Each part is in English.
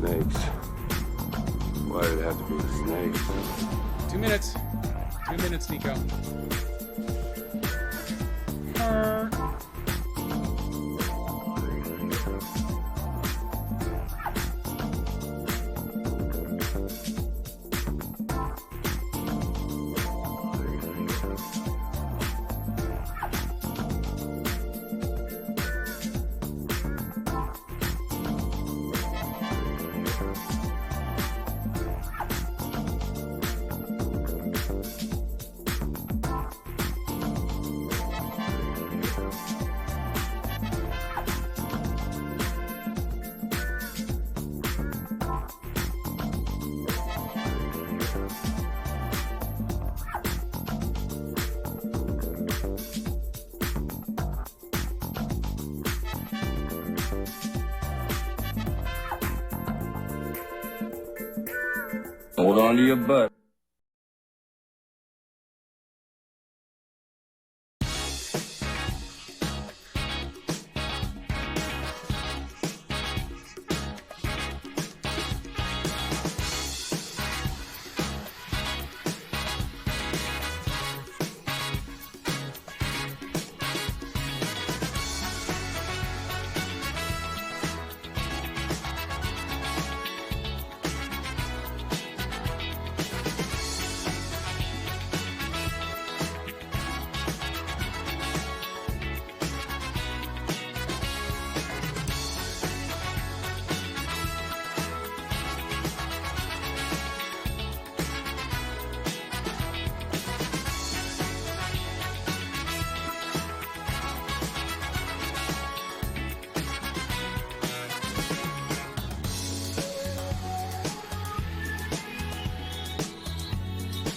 Snakes. Why did it have to be snakes? 2 minutes. 2 minutes, Nico. Hold on to your butt.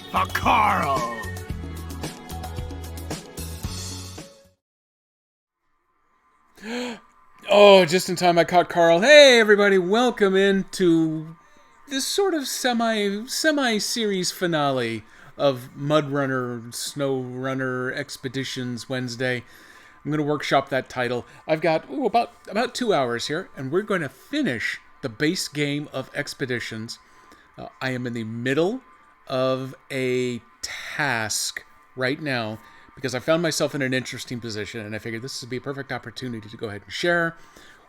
For Carl! Oh, just in time I caught Carl. Hey, everybody, welcome into this sort of semi-series finale of Mud Runner, Snow Runner Expeditions Wednesday. I'm going to workshop that title. I've got about 2 hours here, and we're going to finish the base game of Expeditions. I am in the middle of a task right now because I found myself in an interesting position, and I figured this would be a perfect opportunity to go ahead and share.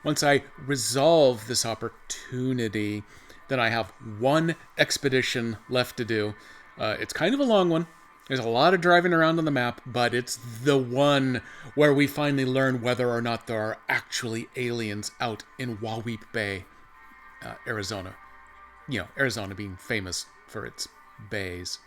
Once I resolve this opportunity, then I have one expedition left to do. It's kind of a long one. There's a lot of driving around on the map, but it's the one where we finally learn whether or not there are actually aliens out in Waweep Bay, Arizona. You know, Arizona being famous for its bays.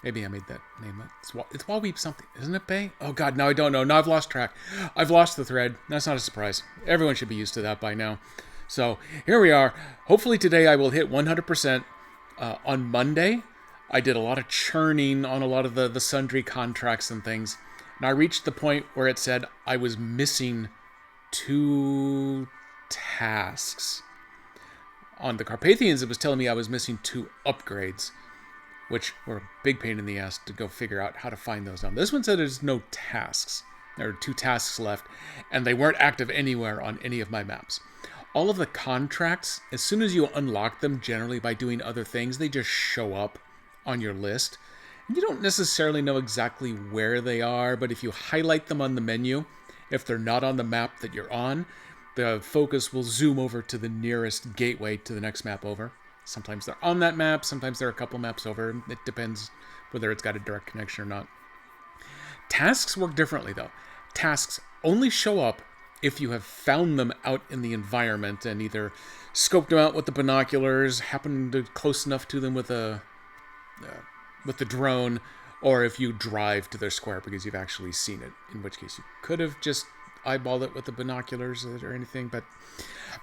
Maybe I made that name up. It's Waweep something, isn't it, Bay? Oh god, now I don't know. Now I've lost track. I've lost the thread. That's not a surprise. Everyone should be used to that by now. So here we are. Hopefully today I will hit 100%. On Monday, I did a lot of churning on a lot of the sundry contracts and things. And I reached the point where it said I was missing 2 tasks. On the Carpathians, it was telling me I was missing 2 upgrades, which were a big pain in the ass to go figure out how to find those. On this one said there's no tasks. There are 2 tasks left, and they weren't active anywhere on any of my maps. All of the contracts, as soon as you unlock them, generally by doing other things, they just show up on your list. And you don't necessarily know exactly where they are, but if you highlight them on the menu, if they're not on the map that you're on, the focus will zoom over to the nearest gateway to the next map over. Sometimes they're on that map, sometimes they're a couple maps over. It depends whether it's got a direct connection or not. Tasks work differently, though. Tasks only show up if you have found them out in the environment and either scoped them out with the binoculars, happened to close enough to them with the drone, or if you drive to their square because you've actually seen it, in which case you could have just eyeballed it with the binoculars or anything. But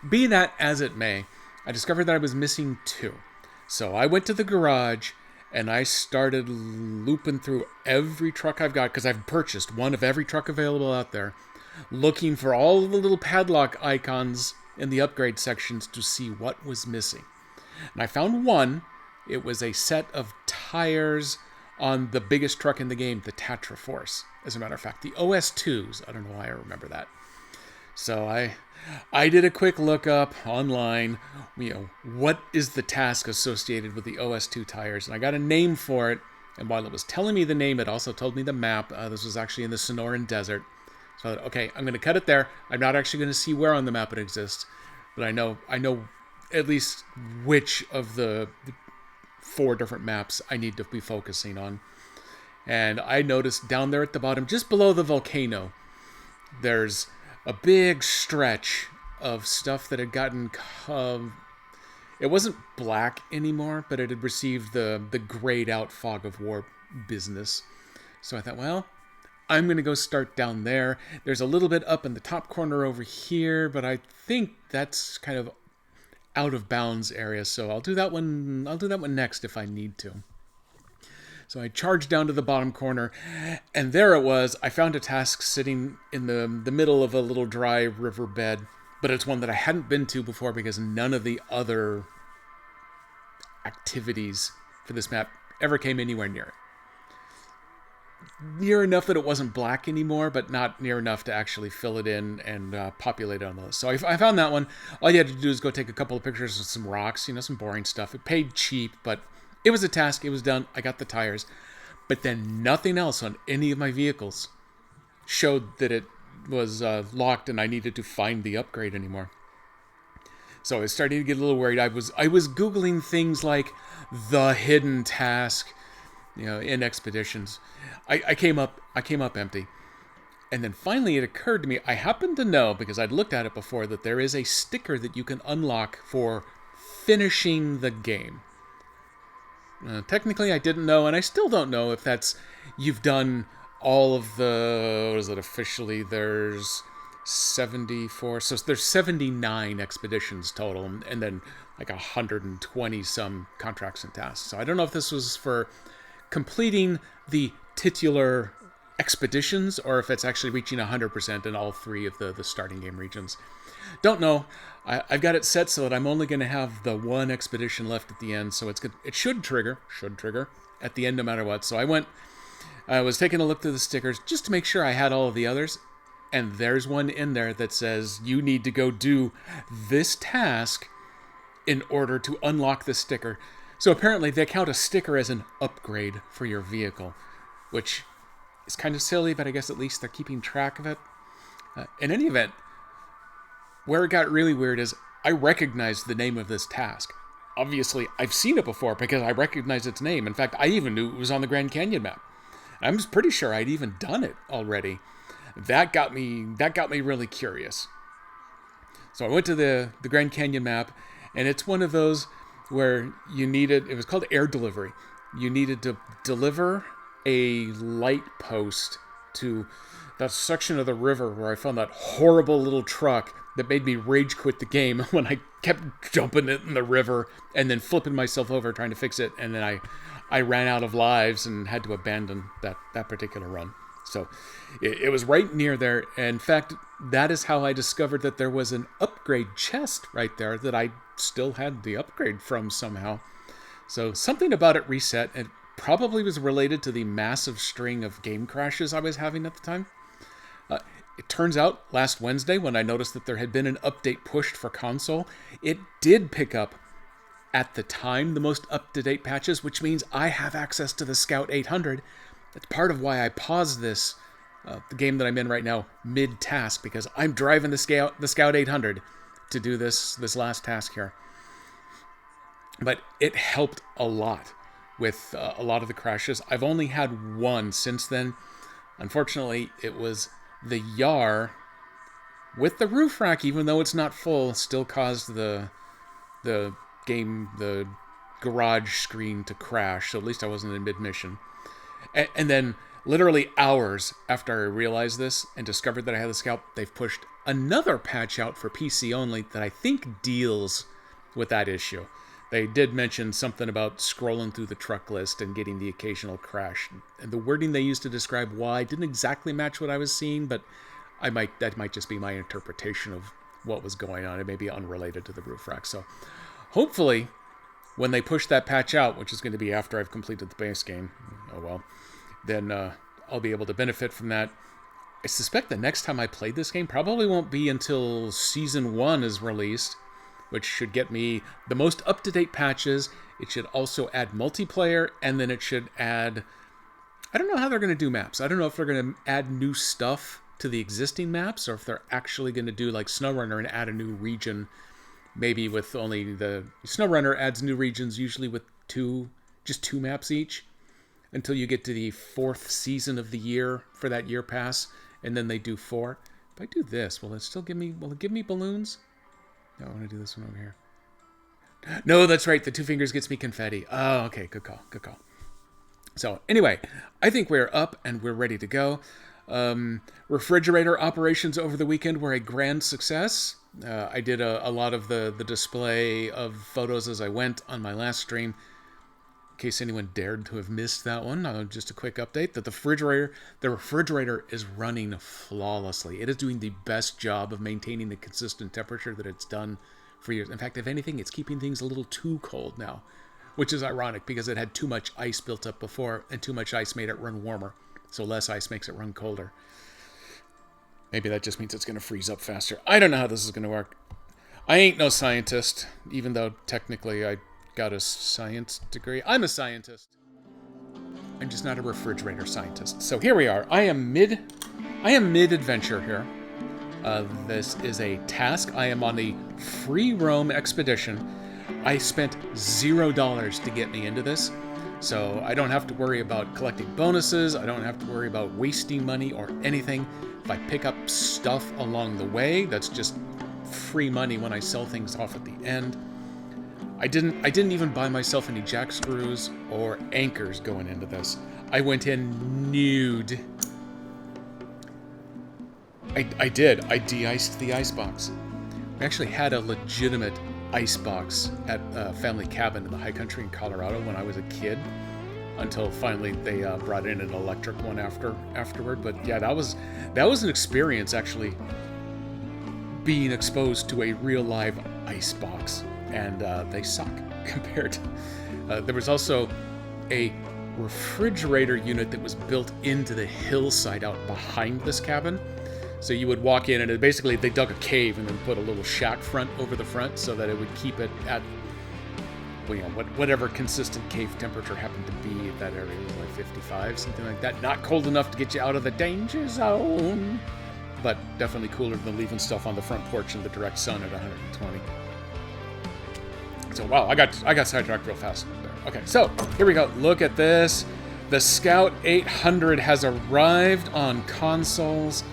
be that as it may, I discovered that I was missing 2. So I went to the garage and I started looping through every truck I've got, because I've purchased one of every truck available out there, looking for all the little padlock icons in the upgrade sections to see what was missing. And I found one. It was a set of tires on the biggest truck in the game, the Tatra Force. As a matter of fact, the OS2s. I don't know why I remember that. So I did a quick look up online. what is the task associated with the OS2 tires? And I got a name for it. And while it was telling me the name, it also told me the map. This was actually in the Sonoran Desert. So I thought, okay, I'm going to cut it there. I'm not actually going to see where on the map it exists, but I know at least which of the 4 different maps I need to be focusing on. And I noticed down there at the bottom, just below the volcano, there's a big stretch of stuff that had gotten... it wasn't black anymore, but it had received the grayed out fog of war business. So I thought, well, I'm going to go start down there. There's a little bit up in the top corner over here, but I think that's kind of out of bounds area. So I'll do that one next if I need to. So I charged down to the bottom corner, and there it was. I found a task sitting in the middle of a little dry riverbed, but it's one that I hadn't been to before because none of the other activities for this map ever came anywhere near it. Near enough that it wasn't black anymore, but not near enough to actually fill it in and populate it on the list. So I found that one. All you had to do is go take a couple of pictures of some rocks, some boring stuff. It paid cheap, but it was a task. It was done. I got the tires. But then nothing else on any of my vehicles showed that it was locked and I needed to find the upgrade anymore. So I was starting to get a little worried. I was Googling things like the hidden task, in expeditions. I came up empty. And then finally it occurred to me, I happen to know, because I'd looked at it before, that there is a sticker that you can unlock for finishing the game. Technically I didn't know, and I still don't know if that's, you've done all of the, what is it officially, there's 74, so there's 79 expeditions total, and then like 120 some contracts and tasks. So I don't know if this was for completing the titular expeditions, or if it's actually reaching 100% in all 3 of the starting game regions. Don't know. I've got it set so that I'm only going to have the 1 expedition left at the end, so it's good. It should trigger at the end no matter what. So I was taking a look through the stickers just to make sure I had all of the others, and there's one in there that says you need to go do this task in order to unlock the sticker. So apparently they count a sticker as an upgrade for your vehicle, which is kind of silly, but I guess at least they're keeping track of it. In any event, where it got really weird is I recognized the name of this task. Obviously, I've seen it before because I recognized its name. In fact, I even knew it was on the Grand Canyon map. I'm just pretty sure I'd even done it already. That got me really curious. So I went to the Grand Canyon map, and it's one of those where it was called air delivery. You needed to deliver a light post to that section of the river where I found that horrible little truck that made me rage quit the game when I kept jumping it in the river and then flipping myself over trying to fix it, and then I ran out of lives and had to abandon that particular run. So it was right near there. In fact, that is how I discovered that there was an upgrade chest right there that I still had the upgrade from somehow. So something about it reset. It probably was related to the massive string of game crashes I was having at the time. It turns out last Wednesday, when I noticed that there had been an update pushed for console, it did pick up at the time the most up-to-date patches, which means I have access to the Scout 800. That's part of why I paused this, the game that I'm in right now, mid-task, because I'm driving the Scout 800 to do this last task here. But it helped a lot with a lot of the crashes. I've only had one since then. Unfortunately, it was the Yar with the roof rack, even though it's not full, still caused the garage screen to crash. So at least I wasn't in mid-mission. And then literally hours after I realized this and discovered that I had the Scout, they've pushed another patch out for PC only that I think deals with that issue. They did mention something about scrolling through the truck list and getting the occasional crash. And the wording they used to describe why didn't exactly match what I was seeing, but that might just be my interpretation of what was going on. It may be unrelated to the roof rack. So hopefully, when they push that patch out, which is going to be after I've completed the base game, then I'll be able to benefit from that. I suspect the next time I play this game probably won't be until Season 1 is released, which should get me the most up-to-date patches. It should also add multiplayer, and then it should add... I don't know how they're going to do maps. I don't know if they're going to add new stuff to the existing maps, or if they're actually going to do like SnowRunner and add a new region, maybe with only the... SnowRunner adds new regions usually with just two maps each, until you get to the 4th season of the year for that year pass, and then they do 4. If I do this, will it give me balloons? No, I want to do this one over here. No, that's right. The 2 fingers gets me confetti. Oh, okay. Good call. Good call. So anyway, I think we're up and we're ready to go. Refrigerator operations over the weekend were a grand success. I did a lot of the display of photos as I went on my last stream. In case anyone dared to have missed that one, just a quick update that the refrigerator is running flawlessly. It is doing the best job of maintaining the consistent temperature that it's done for years. In fact, if anything, it's keeping things a little too cold now, which is ironic because it had too much ice built up before, and too much ice made it run warmer. So less ice makes it run colder. Maybe that just means it's going to freeze up faster. I don't know how this is going to work. I ain't no scientist, even though technically I got a science degree. I'm a scientist. I'm just not a refrigerator scientist. So here we are. I am mid-adventure here. This is a task. I am on the free roam expedition. I spent $0 to get me into this, so I don't have to worry about collecting bonuses. I don't have to worry about wasting money or anything. If I pick up stuff along the way, that's just free money when I sell things off at the end. I didn't even buy myself any jack screws or anchors going into this. I went in nude. I did. I de-iced the icebox. I actually had a legitimate icebox at a family cabin in the high country in Colorado when I was a kid, until finally they brought in an electric one afterward. But yeah, that was an experience, actually being exposed to a real live icebox, and they suck compared to... there was also a refrigerator unit that was built into the hillside out behind this cabin. So you would walk in, and they dug a cave and then put a little shack front over the front so that it would keep it at, whatever consistent cave temperature happened to be at that area. It was like 55, something like that. Not cold enough to get you out of the danger zone, but definitely cooler than leaving stuff on the front porch in the direct sun at 120. So wow, I got sidetracked real fast there. Okay, so here we go. Look at this. The Scout 800 has arrived on consoles.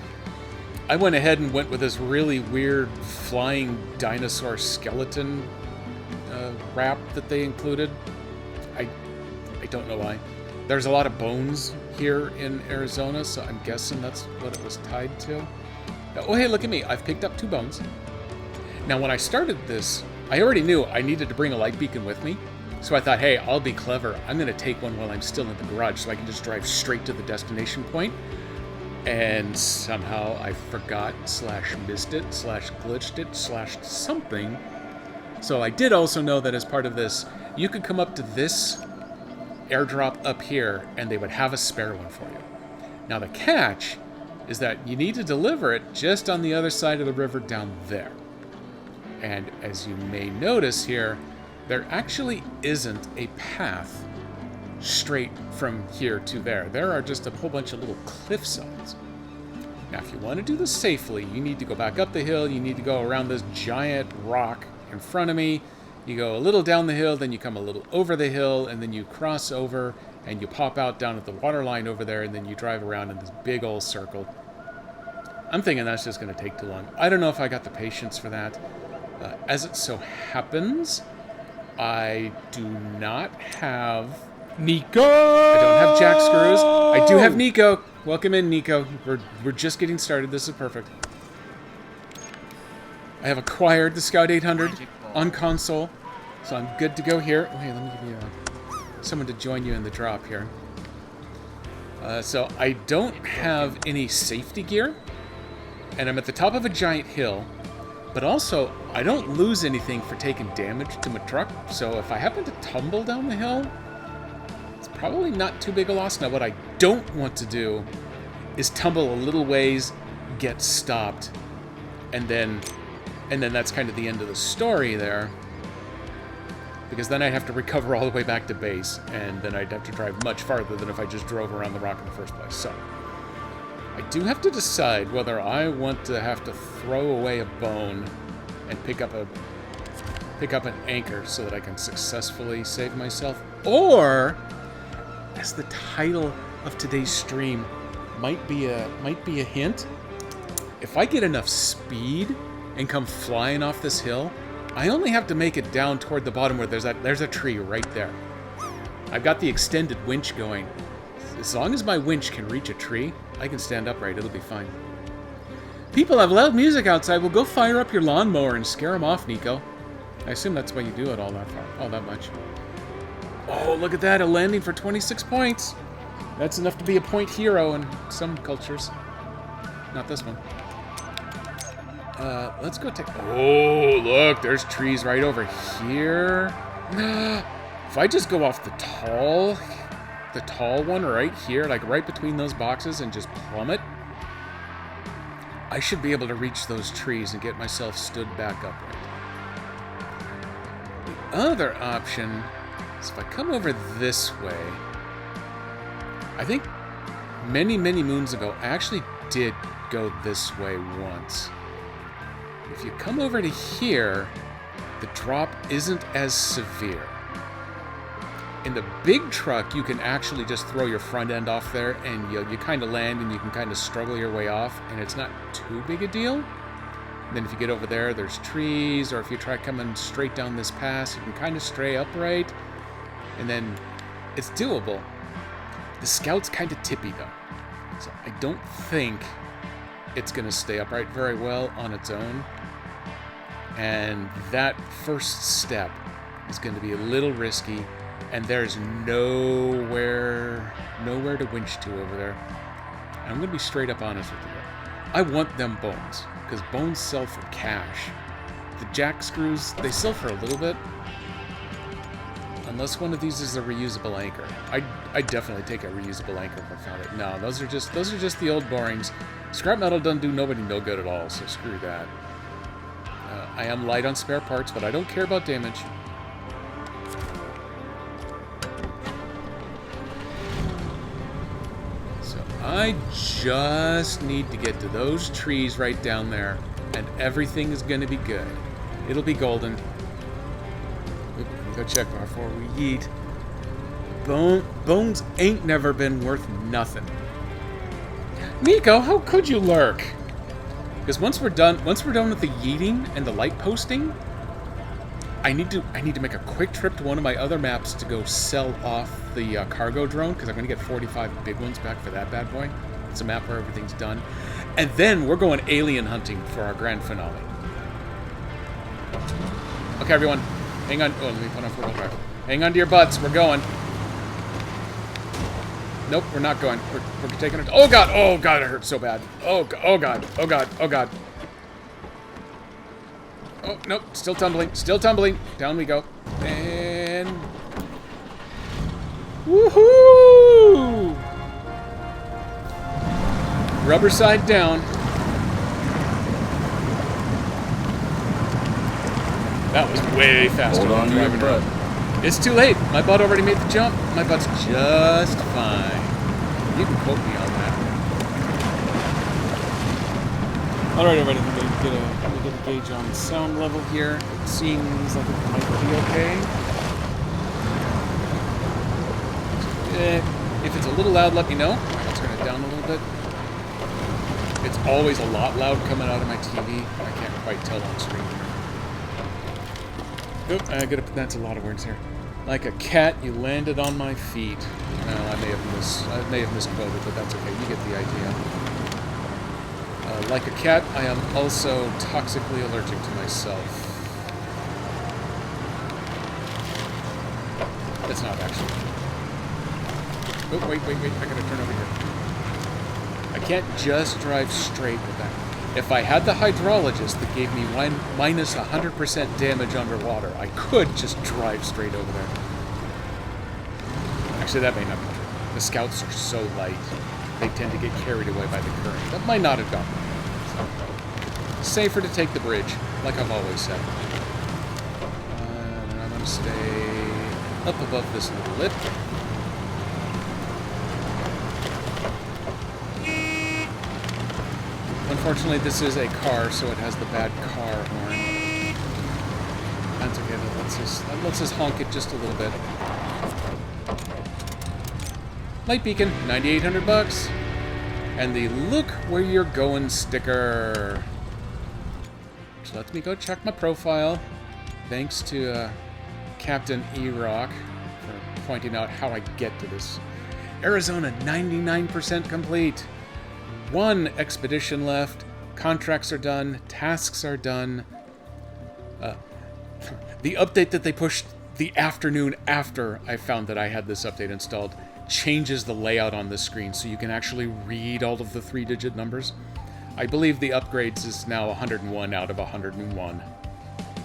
I went ahead and went with this really weird flying dinosaur skeleton wrap that they included. I don't know why. There's a lot of bones here in Arizona, so I'm guessing that's what it was tied to. Oh, hey, look at me. I've picked up 2 bones. Now, when I started this, I already knew I needed to bring a light beacon with me. So I thought, hey, I'll be clever. I'm going to take one while I'm still in the garage so I can just drive straight to the destination point. And somehow I forgot / missed it / glitched it / something. So I did also know that as part of this, you could come up to this airdrop up here and they would have a spare one for you. Now the catch is that you need to deliver it just on the other side of the river down there. And as you may notice here, there actually isn't a path straight from here to there. There are just a whole bunch of little cliff sides. Now, if you want to do this safely, you need to go back up the hill. You need to go around this giant rock in front of me. You go a little down the hill, then you come a little over the hill, and then you cross over, and you pop out down at the water line over there, and then you drive around in this big old circle. I'm thinking that's just going to take too long. I don't know if I got the patience for that. As it so happens, I do not have... Nico! I don't have jack screws. I do have Nico. Welcome in, Nico. We're just getting started. This is perfect. I have acquired the Scout 800 on console, so I'm good to go here. Okay, let me give you someone to join you in the drop here. So I don't have any safety gear, and I'm at the top of a giant hill, but also I don't lose anything for taking damage to my truck, so if I happen to tumble down the hill, it's probably not too big a loss. Now, what I don't want to do is tumble a little ways, get stopped, and then And then that's kind of the end of the story there. Because then I'd have to recover all the way back to base, and then I'd have to drive much farther than if I just drove around the rock in the first place. So, I do have to decide whether I want to have to throw away a bone and pick up an anchor so that I can successfully save myself, or, as the title of today's stream might be a hint, if I get enough speed and come flying off this hill, I only have to make it down toward the bottom where there's a tree right there. I've got the extended winch going. As long as my winch can reach a tree, I can stand upright. It'll be fine. People have loud music outside. Well, go fire up your lawnmower and scare them off, Nico. I assume that's why you do it all that much. Oh, look at that. A landing for 26 points. That's enough to be a point hero in some cultures. Not this one. Let's go take... Oh, look, there's trees right over here. If I just go off the tall one right here, like right between those boxes and just plummet, I should be able to reach those trees and get myself stood back upright. The other option is if I come over this way. I think many, many moons ago, I actually did go this way once. If you come over to here, the drop isn't as severe. In the big truck, you can actually just throw your front end off there, and you kind of land, and you can kind of struggle your way off, and it's not too big a deal. And then if you get over there, there's trees, or if you try coming straight down this pass, you can kind of stray upright, and then it's doable. The Scout's kind of tippy, though, so I don't think it's going to stay upright very well on its own. And that first step is going to be a little risky, and there's nowhere to winch to over there. And I'm going to be straight up honest with you. I want them bones, because bones sell for cash. The jack screws, they sell for a little bit. Unless one of these is a reusable anchor. I'd definitely take a reusable anchor if I found it. No, those are just the old borings. Scrap metal doesn't do nobody no good at all, so screw that. I am light on spare parts, but I don't care about damage. So I just need to get to those trees right down there, and everything is going to be good. It'll be golden. Oop, go check before we eat. Bones ain't never been worth nothing. Nico, how could you lurk? Because once we're done with the yeeting and the light posting, I need to make a quick trip to one of my other maps to go sell off the cargo drone, because I'm going to get 45 big ones back for that bad boy. It's a map where everything's done. And then we're going alien hunting for our grand finale. Okay, everyone. Hang on. Oh, let me put on four-wheel drive. Hang on to your butts. We're going. Nope, we're not going. We're taking it. Oh god! Oh god! It hurts so bad. Oh god! Oh god! Oh god! Oh god! Oh nope! Still tumbling. Still tumbling. Down we go. And woohoo! Rubber side down. That was way faster. Hold on to your butt. It's too late. My butt already made the jump. My butt's just fine. You can quote me on that. Alright, everybody. Let me get a gauge on sound level here. It seems like it might be okay. If it's a little loud, let me know. I'll turn it down a little bit. It's always a lot loud coming out of my TV. I can't quite tell on screen here. Oop, that's a lot of words here. Like a cat, you landed on my feet. Well, I may have misquoted, but that's okay. You get the idea. Like a cat, I am also toxically allergic to myself. That's not actually. Oh, wait. I gotta turn over here. I can't just drive straight with that. If I had the hydrologist that gave me minus 100% damage underwater, I could just drive straight over there. Actually, that may not be true. The Scouts are so light, they tend to get carried away by the current. That might not have gone. So, safer to take the bridge, like I've always said. And I'm going to stay up above this little lip. Unfortunately, this is a car, so it has the bad car horn. That's okay. That lets us honk it just a little bit. Light beacon, $9,800, and the "Look Where You're Going" sticker. Which lets me go check my profile. Thanks to Captain E-Rock for pointing out how I get to this. Arizona, 99% complete. 1 expedition left. Contracts are done. Tasks are done. The update that they pushed the afternoon after I found that I had this update installed changes the layout on the screen so you can actually read all of the 3-digit numbers. I believe the upgrades is now 101 out of 101.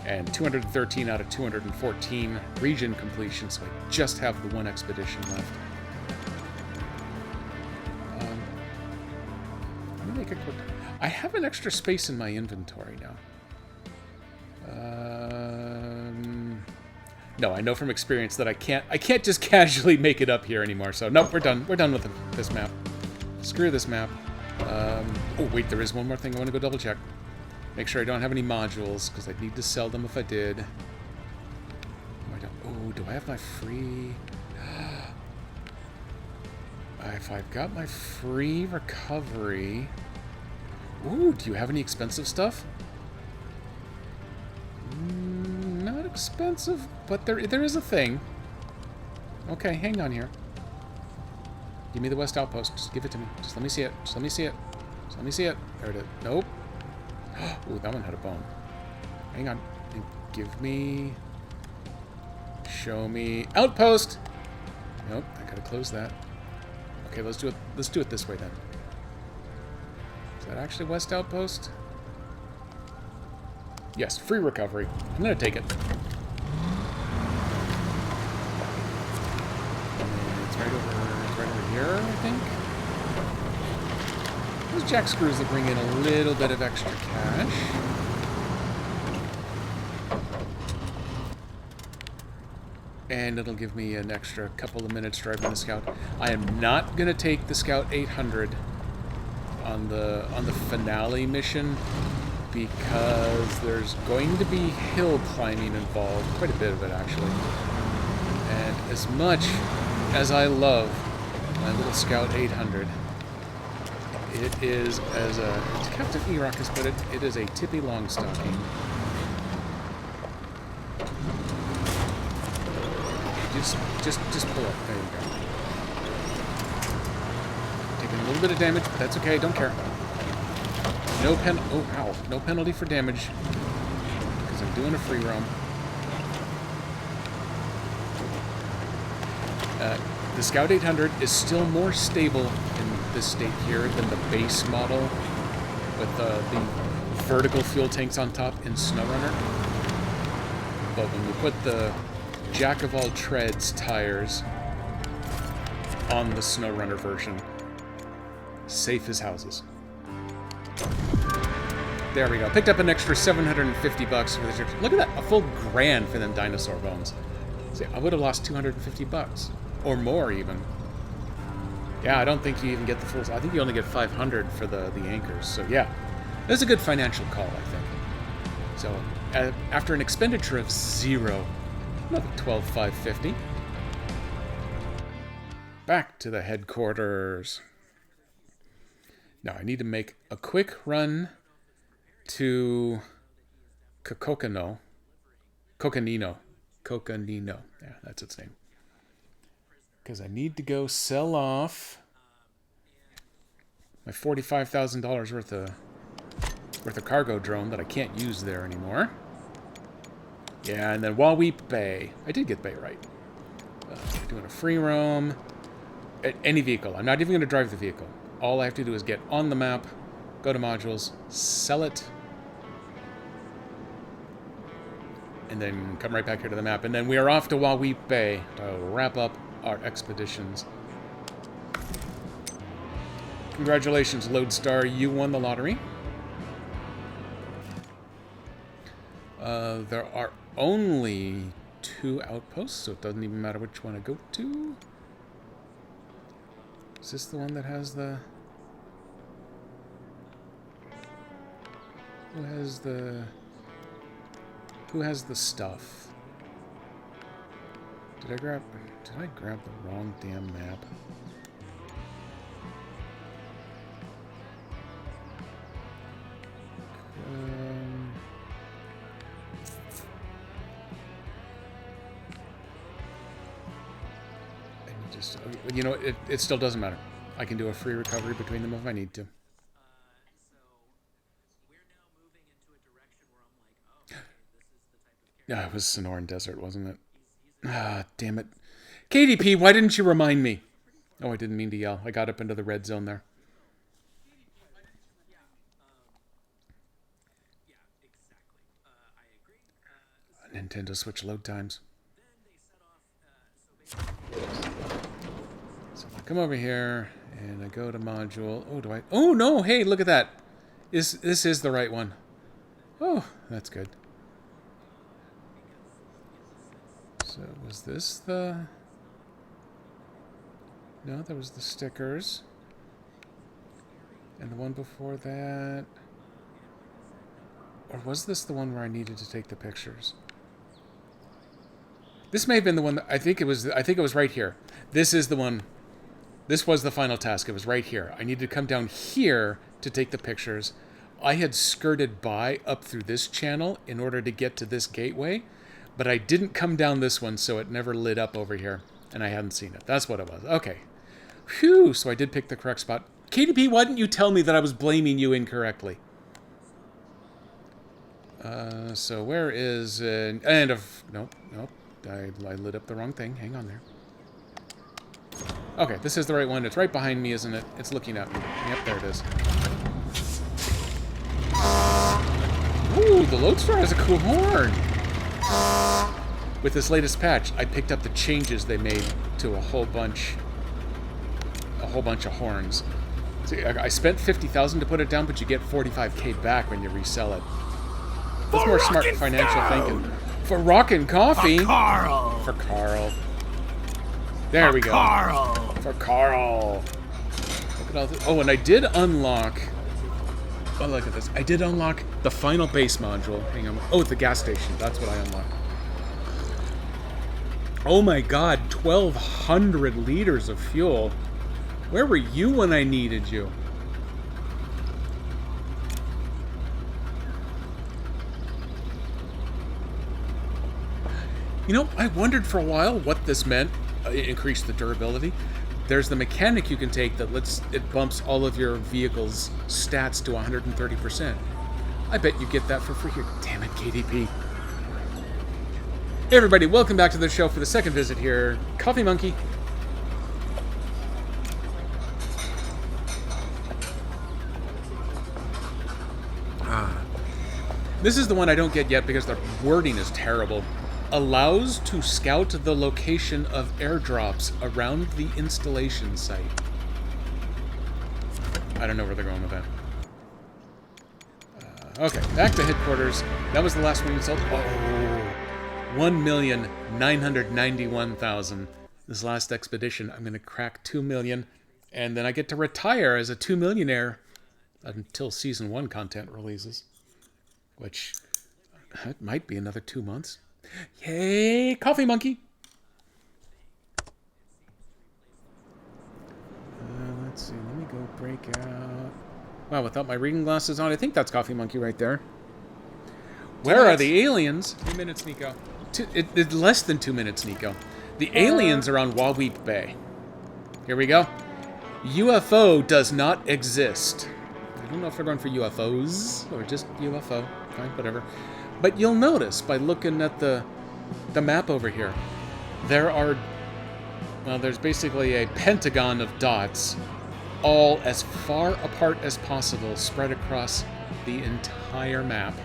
And 213 out of 214 region completion, so I just have the 1 expedition left. Let me make a quick... I have an extra space in my inventory now. No, I know from experience that I can't just casually make it up here anymore. So nope, we're done. We're done with this map. Screw this map. Oh wait, there is one more thing I want to go double check. Make sure I don't have any modules, because I'd need to sell them if I did. Oh, do I have my free... If I've got my free recovery... Ooh, do you have any expensive stuff? Not expensive, but there is a thing. Okay, hang on here. Give me the West Outpost. Just give it to me. Just let me see it. Just let me see it. Just let me see it. There it is. Nope. Ooh, that one had a bone. Hang on. Give me... Show me... Outpost! Nope, I gotta close that. Okay, let's do it this way then. Is that actually West Outpost? Yes, free recovery. I'm gonna take it. It's right over here, I think. Those jack screws that bring in a little bit of extra cash. And it'll give me an extra couple of minutes driving the Scout. I am not gonna take the Scout 800 on the finale mission because there's going to be hill climbing involved, quite a bit of it actually. And as much as I love my little Scout 800, it is, as Captain E-Rock has put it, it is a tippy long stocking. Just pull up. There you go. Taking a little bit of damage, but that's okay. Don't care. No No penalty for damage because I'm doing a free roam. The Scout 800 is still more stable in this state here than the base model with the vertical fuel tanks on top in SnowRunner. But when you put the Jack of all trades tires on the SnowRunner version, safe as houses. There we go. Picked up an extra $750 for the... Look at that, a full grand for them dinosaur bones. See, I would have lost $250 or more even. Yeah, I don't think you even get the full... I think you only get $500 for the anchors. So yeah, that's a good financial call, I think. So after an expenditure of $0, another $12,550. Back to the headquarters. Now I need to make a quick run to Coconino. Yeah, that's its name. Because I need to go sell off my $45,000 worth of cargo drone that I can't use there anymore. Yeah, and then Waweep Bay. I did get Bay right. Doing a free roam. At any vehicle. I'm not even going to drive the vehicle. All I have to do is get on the map, go to modules, sell it, and then come right back here to the map. And then we are off to Waweep Bay to wrap up our expeditions. Congratulations, Lodestar. You won the lottery. There are only 2 outposts, so it doesn't even matter which one I go to. Is this the one that has the... Who has the stuff? Did I grab the wrong damn map? You know, it still doesn't matter. I can do a free recovery between them if I need to. Yeah, it was Sonoran Desert, wasn't it? Ah, damn it. KDP, why didn't you remind me? Oh, I didn't mean to yell. I got up into the red zone there. Nintendo Switch load times. So if I come over here and I go to module. Oh, do I? Oh, no. Hey, look at that. This is the right one. Oh, that's good. So was this the... No, that was the stickers. And the one before that... Or was this the one where I needed to take the pictures? This may have been the one that... I think it was right here. This is the one... This was the final task. It was right here. I needed to come down here to take the pictures. I had skirted by up through this channel in order to get to this gateway. But I didn't come down this one, so it never lit up over here. And I hadn't seen it. That's what it was. Okay. Phew, so I did pick the correct spot. KDP, why didn't you tell me that I was blaming you incorrectly? So where is... Nope. I lit up the wrong thing. Hang on there. Okay, this is the right one. It's right behind me, isn't it? It's looking at me. Yep, there it is. Ooh, the Lodestar has a cool horn. With this latest patch, I picked up the changes they made to a whole bunch of horns. See, I spent 50,000 to put it down, but you get 45k back when you resell it. That's more smart financial thinking. For Rockin' Coffee. For Carl. For Carl. There we go. Carl. For Carl. Look at all this. Oh, and I did unlock... Oh, look at this. I did unlock the final base module. Hang on. Oh, at the gas station. That's what I unlocked. Oh my god, 1,200 liters of fuel. Where were you when I needed you? You know, I wondered for a while what this meant. Increase the durability. There's the mechanic you can take that it bumps all of your vehicle's stats to 130%. I bet you get that for free here. Damn it, KDP. Hey everybody, welcome back to the show for the second visit here. Coffee Monkey. This is the one I don't get yet because the wording is terrible. Allows to scout the location of airdrops around the installation site. I don't know where they're going with that. Okay, back to headquarters. That was the last one we sold. Oh, 1,991,000. This last expedition, I'm going to crack 2 million, and then I get to retire as a 2 millionaire until Season 1 content releases. Which, it might be another 2 months. Yay, Coffee Monkey! Let's see, let me go break out... Wow, without my reading glasses on, I think that's Coffee Monkey right there. Where are the aliens? 2 minutes, Nico. It's less than 2 minutes, Nico. The aliens are on Waweep Bay. Here we go. UFO does not exist. I don't know if they're going for UFOs or just UFO. Fine, whatever. But you'll notice by looking at the map over here, there's basically a pentagon of dots, all as far apart as possible, spread across the entire map.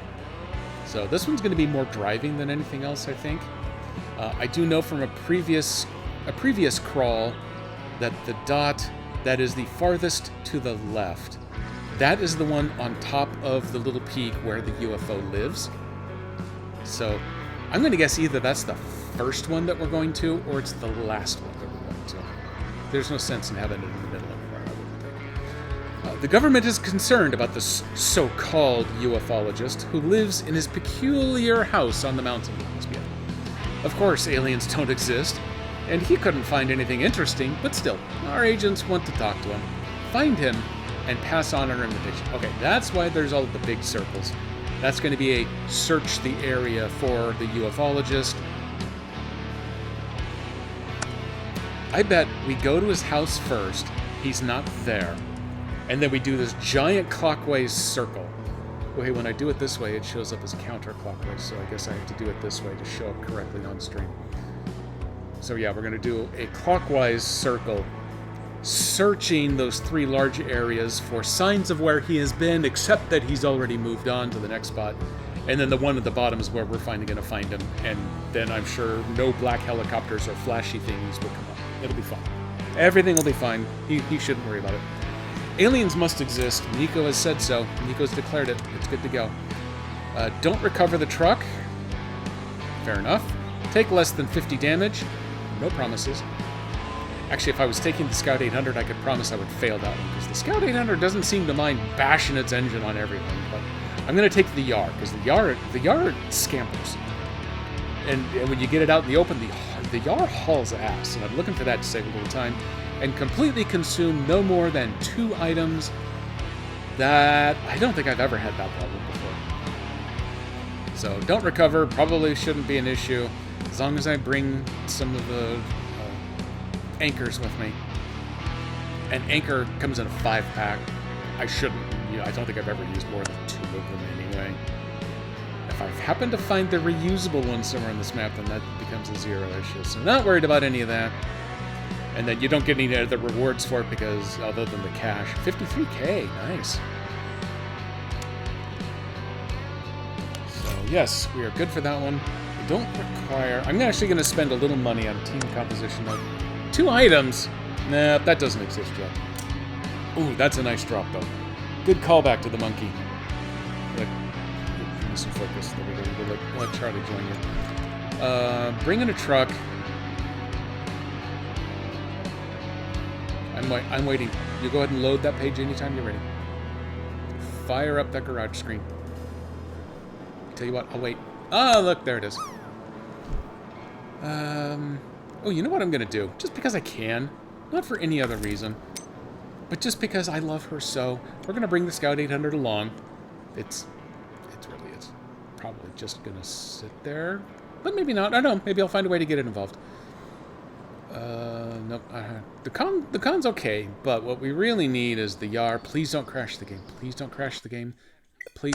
So this one's going to be more driving than anything else, I think. I do know from a previous crawl that the dot that is the farthest to the left, that is the one on top of the little peak where the UFO lives. So I'm going to guess either that's the first one that we're going to, or it's the last one that we're going to. There's no sense in having it in the middle anymore, I wouldn't think. The government is concerned about this so-called ufologist who lives in his peculiar house on the mountain. Of course, aliens don't exist, and he couldn't find anything interesting, but still, our agents want to talk to him, find him, and pass on our invitation. Okay, that's why there's all the big circles. That's going to be a search the area for the ufologist. I bet we go to his house first, he's not there, and then we do this giant clockwise circle. Wait, when I do it this way, it shows up as counterclockwise, so I guess I have to do it this way to show up correctly on stream. So yeah, we're going to do a clockwise circle, searching those 3 large areas for signs of where he has been, except that he's already moved on to the next spot. And then the one at the bottom is where we're finally going to find him, and then I'm sure no black helicopters or flashy things will come up. It'll be fine. Everything will be fine. He shouldn't worry about it. Aliens must exist. Nico has said so. Nico's declared it. It's good to go. Don't recover the truck. Fair enough. Take less than 50 damage. No promises. Actually, if I was taking the Scout 800, I could promise I would fail that one, because the Scout 800 doesn't seem to mind bashing its engine on everything. But I'm going to take the Yar, because the Yar scampers. And when you get it out in the open, the Yar hauls ass. And I'm looking for that to save a little time. And completely consume no more than 2 items. That I don't think I've ever had that problem before. So don't recover, probably shouldn't be an issue, as long as I bring some of the anchors with me. An anchor comes in a 5-pack. I don't think I've ever used more than 2 of them anyway. If I happen to find the reusable one somewhere on this map, then that becomes a 0 issue. So not worried about any of that. And then you don't get any of the rewards for it, because other than the cash. 53k, nice. So yes, we are good for that one. We don't require... I'm actually going to spend a little money on team composition though. 2 items? Nah, that doesn't exist yet. Ooh, that's a nice drop though. Good callback to the monkey. Like, give me some focus. There we go. We'll let Charlie join you. Bring in a truck. I'm waiting. You go ahead and load that page anytime you're ready. Fire up that garage screen. Tell you what, I'll wait. Oh, look, there it is. Oh, you know what I'm going to do? Just because I can. Not for any other reason. But just because I love her so. We're going to bring the Scout 800 along. It's probably just going to sit there. But maybe not. I don't know. Maybe I'll find a way to get it involved. Nope. The con's okay, but what we really need is the Yar. Please don't crash the game. Please don't crash the game. Please.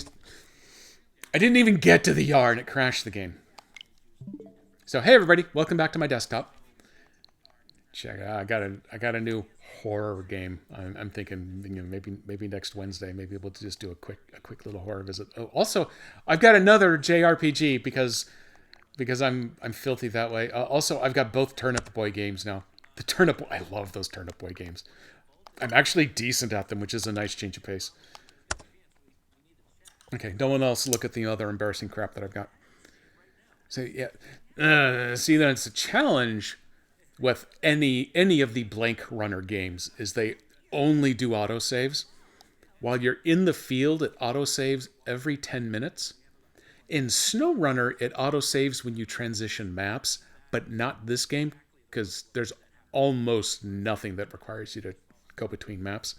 I didn't even get to the Yar and it crashed the game. So hey everybody, welcome back to my desktop. Check it out. I got a new horror game. I'm thinking, maybe next Wednesday, maybe able to just do a quick little horror visit. Oh, also, I've got another JRPG because I'm filthy that way. Also, I've got both Turnip Boy games now. I love those Turnip Boy games. I'm actually decent at them, which is a nice change of pace. Okay, no one else look at the other embarrassing crap that I've got. So yeah, see, then it's a challenge with any of the Blank Runner games is they only do autosaves. While you're in the field, it autosaves every 10 minutes. In SnowRunner, it autosaves when you transition maps, but not this game, because there's almost nothing that requires you to go between maps.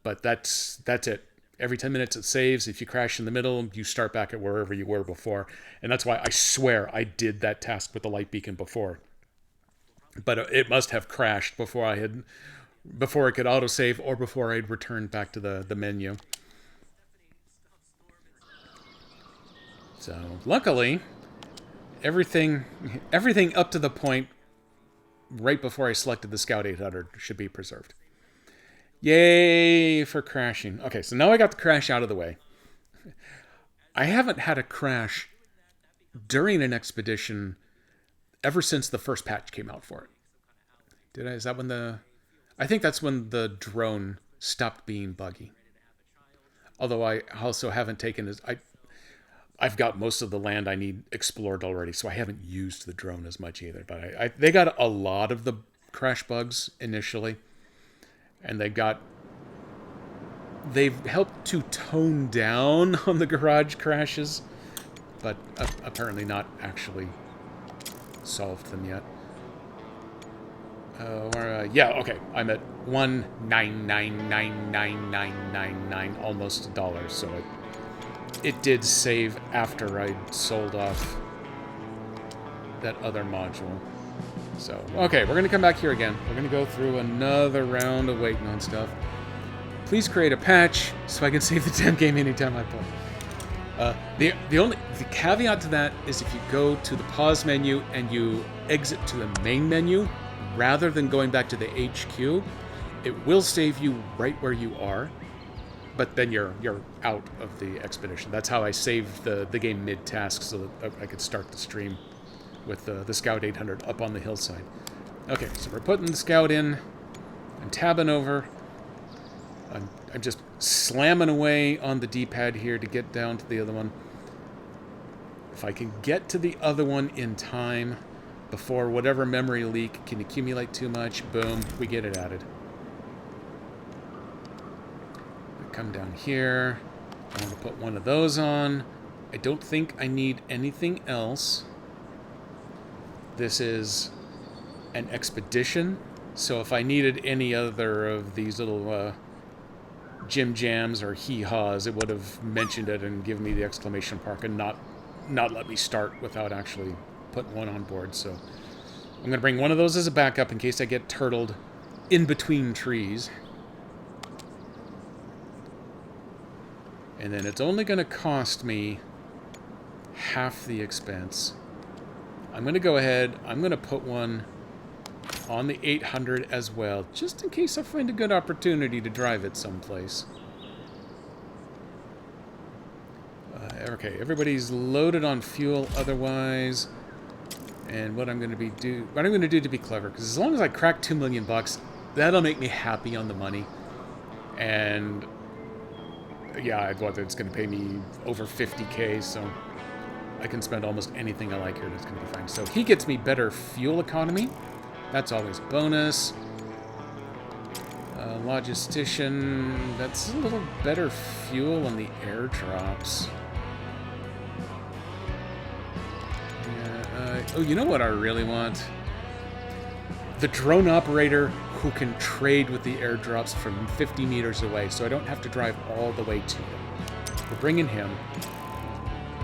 But that's it. Every 10 minutes it saves. If you crash in the middle, you start back at wherever you were before. And that's why I swear I did that task with the light beacon before. But it must have crashed before it could autosave or before I'd returned back to the menu. So luckily, everything up to the point right before I selected the Scout 800 should be preserved. Yay for crashing. Okay, so now I got the crash out of the way. I haven't had a crash during an expedition ever since the first patch came out for it. Did I? Is that when I think that's when the drone stopped being buggy. Although I also haven't taken I've got most of the land I need explored already, so I haven't used the drone as much either. But they got a lot of the crash bugs initially, and they've helped to tone down on the garage crashes, but apparently not actually solved them yet. Yeah, okay. I'm at 1,999,999, almost $1, so it did save after I'd sold off that other module. So, okay, we're going to come back here again. We're going to go through another round of waiting on stuff. Please create a patch so I can save the damn game anytime I play. The caveat to that is if you go to the pause menu and you exit to the main menu, rather than going back to the HQ, it will save you right where you are, but then you're out of the expedition. That's how I saved the game mid-task so that I could start the stream with the Scout 800 up on the hillside. Okay, so we're putting the Scout in. I'm tabbing over. I'm just slamming away on the D-pad here to get down to the other one. If I can get to the other one in time before whatever memory leak can accumulate too much, boom, we get it added. I come down here. I want to put one of those on. I don't think I need anything else. This is an expedition, so if I needed any other of these little Jim Jams or hee-haws, it would have mentioned it and given me the exclamation mark and not let me start without actually putting one on board. So I'm going to bring one of those as a backup in case I get turtled in between trees. And then it's only going to cost me half the expense. I'm going to go ahead, I'm going to put one on the 800 as well, just in case I find a good opportunity to drive it someplace. Okay, everybody's loaded on fuel otherwise. And what I'm going to do to be clever, because as long as I crack $2 million, that'll make me happy on the money. And yeah, it's going to pay me over 50K, so I can spend almost anything I like here, and it's going to be fine. So he gets me better fuel economy. That's always bonus. Logistician, that's a little better fuel on the airdrops. Yeah, oh, you know what I really want? The drone operator who can trade with the airdrops from 50 meters away, so I don't have to drive all the way to them. We're bringing him.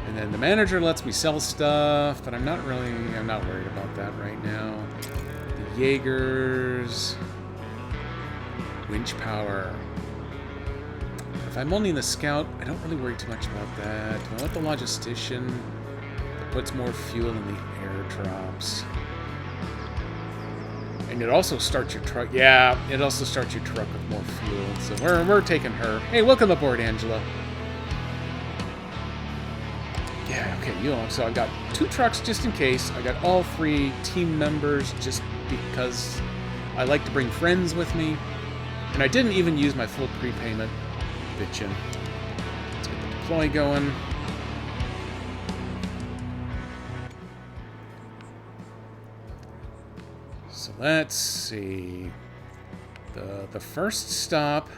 And then the manager lets me sell stuff, but I'm not worried about that right now. The Jaegers, winch power. If I'm only in the Scout, I don't really worry too much about that. Do I want the logistician that puts more fuel in the airdrops? And it also starts your truck. Yeah, it also starts your truck with more fuel. So we're taking her. Hey, welcome aboard, Angela. Yeah, okay, so I've got 2 trucks just in case. I got all 3 team members just because I like to bring friends with me. And I didn't even use my full prepayment. Bitchin'. Let's get the deploy going. So let's see. The first stop.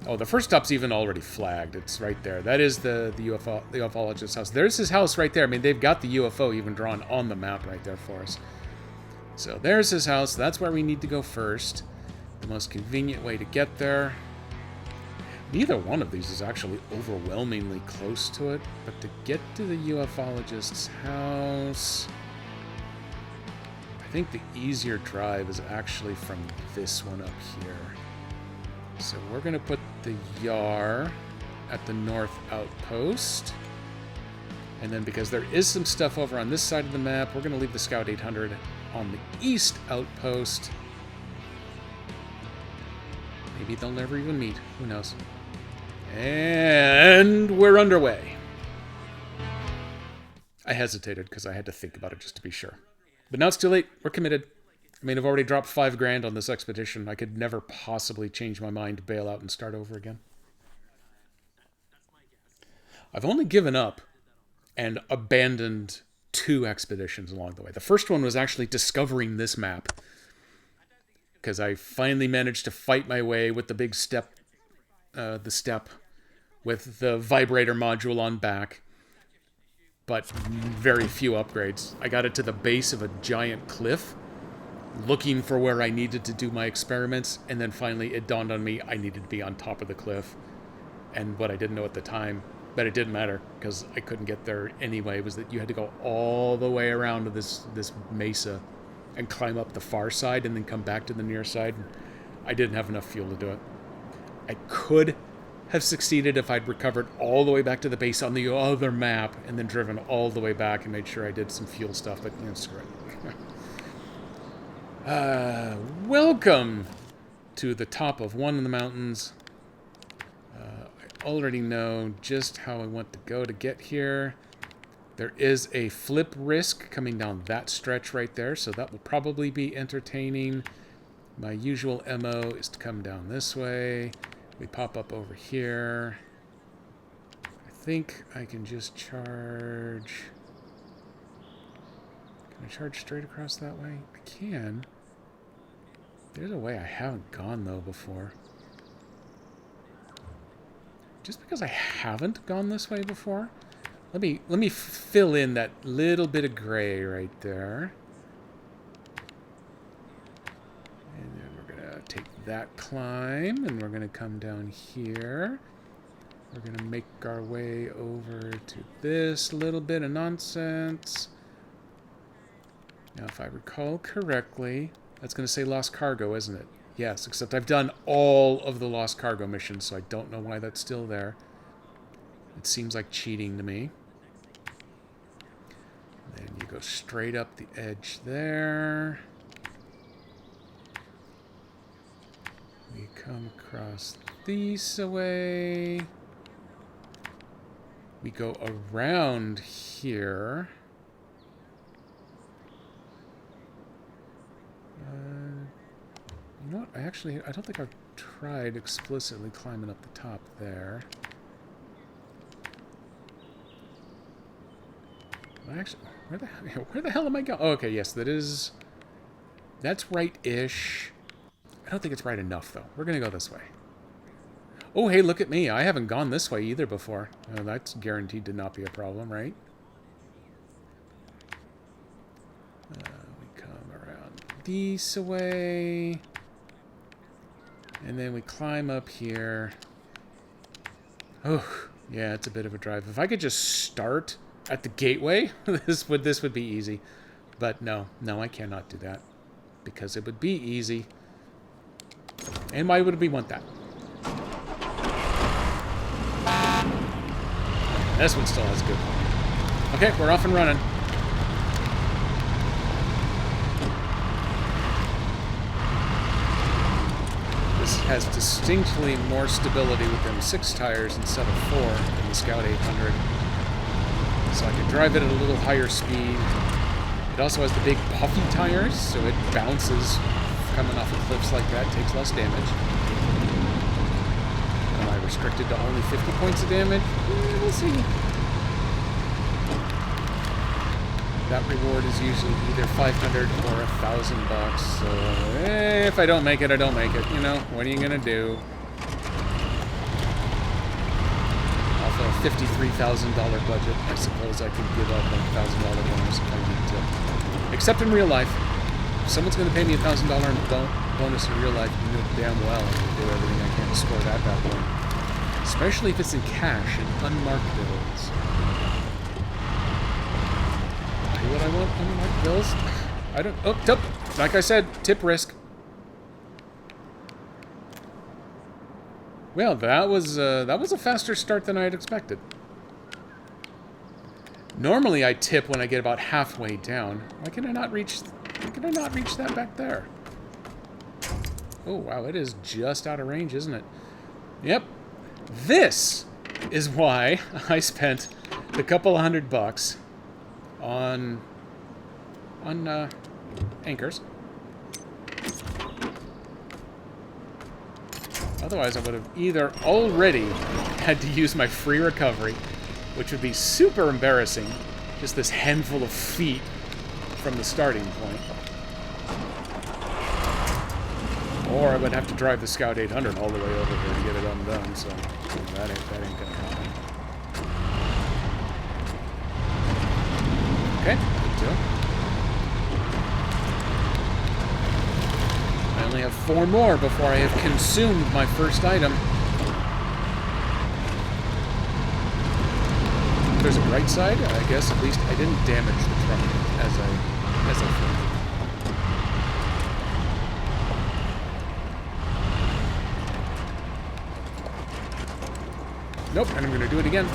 Oh, the first stop's even already flagged. It's right there. That is the ufologist's house. There's his house right there. I mean, they've got the UFO even drawn on the map right there for us. So there's his house. That's where we need to go first. The most convenient way to get there. Neither one of these is actually overwhelmingly close to it. But to get to the ufologist's house, I think the easier drive is actually from this one up here. So we're going to put the YAR at the north outpost. And then because there is some stuff over on this side of the map, we're going to leave the Scout 800 on the east outpost. Maybe they'll never even meet. Who knows? And we're underway. I hesitated because I had to think about it just to be sure. But now it's too late. We're committed. I mean, I've already dropped $5,000 on this expedition. I could never possibly change my mind, bail out, and start over again. I've only given up and abandoned 2 expeditions along the way. The first one was actually discovering this map, because I finally managed to fight my way with the big step, with the vibrator module on back, but very few upgrades. I got it to the base of a giant cliff, looking for where I needed to do my experiments, and then finally it dawned on me I needed to be on top of the cliff. And what I didn't know at the time, but it didn't matter, because I couldn't get there anyway, was that you had to go all the way around to this mesa and climb up the far side and then come back to the near side. I didn't have enough fuel to do it. I could have succeeded if I'd recovered all the way back to the base on the other map and then driven all the way back and made sure I did some fuel stuff, but screw it. Welcome to the top of one of the mountains. I already know just how I want to go to get here. There is a flip risk coming down that stretch right there, so that will probably be entertaining. My usual MO is to come down this way. We pop up over here. I think I can just charge... Can I charge straight across that way? I can. There's a way I haven't gone, though, before. Just because I haven't gone this way before, let me fill in that little bit of gray right there. And then we're going to take that climb, and we're going to come down here. We're going to make our way over to this little bit of nonsense. Now, if I recall correctly, that's going to say Lost Cargo, isn't it? Yes, except I've done all of the Lost Cargo missions, so I don't know why that's still there. It seems like cheating to me. Then you go straight up the edge there. We come across this way. We go around here. You know what? I don't think I've tried explicitly climbing up the top there. Actually, where the hell am I going? Oh, okay, yes, that's right-ish. I don't think it's right enough, though. We're going to go this way. Oh, hey, look at me. I haven't gone this way either before. That's guaranteed to not be a problem, right? We come around this way. And then we climb up here. Oh, yeah, it's a bit of a drive. If I could just start at the gateway, this would be easy. But no, I cannot do that. Because it would be easy. And why would we want that? This one still has a good one. Okay, we're off and running. This has distinctly more stability with them 6 tires instead of 4 in the Scout 800. So I can drive it at a little higher speed. It also has the big puffy tires, so it bounces coming off of cliffs like that, takes less damage. Am I restricted to only 50 points of damage? We'll see. That reward is usually either 500 or $1,000. So if I don't make it, I don't make it. You know, what are you gonna do? Off a $53,000 budget, I suppose I could give up a $1,000 bonus if I need to. Except in real life, if someone's gonna pay me $1,000 bonus in real life, you know damn well I'm gonna do everything I can to score that bad boy. Especially if it's in cash and unmarked bills. What I want unmarked bills? I don't. Oh, tip. Like I said, tip risk. Well, that was a faster start than I had expected. Normally, I tip when I get about halfway down. Why can I not reach? Why can I not reach that back there? Oh wow, it is just out of range, isn't it? Yep. This is why I spent the couple $100 on anchors. Otherwise, I would have either already had to use my free recovery which would be super embarrassing. Just this handful of feet from the starting point. Or I would have to drive the Scout 800 all the way over here to get it undone, so that ain't gonna happen. Okay, good deal. I only have 4 more before I have consumed my first item. If there's a bright side, I guess at least I didn't damage the truck as I flew. Nope, and I'm gonna do it again.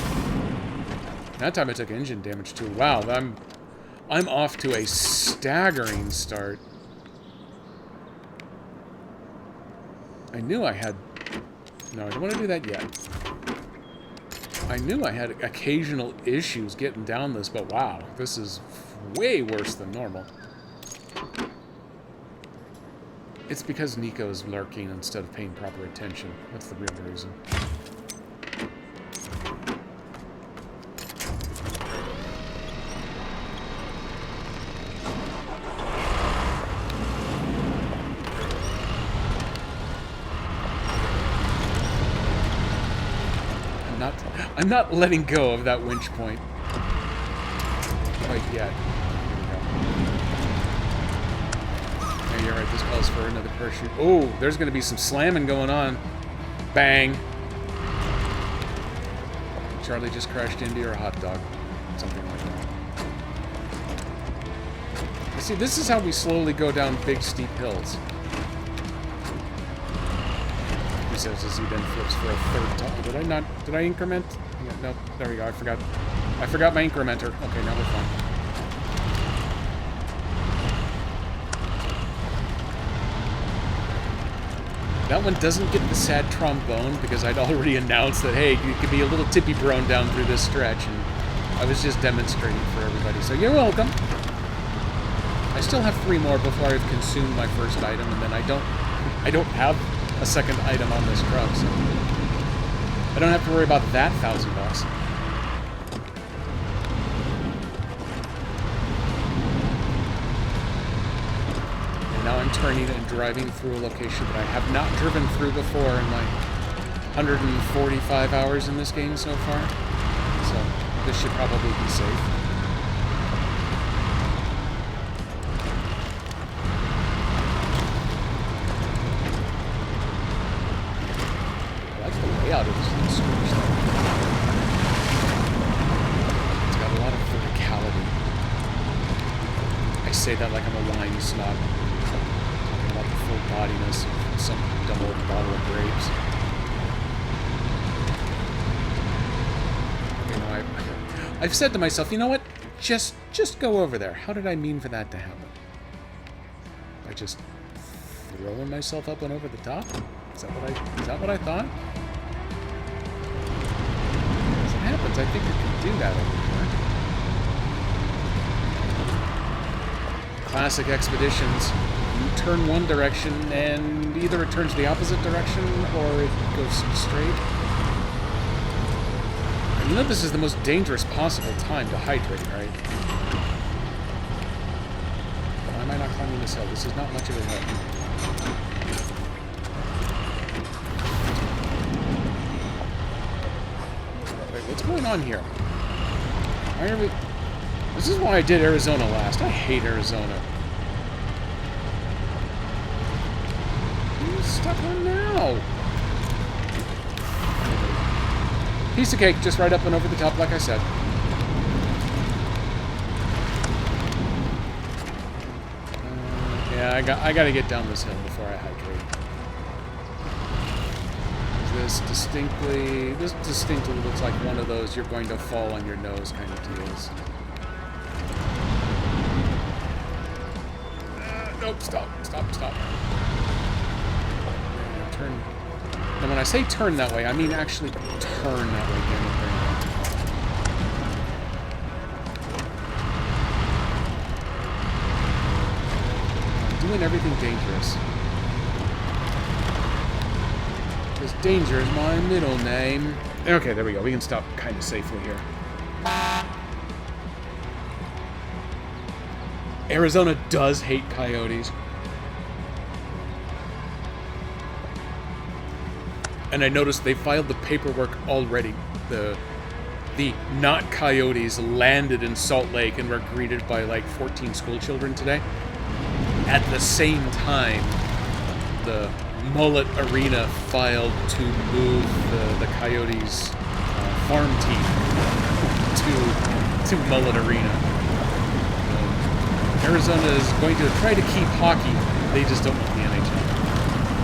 That time I took engine damage too. Wow, I'm off to a staggering start. I knew I had... No, I don't want to do that yet. I knew I had occasional issues getting down this, but wow, this is way worse than normal. It's because Nico's lurking instead of paying proper attention. That's the real reason. I'm not letting go of that winch point quite yet. Here we go. Yeah, you're right. This calls for another parachute. Oh, there's going to be some slamming going on. Bang. Charlie just crashed into your hot dog. Something like that. You see, this is how we slowly go down big, steep hills. He says as he then flips for a third time. Did I increment? Yeah, no, there we go. I forgot my incrementer. Okay, now we're fine. That one doesn't get the sad trombone because I'd already announced that, hey, you could be a little tippy prone down through this stretch, and I was just demonstrating for everybody. So you're welcome. I still have 3 more before I've consumed my first item, and then I don't have a second item on this truck, so I don't have to worry about that $1,000. And now I'm turning and driving through a location that I have not driven through before in my 145 hours in this game so far. So this should probably be safe. Out of this little stretch there. It's got a lot of verticality. I say that like I'm a wine snob. Talking about the full bodiness of some dumb old bottle of grapes. You know, I've said to myself, you know what? Just go over there. How did I mean for that to happen? I just throwing myself up and over the top? Is that what I thought? Happens. I think you can do that over here. Classic Expeditions. You turn one direction and either it turns the opposite direction or it goes straight. And you know this is the most dangerous possible time to hydrate, right? Why am I not climbing this hill? This is not much of a hill. What's going on here? Why are we... This is why I did Arizona last. I hate Arizona. Who's stuck on now? Piece of cake, just right up and over the top, like I said. Yeah, I gotta get down this hill before I hydrate. This distinctly looks like one of those you're going to fall on your nose kind of deals. Nope, stop. Turn. And when I say turn that way, I mean actually turn that way. I'm doing everything dangerous. Because danger is my middle name. Okay, there we go. We can stop kind of safely here. Arizona does hate coyotes. And I noticed they filed the paperwork already. The not coyotes landed in Salt Lake and were greeted by like 14 school children today. At the same time, the Mullet Arena filed to move the Coyotes farm team to Mullet Arena. Arizona is going to try to keep hockey. They just don't want the NHL.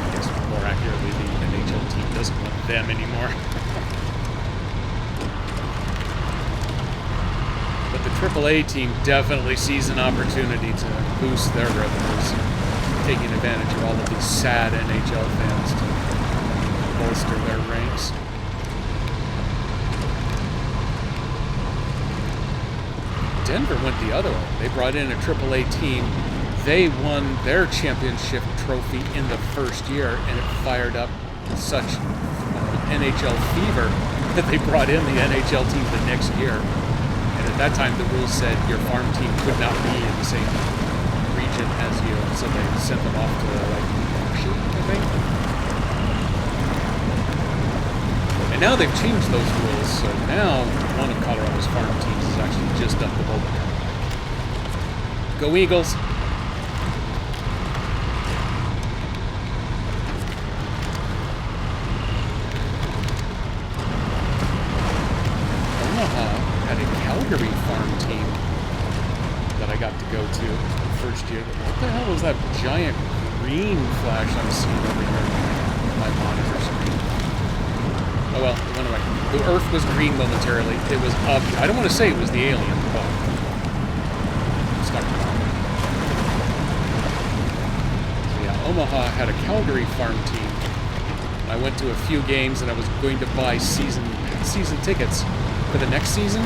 I guess more accurately, the NHL team doesn't want them anymore. But the AAA team definitely sees an opportunity to boost their revenues, taking advantage of all of these sad NHL fans to bolster their ranks. Denver went the other way. They brought in a AAA team. They won their championship trophy in the first year, and it fired up such NHL fever that they brought in the NHL team the next year. And at that time, the rules said your farm team could not be in the same region as you, so they sent them off to, like, Washington, I think. And now they've changed those rules, so now one of Colorado's farm teams is actually just up the Boulder. Go Eagles! Omaha had a Calgary farm team that I got to go to the first year. What the hell was that giant green flash I'm seeing over here on my monitor screen? Oh well, the Earth was green momentarily. It was obvious. I don't want to say it was the alien, but it's not wrong. So yeah, Omaha had a Calgary farm team. I went to a few games, and I was going to buy season tickets for the next season,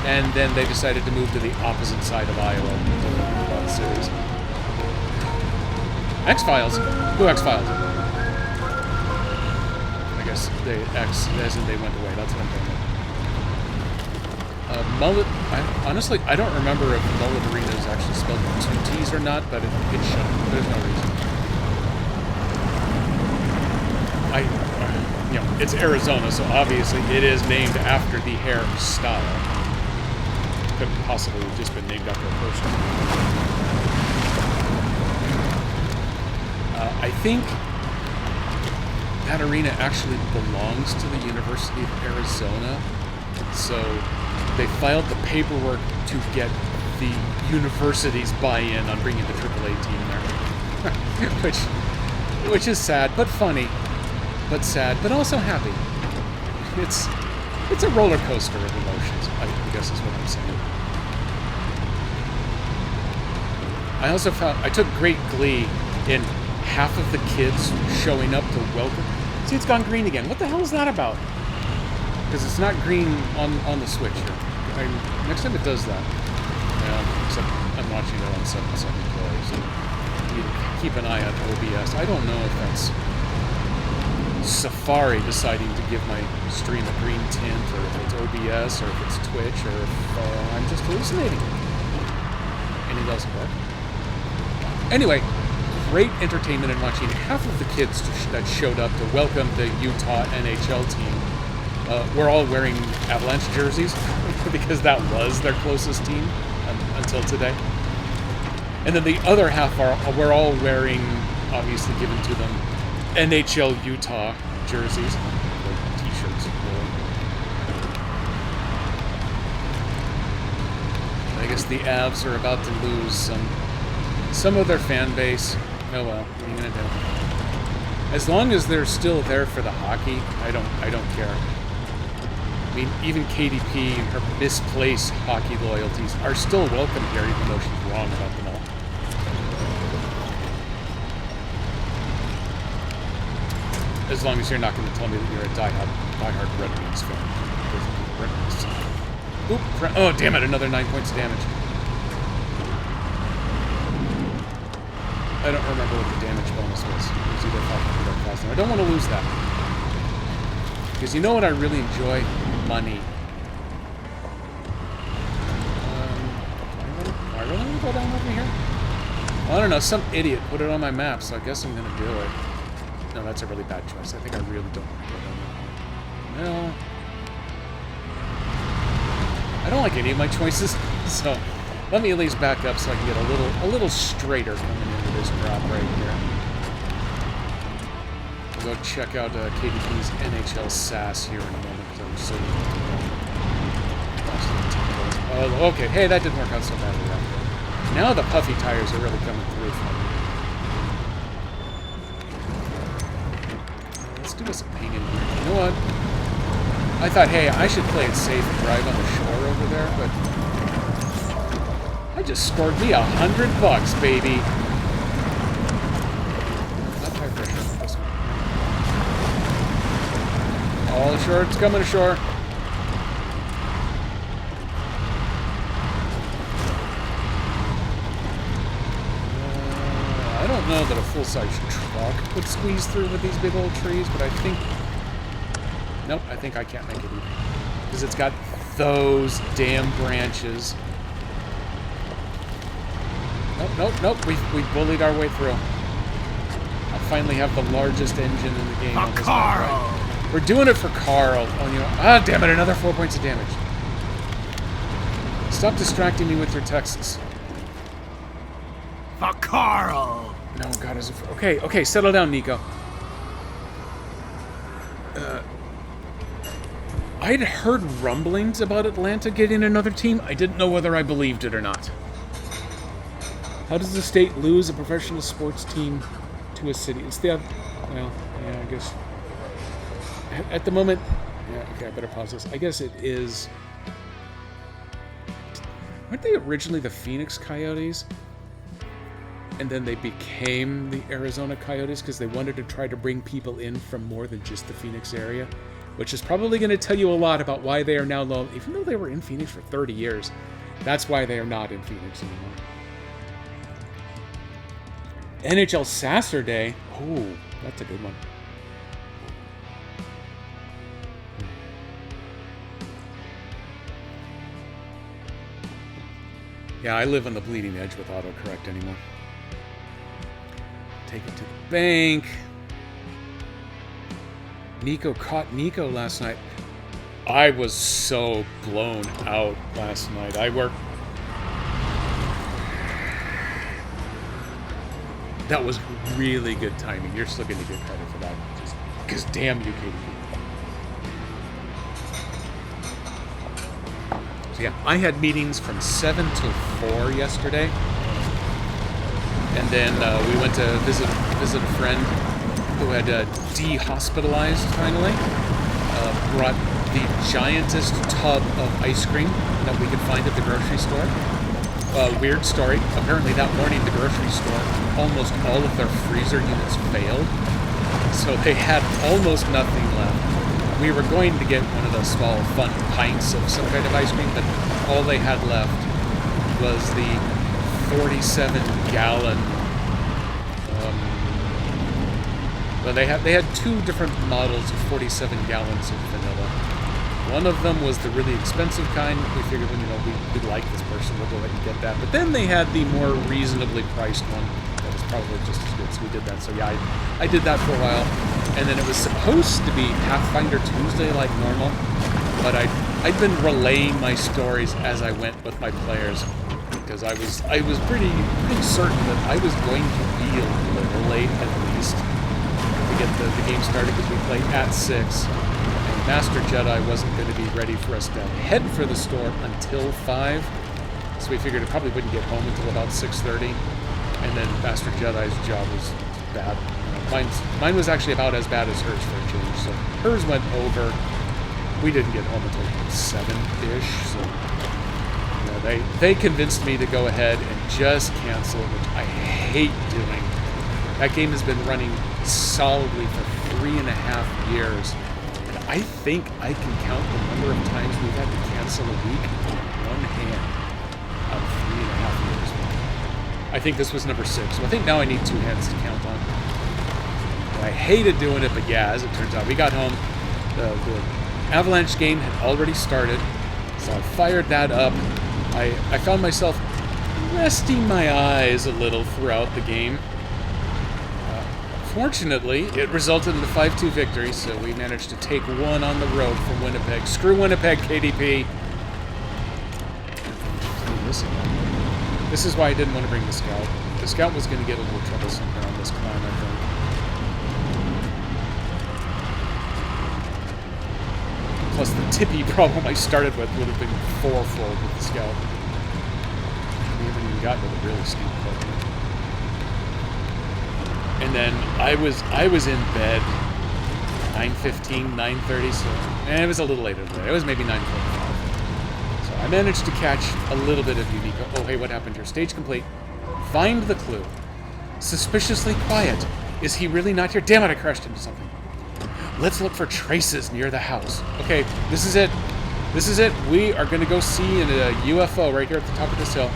and then they decided to move to the opposite side of Iowa to the Quad Cities. X-Files? Who X-Files? I guess they as in they went away. That's what I'm thinking. Mullet. Honestly, I don't remember if Mullet Arena is actually spelled with 2 T's or not, but it should. There's no reason. It's Arizona, so obviously it is named after the hair style. Couldn't possibly have just been named after a person. I think that arena actually belongs to the University of Arizona, so they filed the paperwork to get the university's buy-in on bringing the AAA team there, which is sad but funny, but sad but also happy. It's a roller coaster of emotions, I guess is what I'm saying. I also I took great glee in half of the kids showing up to welcome. See, it's gone green again. What the hell is that about? Because it's not green on the Switch here. Next time it does that. Yeah, except I'm watching it on 770 play, so you keep an eye on OBS. I don't know if that's Safari deciding to give my stream a green tint, or if it's OBS, or if it's Twitch, or if I'm just hallucinating. And it doesn't work. Anyway, great entertainment in watching half of the kids that showed up to welcome the Utah NHL team were all wearing Avalanche jerseys because that was their closest team until today. And then the other half were all wearing, obviously given to them, NHL Utah jerseys, or t-shirts. I guess the Avs are about to lose some of their fan base. Oh well, what are you gonna do? As long as they're still there for the hockey, I don't care. I mean, even KDP and her misplaced hockey loyalties are still welcome here, even though she's wrong about them all. As long as you're not going to tell me that you're a diehard Red Wings fan. Oop! Oh, damn it! Another 9 points of damage. I don't remember what the damage bonus was. It was either 500 or 1,000. I don't want to lose that. Because you know what I really enjoy? Money. Do I really want to go down over here? Well, I don't know, some idiot put it on my map, so I guess I'm gonna do it. No, that's a really bad choice. I think I really don't want to go down that hole. No. I don't like any of my choices, so let me at least back up so I can get a little straighter coming into this drop right here. We'll go check out KDP's NHL SAS here in a moment because I'm so... Oh, okay. Hey, that didn't work out so badly after. Now the puffy tires are really coming through for me. Let's do us a ping in here. You know what? I thought, hey, I should play it safe and drive on the shore over there, but I just scored me $100, baby. Not tire pressure. This one. All ashore. It's coming ashore. I don't know that a full-size truck would squeeze through with these big old trees, but I think... Nope, I think I can't make it either. Because it's got those damn branches. Nope. We bullied our way through. I finally have the largest engine in the game. On this Carl! map, right? We're doing it for Carl. Oh, you know, ah, damn it, another 4 points of damage. Stop distracting me with your texts. For Carl! No, God, is it... Okay, settle down, Nico. I'd heard rumblings about Atlanta getting another team. I didn't know whether I believed it or not. How does the state lose a professional sports team to a city? It's the... Well, yeah, I guess... At the moment... Yeah, okay, I better pause this. I guess it is... Weren't they originally the Phoenix Coyotes? And then they became the Arizona Coyotes because they wanted to try to bring people in from more than just the Phoenix area, which is probably going to tell you a lot about why they are now low. Even though they were in Phoenix for 30 years, that's why they are not in Phoenix anymore. NHL Saturday. Oh, that's a good one. Yeah, I live on the bleeding edge with autocorrect anymore. Take it to the bank. Nico caught Nico last night. I was so blown out last night. That was really good timing. You're still going to get credit for that. Just because damn you, KDP. So yeah, I had meetings from 7 till 4 yesterday. And then we went to visit a friend who had de-hospitalized finally. Brought the giantest tub of ice cream that we could find at the grocery store. Weird story. Apparently that morning the grocery store, almost all of their freezer units failed. So they had almost nothing left. We were going to get one of those small fun pints of some kind of ice cream, but all they had left was the 47-gallon. Well, they had two different models of 47 gallons of vanilla. One of them was the really expensive kind. We figured, we like this person, we'll go ahead and get that. But then they had the more reasonably priced one that was probably just as good. So we did that. So yeah, I did that for a while, and then it was supposed to be Pathfinder Tuesday like normal, but I'd been relaying my stories as I went with my players. Because I was pretty certain that I was going to be a little late at least to get the game started because we played at 6. And Master Jedi wasn't going to be ready for us to head for the store until 5. So we figured it probably wouldn't get home until about 6:30. And then Master Jedi's job was bad. Mine was actually about as bad as hers for a change. So hers went over. We didn't get home until 7-ish. So they convinced me to go ahead and just cancel, which I hate doing. That game has been running solidly for 3.5 years, and I think I can count the number of times we've had to cancel a week on one hand out of 3.5 years. I think this was number 6, so I think now I need 2 hands to count on. And I hated doing it, but yeah, as it turns out, we got home. The Avalanche game had already started, so I fired that up. I found myself resting my eyes a little throughout the game. Fortunately, it resulted in a 5-2 victory, so we managed to take one on the road from Winnipeg. Screw Winnipeg, KDP. This is why I didn't want to bring the Scout. The Scout was going to get a little troublesome here on this climb, I think. Plus, the tippy problem I started with would have been fourfold with the Scout. We haven't even gotten to the really steep part. And then I was in bed 9:15, 9:30, so it was a little later than that. It was maybe 9:45. So I managed to catch a little bit of Unico. Oh, hey, what happened here? Stage complete. Find the clue. Suspiciously quiet. Is he really not here? Damn it, I crashed into something. Let's look for traces near the house. Okay, this is it. This is it. We are going to go see a UFO right here at the top of this hill.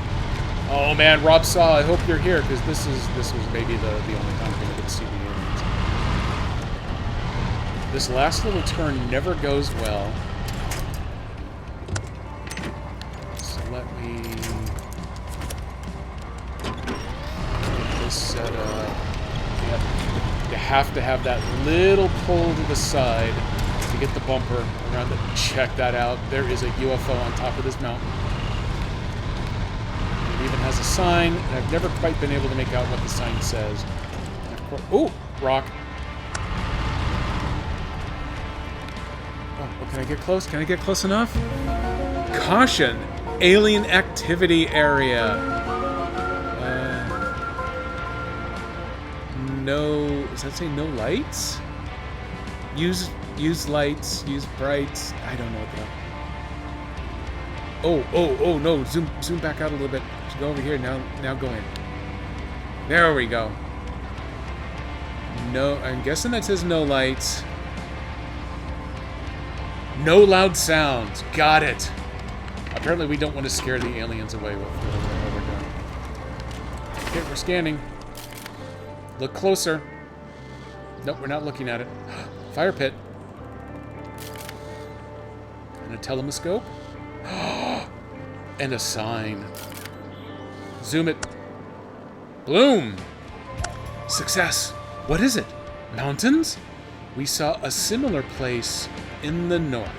Oh man, Rob Saw, I hope you're here, because this was maybe the only time I'm going to get to see the aliens. This last little turn never goes well. So let me get this set up. Yep. You have to have that little pull to the side to get the bumper around it. Check that out. There is a UFO on top of this mountain. It even has a sign, and I've never quite been able to make out what the sign says. And of course, ooh, rock. Oh, can I get close? Can I get close enough? Caution! Alien activity area. No, does that say no lights? Use lights, use brights. I don't know what that. Oh no, zoom back out a little bit. Just go over here, now go in. There we go. No, I'm guessing that says no lights. No loud sounds. Got it. Apparently we don't want to scare the aliens away with what we're doing. Okay, we're scanning. Look closer. Nope, we're not looking at it. Fire pit. And a telescope. And a sign. Zoom it. Bloom! Success! What is it? Mountains? We saw a similar place in the north.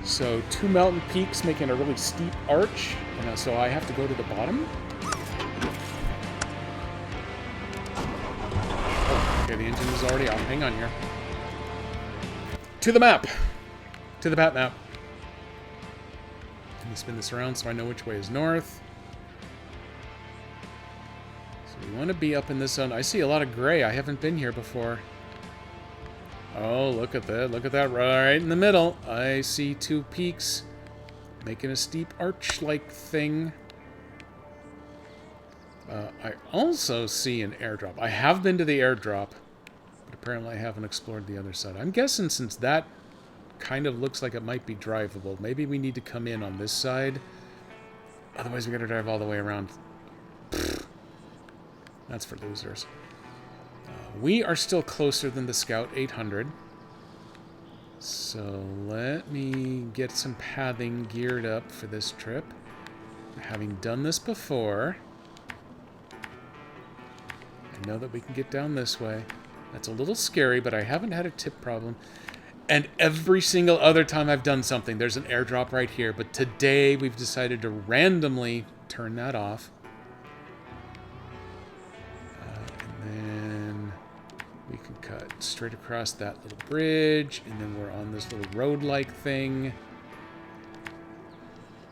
So, 2 mountain peaks making a really steep arch. And so I have to go to the bottom? Oh, okay, the engine is already off. Hang on here. To the map! To the map. Let me spin this around so I know which way is north. So we want to be up in this zone. I see a lot of gray. I haven't been here before. Oh, look at that. Look at that right in the middle. I see 2 peaks making a steep arch-like thing. I also see an airdrop. I have been to the airdrop, but apparently I haven't explored the other side. I'm guessing since that kind of looks like it might be drivable, maybe we need to come in on this side. Otherwise, we got to drive all the way around. Pfft. That's for losers. We are still closer than the Scout 800. So let me get some pathing geared up for this trip. Having done this before, I know that we can get down this way. That's a little scary, but I haven't had a tip problem. And every single other time I've done something, there's an airdrop right here. But today, we've decided to randomly turn that off. And then we can cut straight across that little bridge. And then we're on this little road-like thing.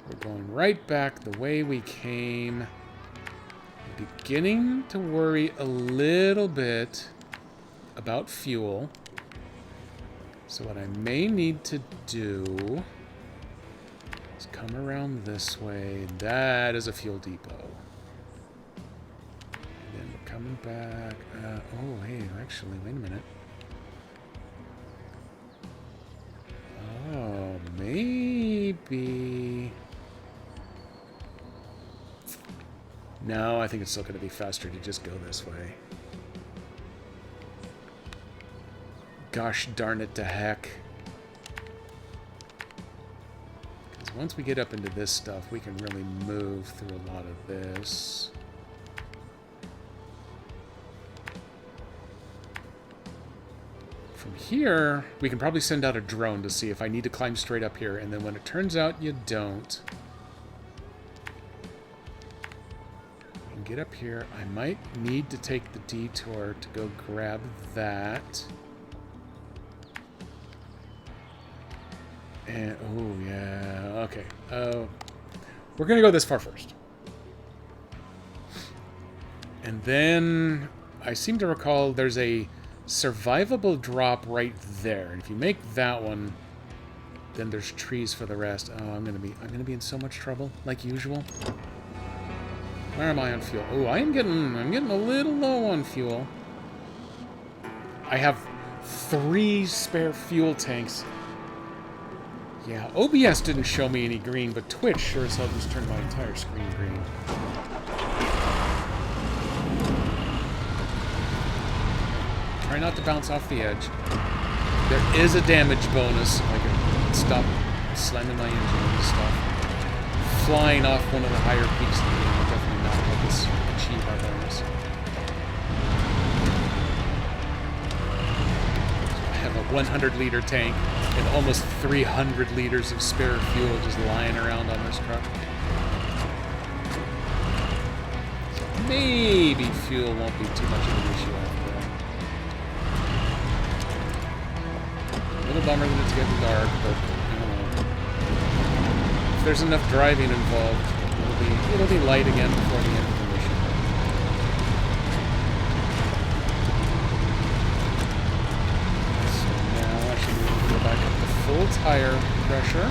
We're going right back the way we came. I'm beginning to worry a little bit about fuel. So what I may need to do is come around this way. That is a fuel depot. And then we're coming back. Oh, hey, actually, wait a minute. Oh, maybe... No, I think it's still going to be faster to just go this way. Gosh darn it to heck. Because once we get up into this stuff, we can really move through a lot of this. From here, we can probably send out a drone to see if I need to climb straight up here, and then when it turns out you don't, we can get up here. I might need to take the detour to go grab that. And, oh, yeah, okay. We're going to go this far first. And then I seem to recall there's a survivable drop right there. And if you make that one, then there's trees for the rest. Oh, I'm gonna be in so much trouble, like usual. Where am I on fuel? Oh, I'm getting a little low on fuel. I have 3 spare fuel tanks. Yeah, OBS didn't show me any green, but Twitch sure as hell just turned my entire screen green. Try not to bounce off the edge. There is a damage bonus. I can stop slamming my engine and stuff. Flying off one of the higher peaks in the game will definitely not help us achieve our bonus. I have a 100-liter tank and almost 300 liters of spare fuel just lying around on this truck. So maybe fuel won't be too much of an issue after that. A little bummer that it's getting dark, but I don't know. If there's enough driving involved, it'll be light again before the end of the mission. So now I should be able to go back up to full tire pressure.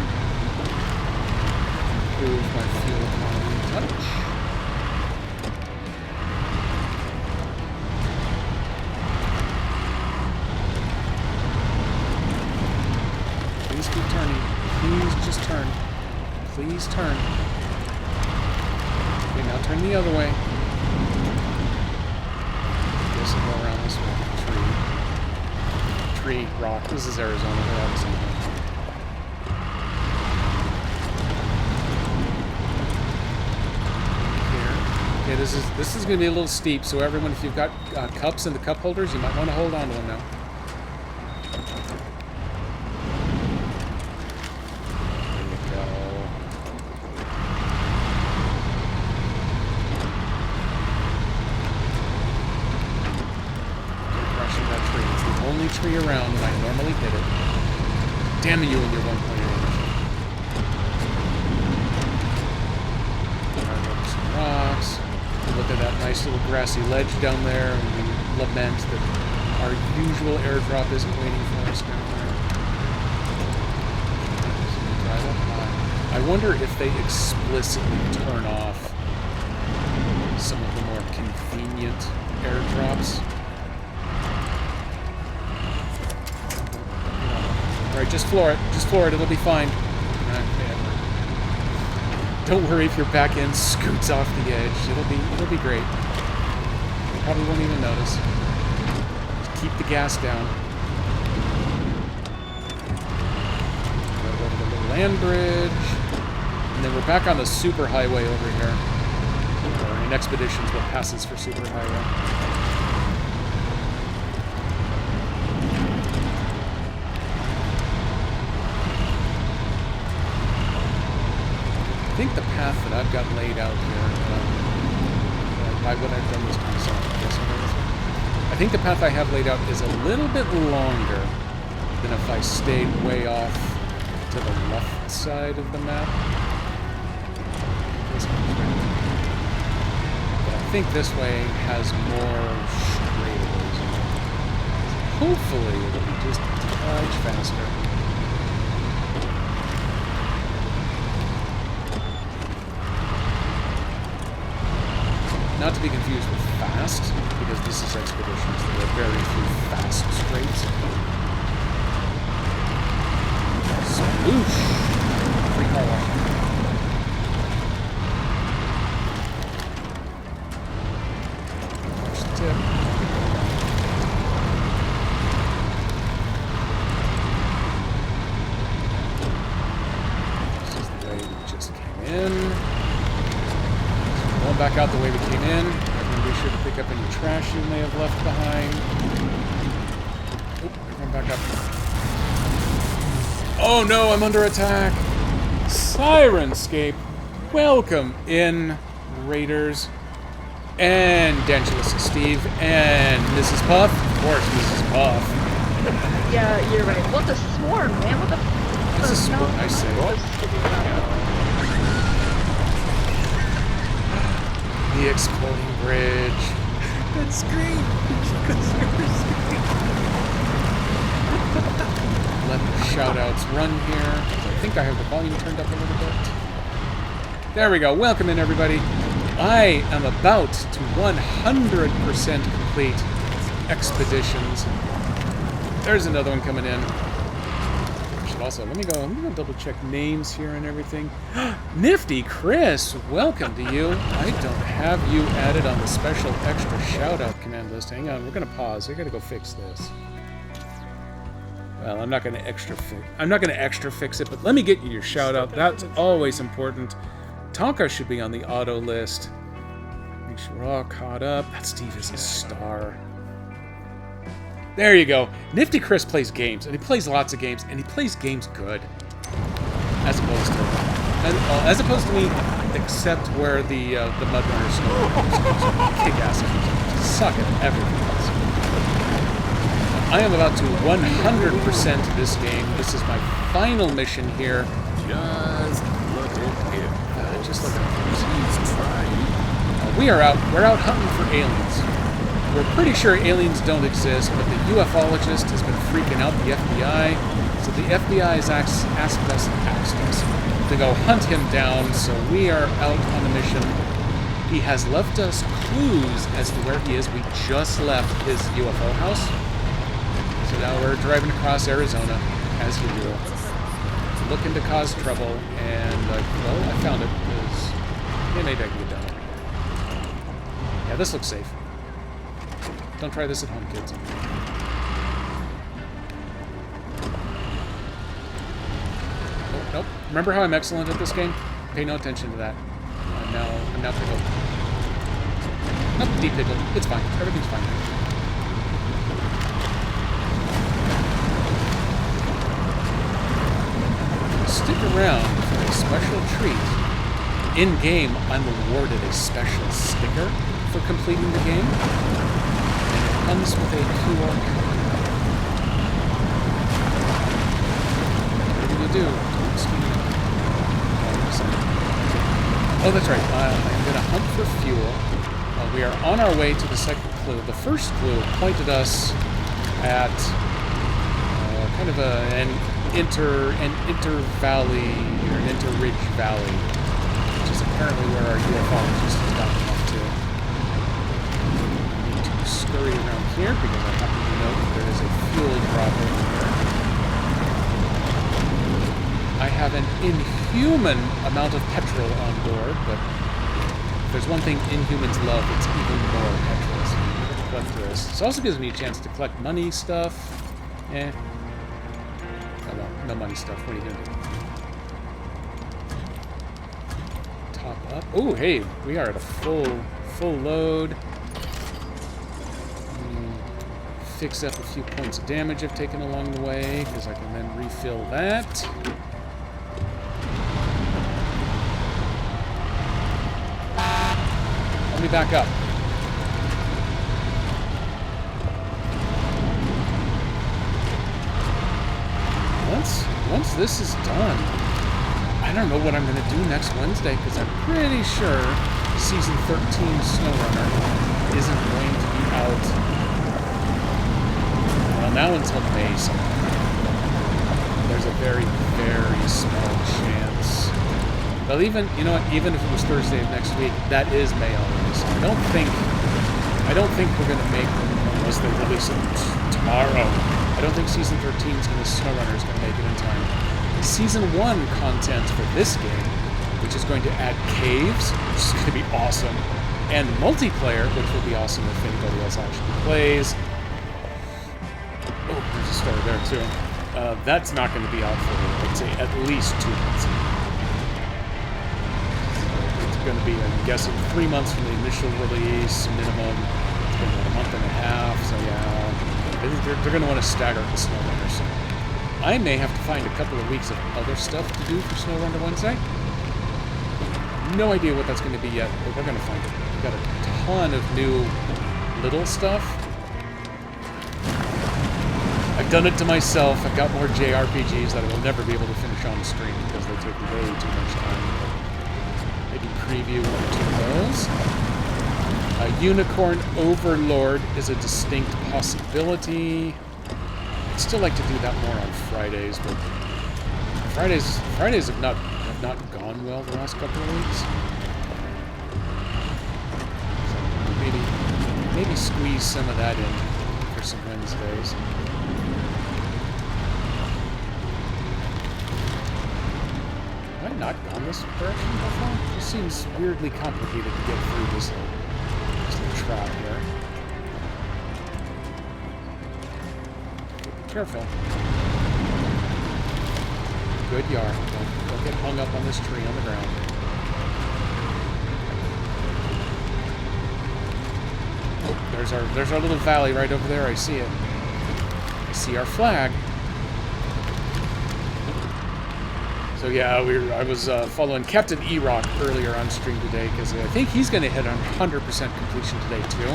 Improve my fuel economy a touch. Please keep turning. Please just turn. Please turn. Okay, now turn the other way. Guess I'll go around this way. Tree, rock. This is Arizona. They're all the same. Here. Okay, this is going to be a little steep. So everyone, if you've got cups in the cup holders, you might want to hold on to them now. Tree around when I normally hit it. Damn you and your 1.8. Some rocks. We look at that nice little grassy ledge down there, and we lament that our usual airdrop isn't waiting for us down there. I wonder if they explicitly turn off some of the more convenient airdrops. Alright, just floor it. Just floor it. It'll be fine. Don't worry if your back end scoots off the edge. It'll be great. You probably won't even notice. Just keep the gas down. We'll go to the little land bridge. And then we're back on the super highway over here. Or in Expeditions, what passes for super highway. I think the path that I've got laid out here, by what I've done this myself, I think the path I have laid out is a little bit longer than if I stayed way off to the left side of the map. But I think this way has more straightaways in it. Hopefully it'll be just a touch faster. Not to be confused with fast, because this is Expeditions. There are very few fast straights. Sploosh! Free car wash. Watch the tip. This is the way out the way we came in. Everyone be sure to pick up any trash you may have left behind. Oh, everyone back up. Oh no, I'm under attack! Sirenscape! Welcome in, Raiders. And Dangelous Steve. And Mrs. Puff. Of course, Mrs. Puff. Yeah, you're right. What the swarm, man? What the... It's a swarm, I say. The exploding bridge. That's great. Let the shout-outs run here. I think I have the volume turned up a little bit. There we go. Welcome in, everybody. I am about to 100% complete expeditions. There's another one coming in. Also, let me go double check names here and everything. Nifty Chris, welcome to you. I don't have you added on the special extra shout out command list. Hang on, we're gonna pause. I gotta go fix this. Well, I'm not gonna extra fix it, but let me get you your shout out. That's always important. Tonka should be on the auto list. Make sure we're all caught up. That Steve is a star. There you go. Nifty Chris plays games, and he plays lots of games, and he plays games good. As opposed to me, except where the Mudrunners kick ass suck at everything else. I am about to 100% this game. This is my final mission here. Just look at him. Just look at him. He's trying. We're out hunting for aliens. We're pretty sure aliens don't exist, but the ufologist has been freaking out the FBI, so the FBI has asked us to go hunt him down, so we are out on a mission. He has left us clues as to where he is. We just left his UFO house, so now we're driving across Arizona, as usual, looking to cause trouble, and, well, I found it, because maybe I can get down there. Yeah, this looks safe. Don't try this at home, kids. Oh, nope. Remember how I'm excellent at this game? Pay no attention to that. I'm now pickled. Nope, deep pickled. It's fine. Everything's fine. Stick around for a special treat. In-game, I'm awarded a special sticker for completing the game. Comes with a QR code. What are you going to do? Oh, that's right. I'm going to hunt for fuel. We are on our way to the second clue. The first clue pointed us at kind of an inter-valley or an inter-ridge valley, which is apparently where our ufologist has gotten off to. Scurry around here because I happen to know that there is a fuel drop over there. I have an inhuman amount of petrol on board, but if there's one thing Inhumans love, it's even more petrol. So I'm going to collect this. This also gives me a chance to collect money stuff. Oh well, no money stuff. What are you going to do? Top up. Oh, hey, we are at a full load. Fix up a few points of damage I've taken along the way, because I can then refill that. Let me back up. Once this is done, I don't know what I'm going to do next Wednesday, because I'm pretty sure Season 13 SnowRunner isn't going to be out now until May sometime. There's a very, very small chance. But even if it was Thursday of next week, that is May already. So I don't think we're gonna make them unless they release it tomorrow. I don't think Season 13 SnowRunner is gonna make it in time. Season 1 content for this game, which is going to add caves, which is gonna be awesome, and multiplayer, which will be awesome if anybody else actually plays. Oh, there's a story there, too. That's not going to be out for, I'd say, at least 2 months. So it's going to be, I'm guessing, 3 months from the initial release, minimum. It's been about a month and a half, so yeah. They're going to want to stagger the SnowRunner, so I may have to find a couple of weeks of other stuff to do for SnowRunner Wednesday. No idea what that's going to be yet, but we're going to find it. We've got a ton of new little stuff. I've done it to myself. I've got more JRPGs that I will never be able to finish on the stream because they take way too much time. But maybe preview 1 or 2 of those. Unicorn Overlord is a distinct possibility. I'd still like to do that more on Fridays, but Fridays have not gone well the last couple of weeks. So maybe squeeze some of that in for some Wednesdays. Have I not gone this direction before? It just seems weirdly complicated to get through this little trap here. Be careful. Good yard. Don't get hung up on this tree on the ground. Oh, there's our little valley right over there. I see it. I see our flag. So yeah, I was following Captain E-Rock earlier on stream today because I think he's going to hit on 100% completion today too.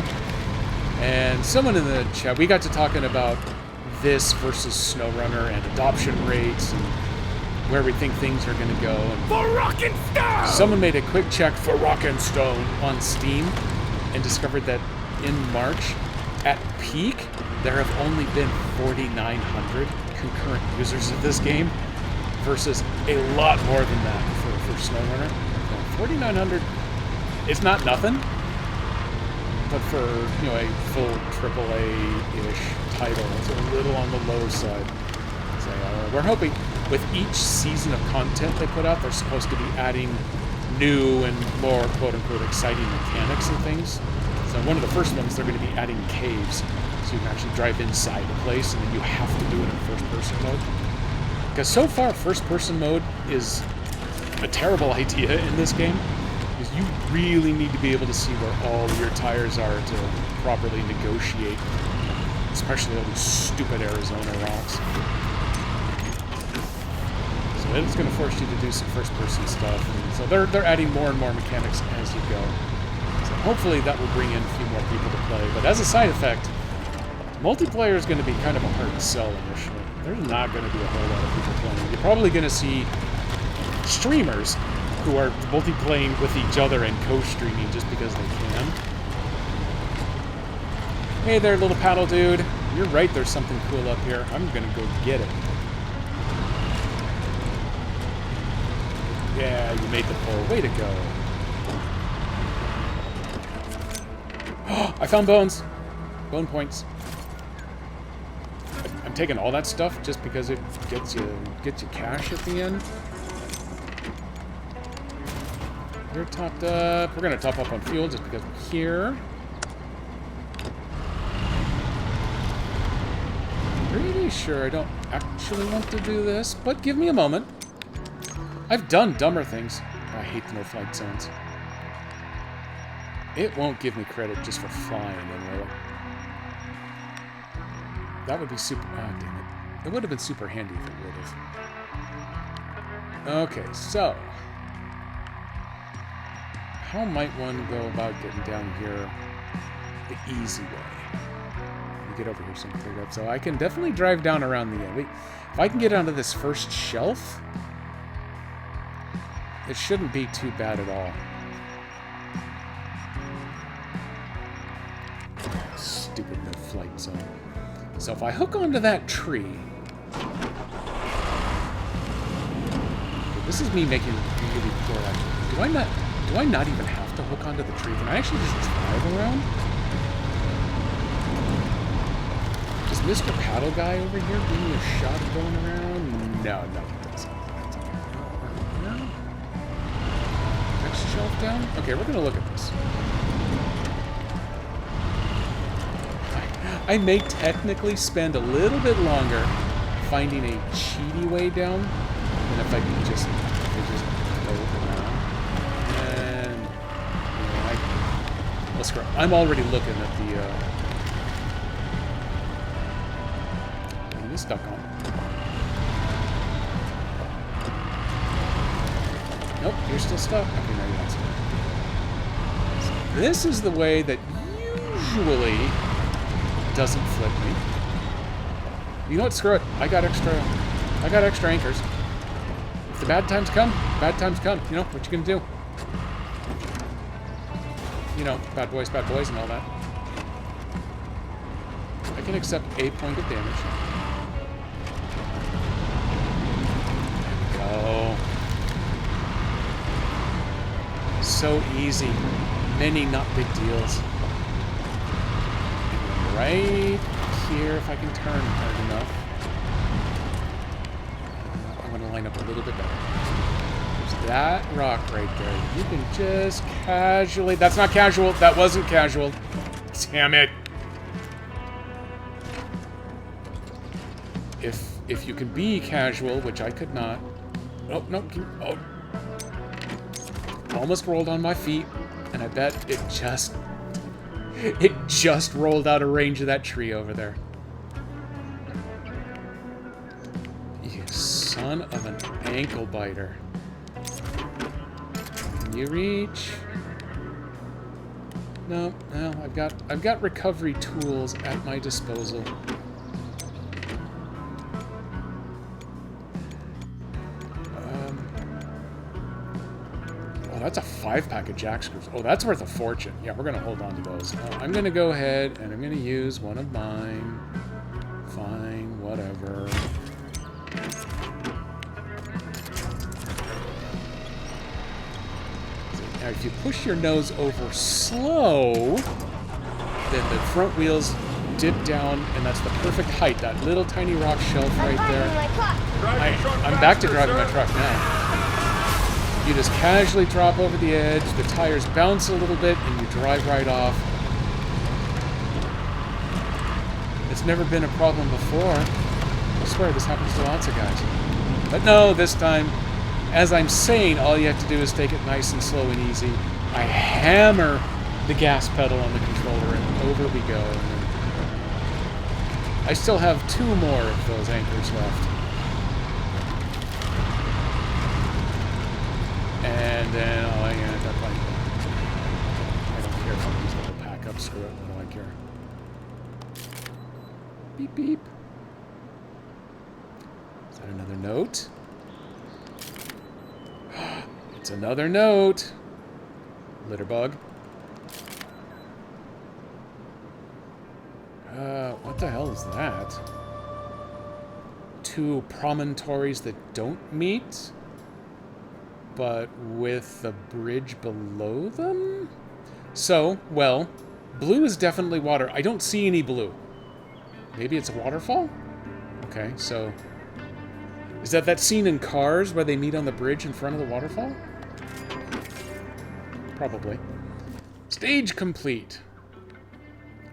And someone in the chat, we got to talking about this versus SnowRunner and adoption rates and where we think things are going to go. And for Rock and Stone! Someone made a quick check for Rock and Stone on Steam and discovered that in March, at peak, there have only been 4,900 concurrent users of this game versus a lot more than that for SnowRunner. 4,900, it's not nothing, but for a full AAA-ish title, it's a little on the low side. So we're hoping with each season of content they put out, they're supposed to be adding new and more quote-unquote exciting mechanics and things. So one of the first ones, they're going to be adding caves, so you can actually drive inside a place, and then you have to do it in first-person mode. Because so far, first-person mode is a terrible idea in this game, because you really need to be able to see where all of your tires are to properly negotiate, especially all these stupid Arizona rocks. So it's going to force you to do some first-person stuff, and so they're adding more and more mechanics as you go. So hopefully that will bring in a few more people to play. But as a side effect, multiplayer is going to be kind of a hard sell initially. There's not going to be a whole lot of people playing. You're probably going to see streamers who are multiplaying with each other and co-streaming just because they can. Hey there, little paddle dude. You're right, there's something cool up here. I'm going to go get it. Yeah, you made the pull. Way to go. I found bones. Bone points. I'm taking all that stuff just because it gets you cash at the end. You're topped up. We're gonna top up on fuel just because we're here. Pretty sure I don't actually want to do this, but give me a moment. I've done dumber things. Oh, I hate the no-flight zones. It won't give me credit just for flying in, will it? That would be super... Oh, damn it. It would have been super handy if it would have. Okay, so... how might one go about getting down here the easy way? Let me get over here so I can clear it up. So I can definitely drive down around the end. If I can get onto this first shelf, it shouldn't be too bad at all. Stupid no-flight zone. So if I hook onto that tree... Okay, this is me making really poor action. Do I not even have to hook onto the tree? Can I actually just drive around? Does Mr. Paddle Guy over here give me a shot of going around? No, he doesn't. No? Next shelf down? Okay, we're gonna look at this. I may technically spend a little bit longer finding a cheaty way down than if I can just go around. And screw it. I'm already looking at the... He is stuck on. Nope, you're still stuck. Okay, no, you're not stuck. So this is the way that usually doesn't flip me. You know what? Screw it. I got extra anchors. If the bad times come, bad times come. You know, what you gonna do? You know, bad boys and all that. I can accept a point of damage. There we go. So easy. Many not big deals. Right here, if I can turn hard enough. I want to line up a little bit better. There's that rock right there. You can just casually... That's not casual. That wasn't casual. Damn it. If you can be casual, which I could not. Oh, no. Oh. Almost rolled on my feet, and I bet it just rolled out of range of that tree over there. You son of an ankle biter. Can you reach? No, I've got recovery tools at my disposal. That's a 5-pack of jack screws. Oh, that's worth a fortune. Yeah, we're going to hold on to those. I'm going to go ahead and I'm going to use one of mine. Fine, whatever. Now, if you push your nose over slow, then the front wheels dip down, and that's the perfect height. That little tiny rock shelf right there. I'm back to driving my truck now. You just casually drop over the edge, the tires bounce a little bit, and you drive right off. It's never been a problem before. I swear this happens to lots of guys. But no, this time, as I'm saying, all you have to do is take it nice and slow and easy. I hammer the gas pedal on the controller, and over we go. I still have 2 more of those anchors left. And then I end up like, I don't care if I use a little pack up, screw it, what do I care? Beep beep. Is that another note? It's another note. Litterbug. What the hell is that? 2 promontories that don't meet? But with the bridge below them? So, well, blue is definitely water. I don't see any blue. Maybe it's a waterfall? Okay, so... Is that scene in Cars where they meet on the bridge in front of the waterfall? Probably. Stage complete.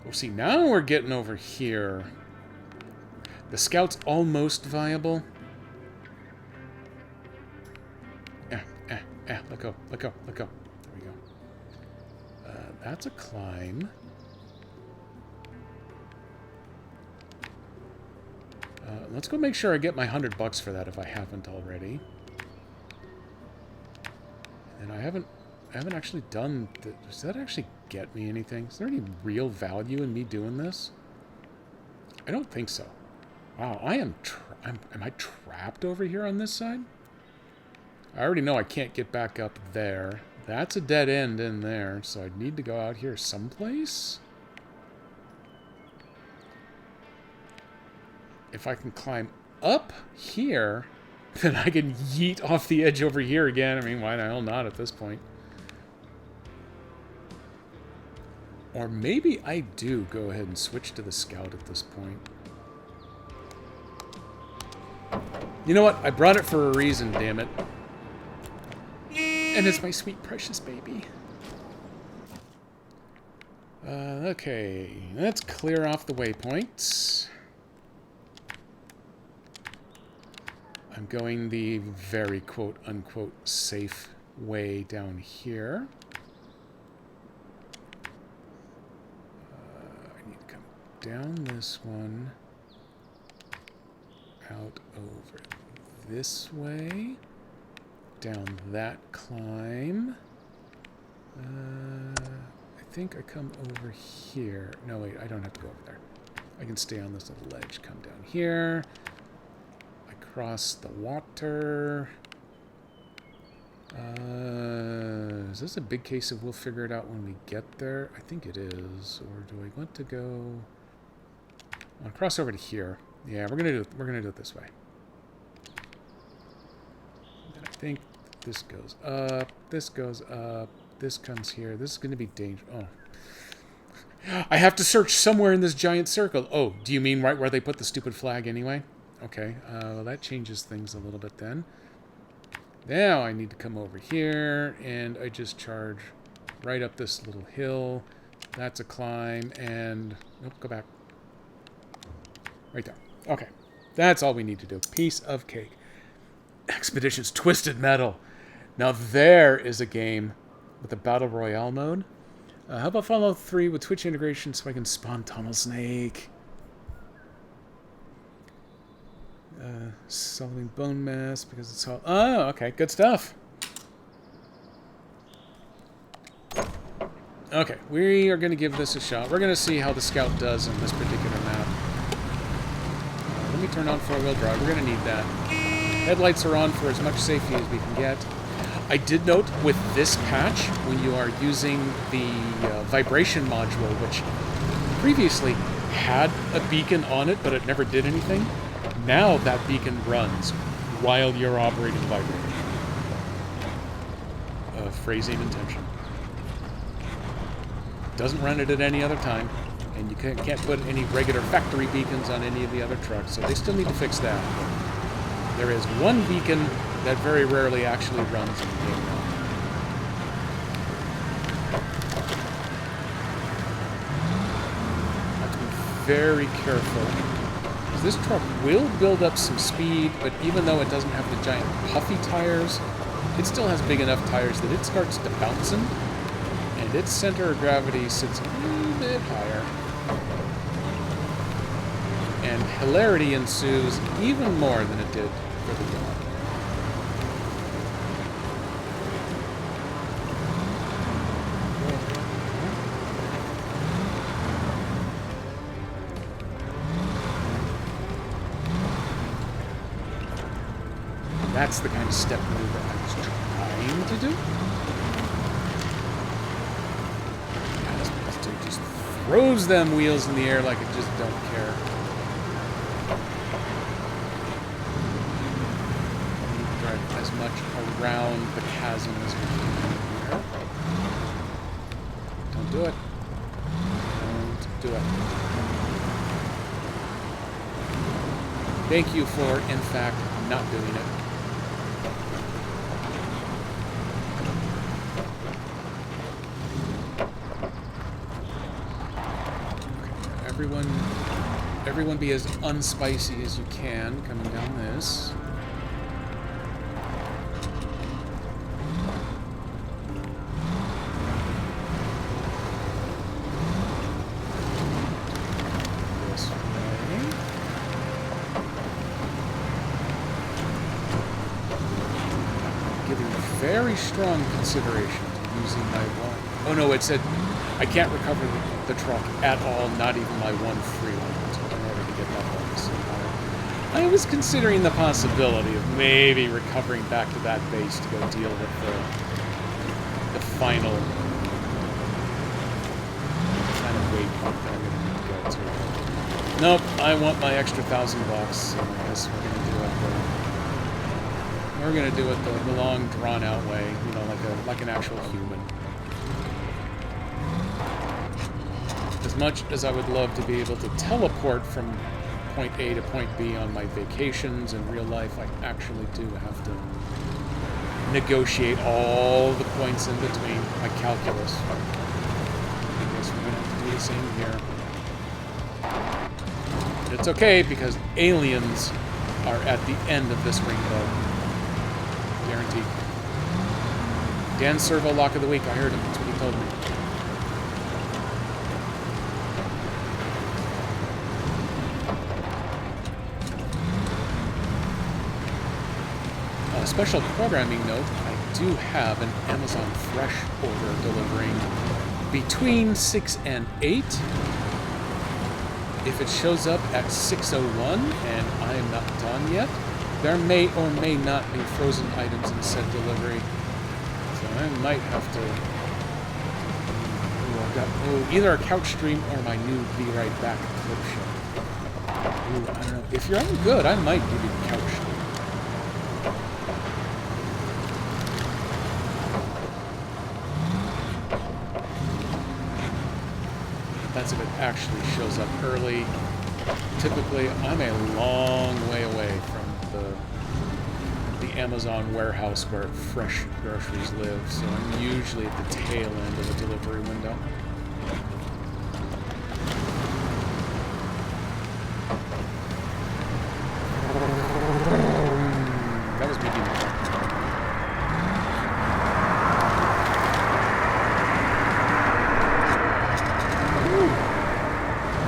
Oh, see, now we're getting over here. The Scout's almost viable. Let go. There we go. That's a climb. Let's go make sure I get my $100 for that if I haven't already. And I haven't actually done... Does that actually get me anything? Is there any real value in me doing this? I don't think so. Wow, am I trapped over here on this side? I already know I can't get back up there. That's a dead end in there, so I'd need to go out here someplace. If I can climb up here, then I can yeet off the edge over here again. I mean, why the hell not at this point? Or maybe I do go ahead and switch to the Scout at this point. You know what? I brought it for a reason, damn it. And it's my sweet, precious baby. Okay, let's clear off the waypoints. I'm going the very quote-unquote safe way down here. down this one, out over this way, down that climb. I think I come over here. No, wait, I don't have to go over there. I can stay on this little ledge, come down here. I cross the water. Is this a big case of we'll figure it out when we get there? I think it is. Or do I want to go... I'll cross over to here. Yeah, we're gonna do it this way. And I think this goes up, this goes up, this comes here. This is gonna be dangerous. Oh. I have to search somewhere in this giant circle. Oh, do you mean right where they put the stupid flag anyway? Okay, well that changes things a little bit then. Now I need to come over here, and I just charge right up this little hill. That's a climb, and... Nope, go back. Right there. Okay. That's all we need to do. Piece of cake. Expeditions Twisted Metal. Now there is a game with a Battle Royale mode. How about Fallout 3 with Twitch integration so I can spawn Tunnel Snake? Solving bone mass because it's all... Oh, okay. Good stuff. Okay. We are going to give this a shot. We're going to see how the Scout does in this particular map. Let me turn on 4-wheel drive. We're going to need that. Headlights are on for as much safety as we can get. I did note with this patch, when you are using the vibration module, which previously had a beacon on it, but it never did anything, now that beacon runs while you're operating vibration. Phrasing intention. Doesn't run it at any other time, and you can't put any regular factory beacons on any of the other trucks, so they still need to fix that. There is one beacon that very rarely actually runs in the game now. Have to be very careful. This truck will build up some speed, but even though it doesn't have the giant puffy tires, it still has big enough tires that it starts to bouncing, and its center of gravity sits a little bit higher. And hilarity ensues even more than it did for the dog. That's the kind of step maneuver I was trying to do. It just throws them wheels in the air like it just don't care. We need to drive as much around the chasm as we can here. Don't do it. Don't do it. Thank you for, in fact, not doing it. Everyone be as unspicy as you can coming down this. This way. Giving very strong consideration to using my one. Oh no, it said I can't recover the truck at all, not even my one free one, in order to get that bonus. I was considering the possibility of maybe recovering back to that base to go deal with the final kind of waypoint that I'm going to go to. Nope, I want my extra $1,000, so I guess we're going to do it we're going to do it the long, drawn-out way, you know, like an actual human. As much as I would love to be able to teleport from point A to point B on my vacations in real life, I actually do have to negotiate all the points in between, like calculus. I guess we're going to have to do the same here. But it's okay, because aliens are at the end of this rainbow. Guaranteed. Dan Servo Lock of the Week, I heard him. That's what he told me. special programming note, I do have an Amazon Fresh order delivering between 6 and 8. If it shows up at 6:01 and I am not done yet, there may or may not be frozen items in said delivery. So I might have to... either a couch stream or my new Be Right Back clip show. Ooh, I don't know. If you're any good, I might give you the couch stream. That's if it actually shows up early. Typically, I'm a long way away from the Amazon warehouse where fresh groceries live, so I'm usually at the tail end of the delivery window. That was me being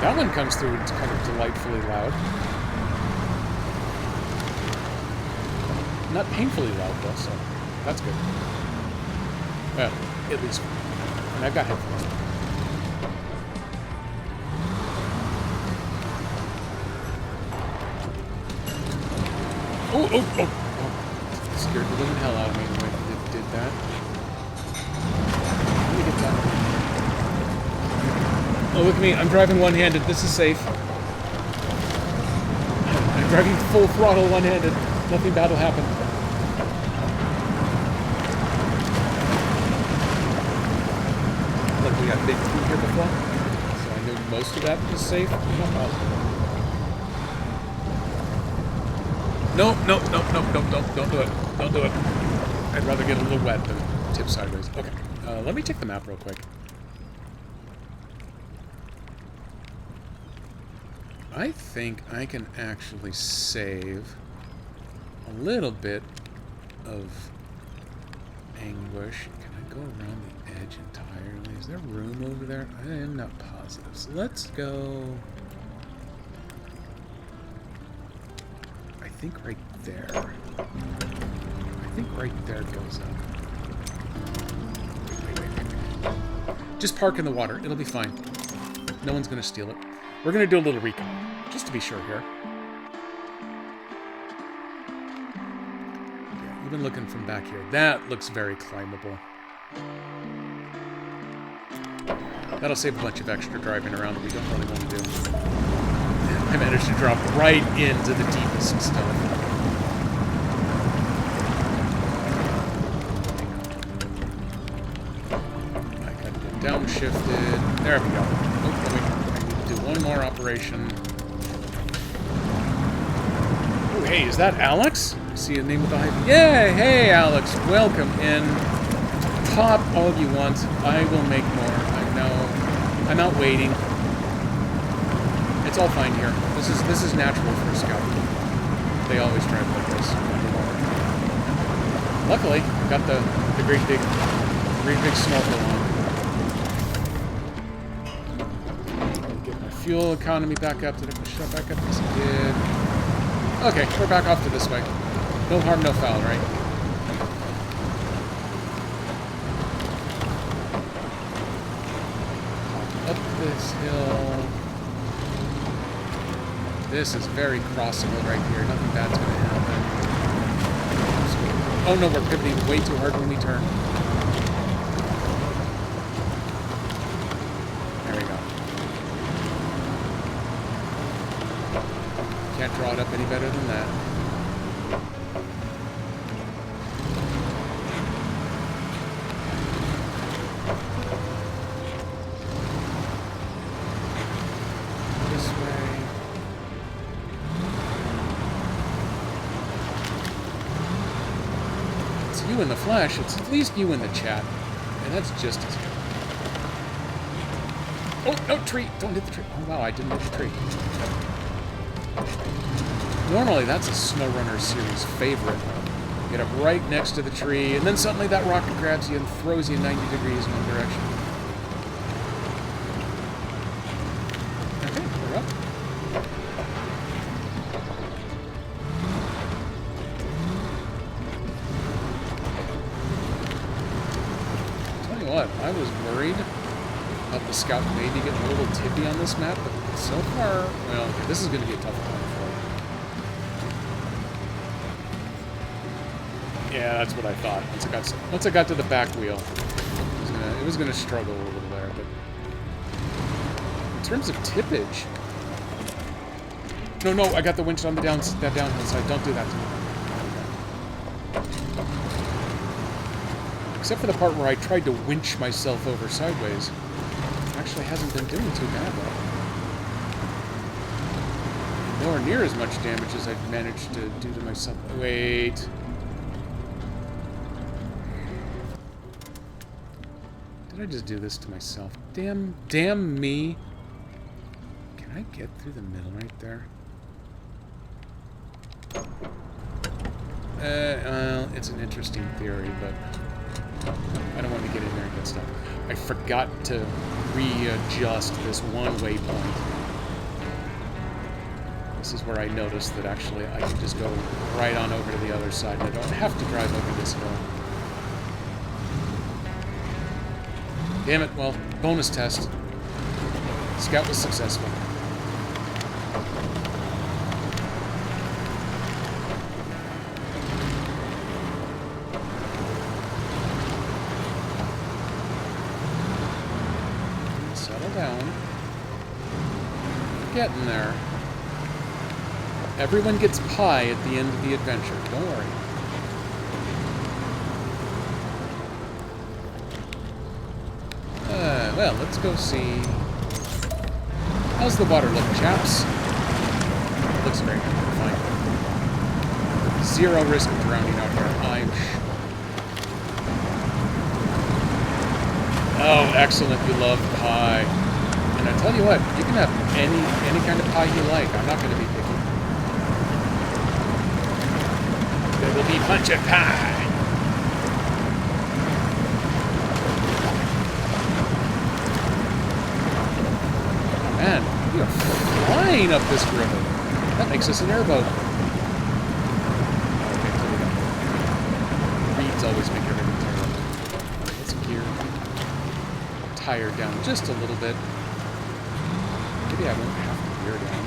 That one comes through, it's kind of delightfully loud. Not painfully loud though, so that's good. Well, at least, and I've got headphones. Oh! Scared the living hell out of me when it did that. Let me get that. Oh, look at me. I'm driving one-handed. This is safe. I'm driving full throttle one-handed. Nothing bad will happen. Look, we got big food here before. So I knew most of that was safe. Not possible. No, don't do it. Don't do it. I'd rather get a little wet than tip sideways. Okay, let me check the map real quick. I think I can actually save a little bit of anguish. Can I go around the edge entirely? Is there room over there? I am not positive. So let's go... I think right there. I think right there goes up. Wait. Just park in the water. It'll be fine. No one's going to steal it. We're going to do a little recon, just to be sure here. Yeah, even looking from back here, that looks very climbable. That'll save a bunch of extra driving around that we don't really want to do. I managed to drop right into the deepest stuff. I got to get downshifted. There we go. Oh, wait. Do one more operation. Oh, hey, is that Alex? I see a name with a hyphen. Yeah, hey, Alex. Welcome in. Pop all you want. I will make more. I know. I'm out waiting. It's all fine here. This is natural for a scout. They always drive like this. Luckily, I got the great big snorkel on. Fuel economy back up. Did I push that back up? Yes, I did. Okay, we're back off to this way. No harm, no foul, right? Up this hill. This is very crossable right here. Nothing bad's going to happen. Oh no, we're pivoting way too hard when we turn. Can't draw it up any better than that. This way. It's you in the flesh. It's at least you in the chat. And that's just as good. Oh, no, tree! Don't hit the tree. Oh, wow, I didn't hit the tree. Normally, that's a SnowRunner series favorite. You get up right next to the tree, and then suddenly that rocket grabs you and throws you 90 degrees in one direction. Okay, we're up. Scout may be getting a little tippy on this map, but so far, well, okay, this is going to be a tough one for it. Yeah, that's what I thought. Once I got to the back wheel, it was gonna struggle a little there. But in terms of tippage, no, I got the winch on the downhill side. Don't do that to me. Except for the part where I tried to winch myself over sideways. It actually hasn't been doing too bad, though. Nowhere near as much damage as I've managed to do to myself. Wait. Did I just do this to myself? Damn me. Can I get through the middle right there? Well, it's an interesting theory, but I don't want to get in there and get stuck. I forgot to readjust this one waypoint. This is where I noticed that actually I can just go right on over to the other side. I don't have to drive over this hill. Damn it, well, bonus test. Scout was successful. Settle down. We're getting there. Everyone gets pie at the end of the adventure. Don't worry. Well, let's go see. How's the water look, chaps? Looks great. Fine. Zero risk of drowning out here. Oh, excellent. You love pie. And I tell you what, you can have any kind of pie you like. I'm not going to be picky. There will be punch and pie. Man, we are flying up this river. That makes us an airboat. Okay, so we go. Reeds always make everything terrible. Alright, let's gear. Tire down just a little bit. Maybe I won't have to gear down.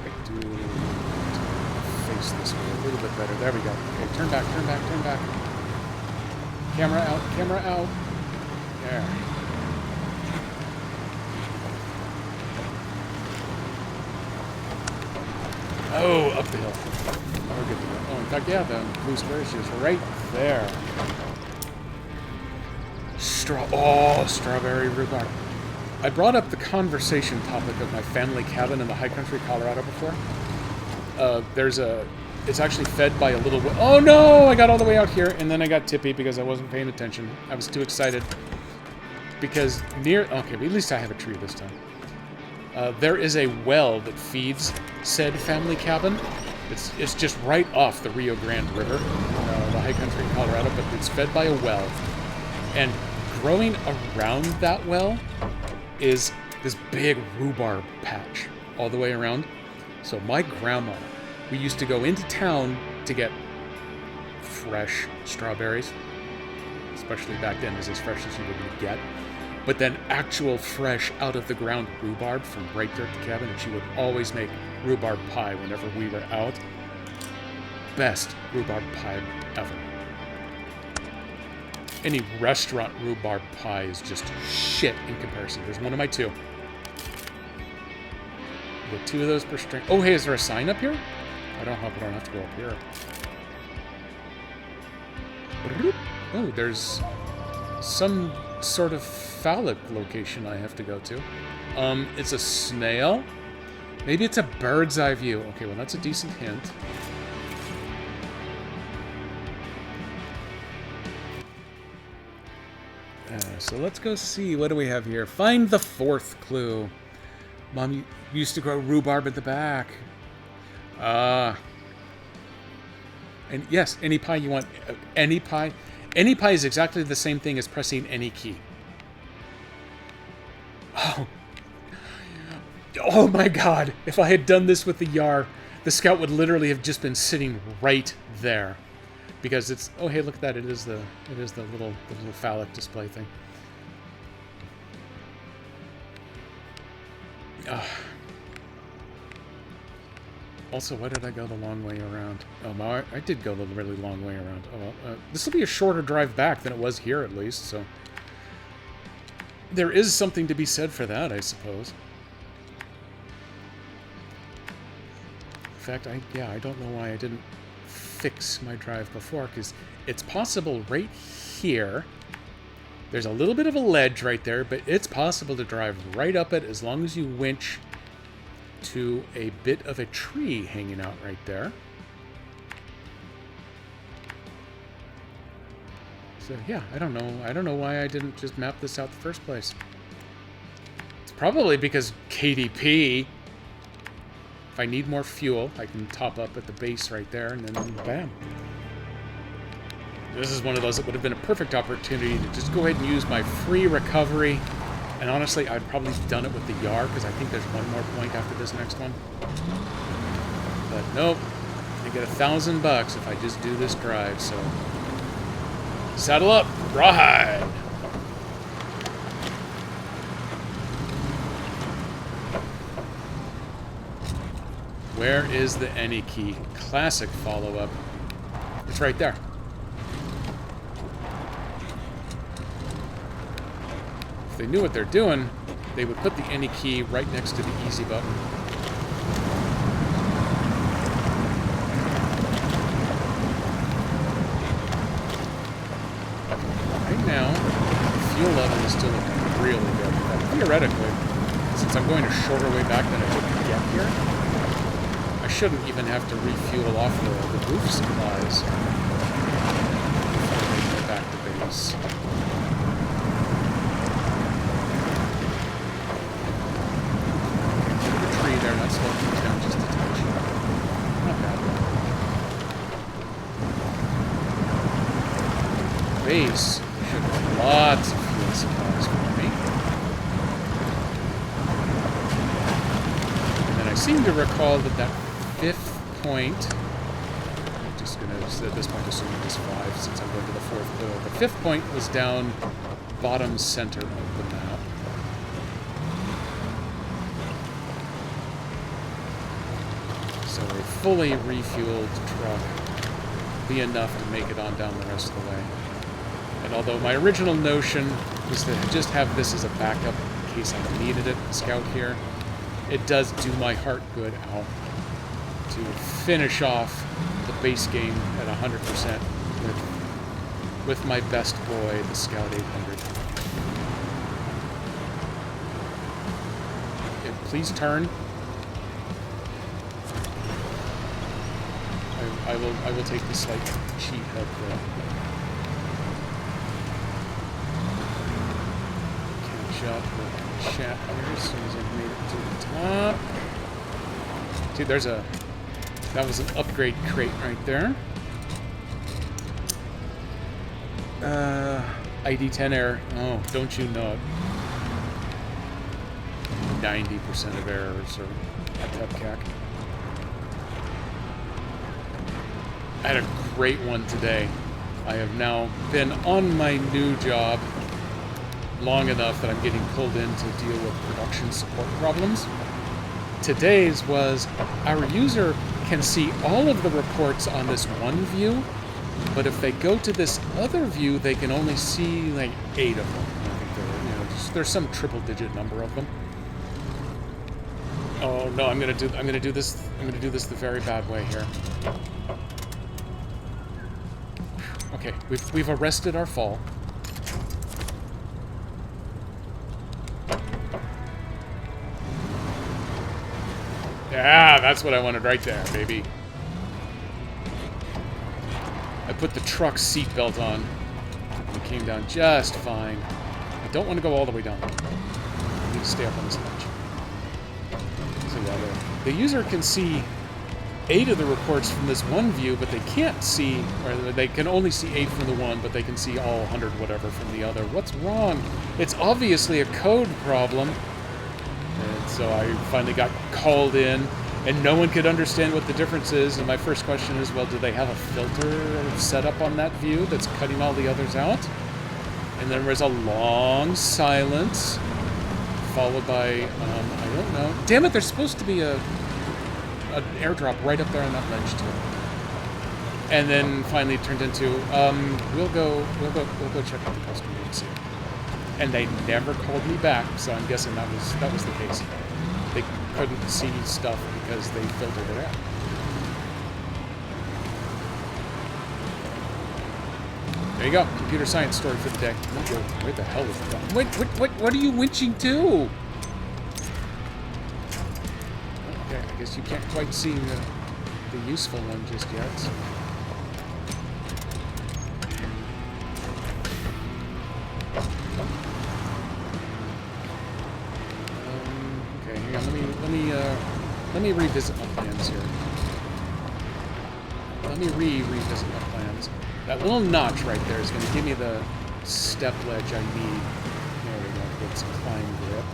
I do face this way a little bit better. There we go. Okay, turn back, turn back, turn back. Camera out, camera out. There. Oh, up the hill. Oh, we're good to go. Oh, in fact, yeah, the blue square is right there. Strawberry rhubarb. I brought up the conversation topic of my family cabin in the high country, Colorado before. It's actually fed by a little... Oh, no! I got all the way out here, and then I got tippy because I wasn't paying attention. I was too excited. Because near... Okay, at least I have a tree this time. There is a well that feeds said family cabin. It's just right off the Rio Grande River, the high country in Colorado, but it's fed by a well. And growing around that well is this big rhubarb patch all the way around. So my grandma, we used to go into town to get fresh strawberries, especially back then, it was as fresh as you were going to get. But then actual fresh out of the ground rhubarb from right there at the cabin, and she would always make rhubarb pie whenever we were out. Best rhubarb pie ever. Any restaurant rhubarb pie is just shit in comparison. There's one of my two. You get 2 of those per string. Oh, hey, is there a sign up here? I don't have to go up here. Oh, there's some sort of phallic location I have to go to. It's a snail. Maybe it's a bird's eye view. Okay, well, that's a decent hint. So let's go see. What do we have here? Find the 4th clue. Mom used to grow rhubarb at the back. And yes, any pie you want. Any pie. Any pie is exactly the same thing as pressing any key. Oh my god. If I had done this with the Yar, the Scout would literally have just been sitting right there. because it's, oh hey, look at that, it is the little phallic display thing. Also, why did I go the long way around? Oh, no, I did go the really long way around. Oh, well, this will be a shorter drive back than it was here, at least, so... There is something to be said for that, I suppose. In fact, I don't know why I didn't fix my drive before, because it's possible right here. There's a little bit of a ledge right there, but it's possible to drive right up it as long as you winch to a bit of a tree hanging out right there. So yeah, I don't know why I didn't just map this out the first place. It's probably because KDP. If I need more fuel, I can top up at the base right there, and then bam. This is one of those that would have been a perfect opportunity to just go ahead and use my free recovery. And honestly, I'd probably done it with the Yar, because I think there's one more point after this next one. But nope. I get $1,000 if I just do this drive, so... Saddle up! Rawhide! Where is the any key? Classic follow-up. It's right there. If they knew what they're doing, they would put the any key right next to the easy button. Right now, the fuel level is still looking really good. Theoretically, since I'm going a shorter way back than I did to get here, I shouldn't even have to refuel off the roof supplies before making it back to base. There, not slowing things down just a touch. Not bad. Base should have lots of fuel supplies for me. And then I seem to recall that fifth point, I'm just going to, at this point, assume it was 5 since I'm going to the fourth clue. The fifth point was down bottom center of the map. So a fully refueled truck will be enough to make it on down the rest of the way. And although my original notion was to just have this as a backup in case I needed it, Scout here, it does do my heart good, Al, to finish off the base game at 100% with my best boy, the Scout 800. Okay, please turn. I will take the slight cheat head there. Catch up with the chat here as soon as I've made it to the top. Dude, that was an upgrade crate right there. ID10 error. Oh, don't you know it? 90% of errors are at TEPCAC. I had a great one today. I have now been on my new job long enough that I'm getting pulled in to deal with production support problems. Today's was our user can see all of the reports on this one view, but if they go to this other view, they can only see like 8 of them. I think there's some triple-digit number of them. Oh no, I'm gonna do this the very bad way here. Okay, we've arrested our fall. Yeah, that's what I wanted right there, baby. I put the truck seatbelt on. It came down just fine. I don't want to go all the way down. I need to stay up on this ledge. So yeah, the user can see 8 of the reports from this one view, but they can't see, or they can only see 8 from the one, but they can see all 100 whatever from the other. What's wrong? It's obviously a code problem. And so I finally got called in And no one could understand what the difference is. And my first question is, well, do they have a filter set up on that view that's cutting all the others out? And then there's a long silence, followed by, I don't know. Damn it, there's supposed to be an airdrop right up there on that ledge too. And then finally it turned into, we'll go check out the customer and see. And they never called me back, so I'm guessing that was the case. They couldn't see stuff because they filtered it out. There you go. Computer science story for the day. Where the hell is that? What are you winching to? Okay, I guess you can't quite see the useful one just yet. Okay, hang on. Let me revisit my plans here. Let me revisit my plans. That little notch right there is going to give me the step ledge I need. There we go. Get some climb grip.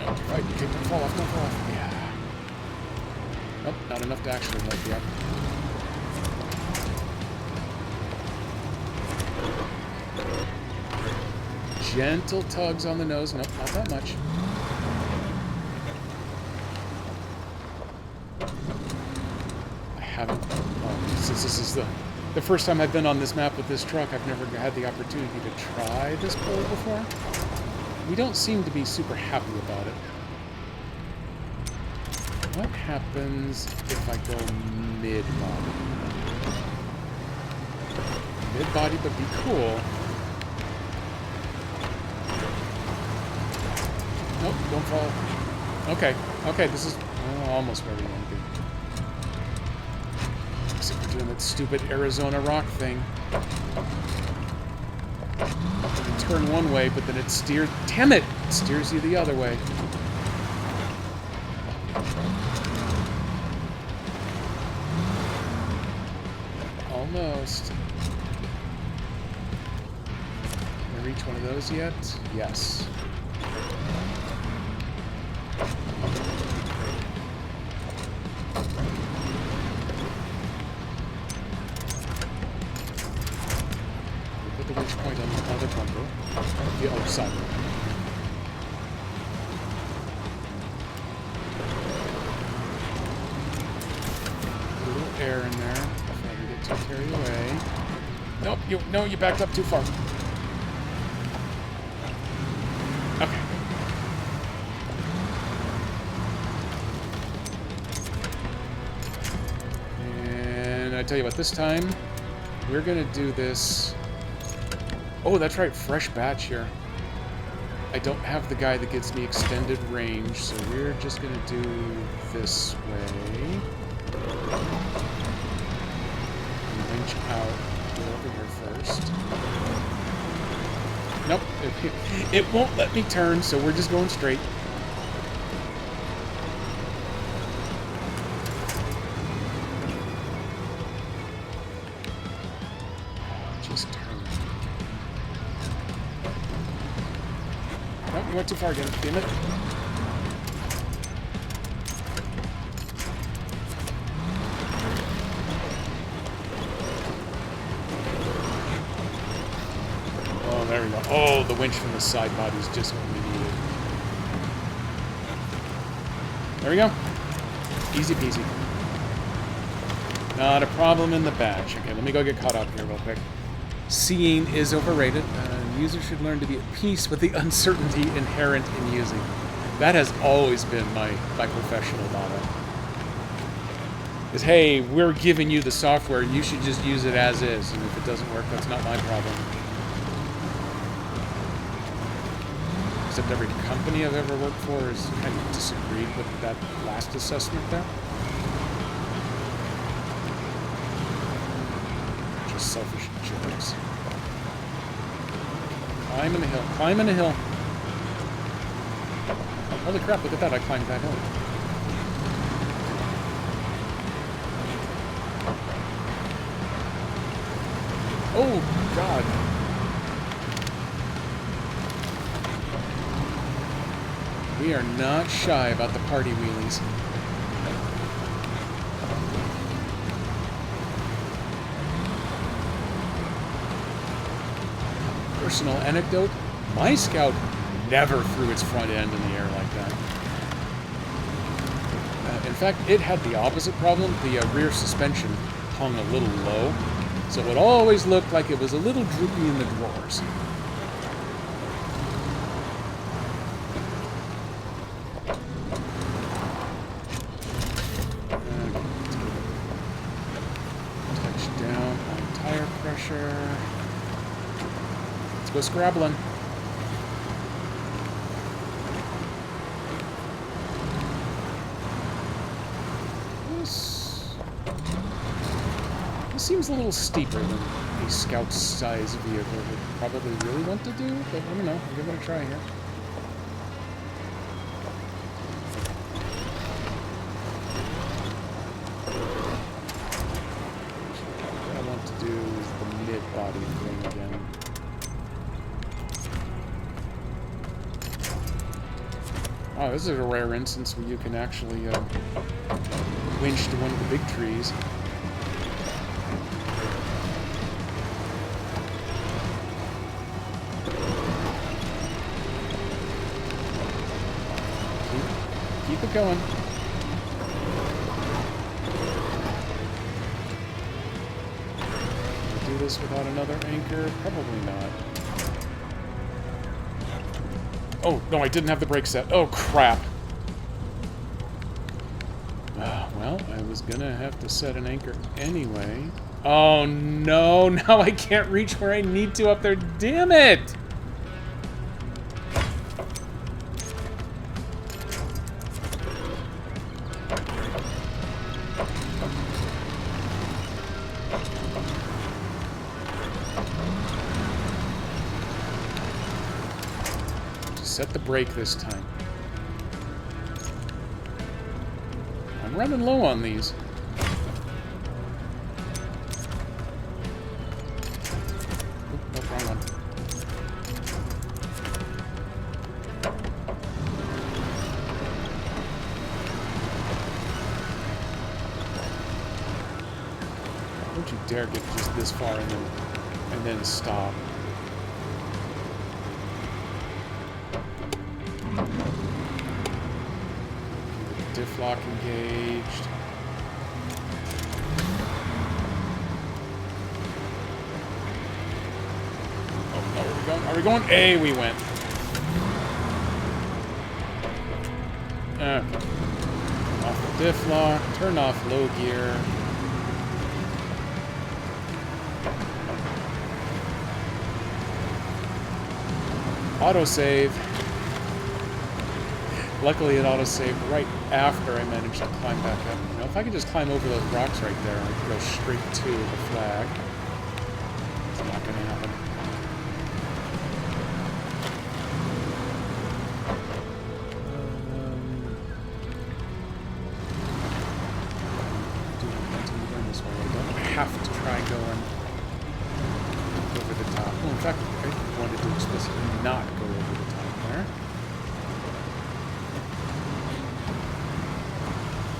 Oh, right, okay, don't fall off, don't fall off. Yeah. Nope, not enough to actually help you up. Gentle tugs on the nose. Nope, not that much. Since this is the first time I've been on this map with this truck, I've never had the opportunity to try this pull before. We don't seem to be super happy about it. What happens if I go mid-body? Mid-body, but be cool. Nope, don't fall. Okay, this is almost where we want to be. Except for doing that stupid Arizona rock thing. You turn one way, but then it steers... Damn it! It steers you the other way. Almost. Can I reach one of those yet? Yes. The winch point on the other bumper. The other side. A little air in there before we get too carried away. Nope, you backed up too far. Okay. And I tell you what, this time we're gonna do this. Oh, that's right, fresh batch here. I don't have the guy that gets me extended range, so we're just gonna do this way. Winch out. Go over here first. Nope, it won't let me turn, so we're just going straight. Just turn. Nope, you went too far again. Damn it. Oh, there we go. Oh, the winch from the side body is just what we needed. There we go. Easy peasy. Not a problem in the batch. Okay, let me go get caught up here real quick. Seeing is overrated. Users should learn to be at peace with the uncertainty inherent in using. That has always been my professional motto. Is, hey, we're giving you the software, you should just use it as is, and if it doesn't work, that's not my problem. Except every company I've ever worked for has kind of disagreed with that last assessment there. Just selfish jerks. Climbing the hill, climbing the hill. Holy crap, look at that, I climbed that hill. Oh, God. We are not shy about the party wheelies. Personal anecdote, my Scout never threw its front end in the air like that. In fact, it had the opposite problem. The rear suspension hung a little low, so it always looked like it was a little droopy in the drawers. Touchdown on tire pressure. Let's go scrabbling. This seems a little steeper than a Scout-sized vehicle would probably really want to do, but I don't know. I'll give it a try here. What I want to do is the mid-body thing again. Oh, this is a rare instance where you can actually winch to one of the big trees. Keep it going. Do this without another anchor? Probably not. Oh, no, I didn't have the brake set. Oh, crap. Well, I was gonna have to set an anchor anyway. Oh, no. Now I can't reach where I need to up there. Damn it! Set the brake this time. I'm running low on these. Oop, nope, wrong one. Don't you dare get just this far and then stop. Diff lock engaged. Oh no, are we going? Are we going? A, we went. Off the diff lock, turn off low gear. Autosave. Luckily, it autosaved right after I managed to climb back up. You know, if I could just climb over those rocks right there, I could go straight to the flag. It's not going to happen. This way. I don't have to try going over the top. Well, in fact, I wanted to explicitly not go over the top there.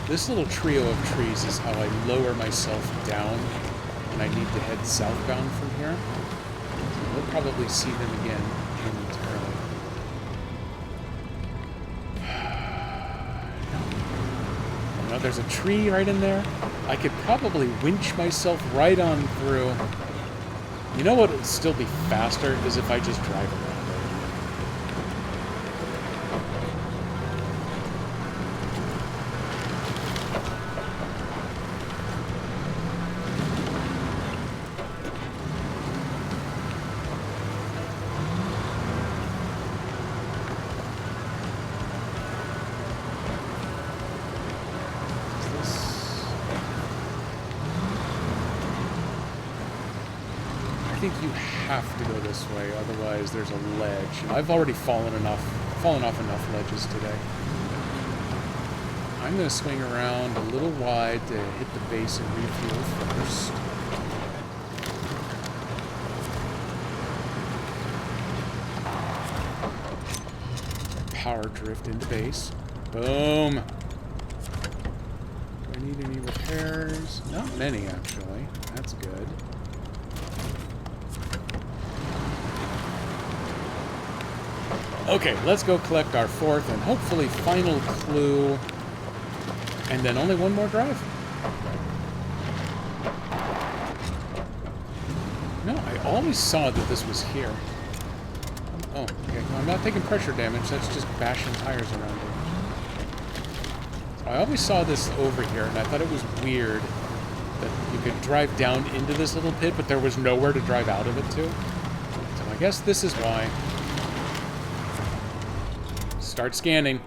This little trio of trees is how I lower myself down when I need to head southbound from here. So we'll probably see them again momentarily. Oh, no, there's a tree right in there. I could probably winch myself right on through. You know what would still be faster is if I just drive around. I think you have to go this way, otherwise there's a ledge. I've already fallen off enough ledges today. I'm going to swing around a little wide to hit the base and refuel first. power drift into base. Boom. Do I need any repairs? Not many, actually. That's good. Okay, let's go collect our fourth and hopefully final clue. And then only one more drive. No, I always saw that this was here. Oh, okay. No, I'm not taking pressure damage. That's just bashing tires around it. I always saw this over here, and I thought it was weird that you could drive down into this little pit, but there was nowhere to drive out of it to. So I guess this is why. Start scanning.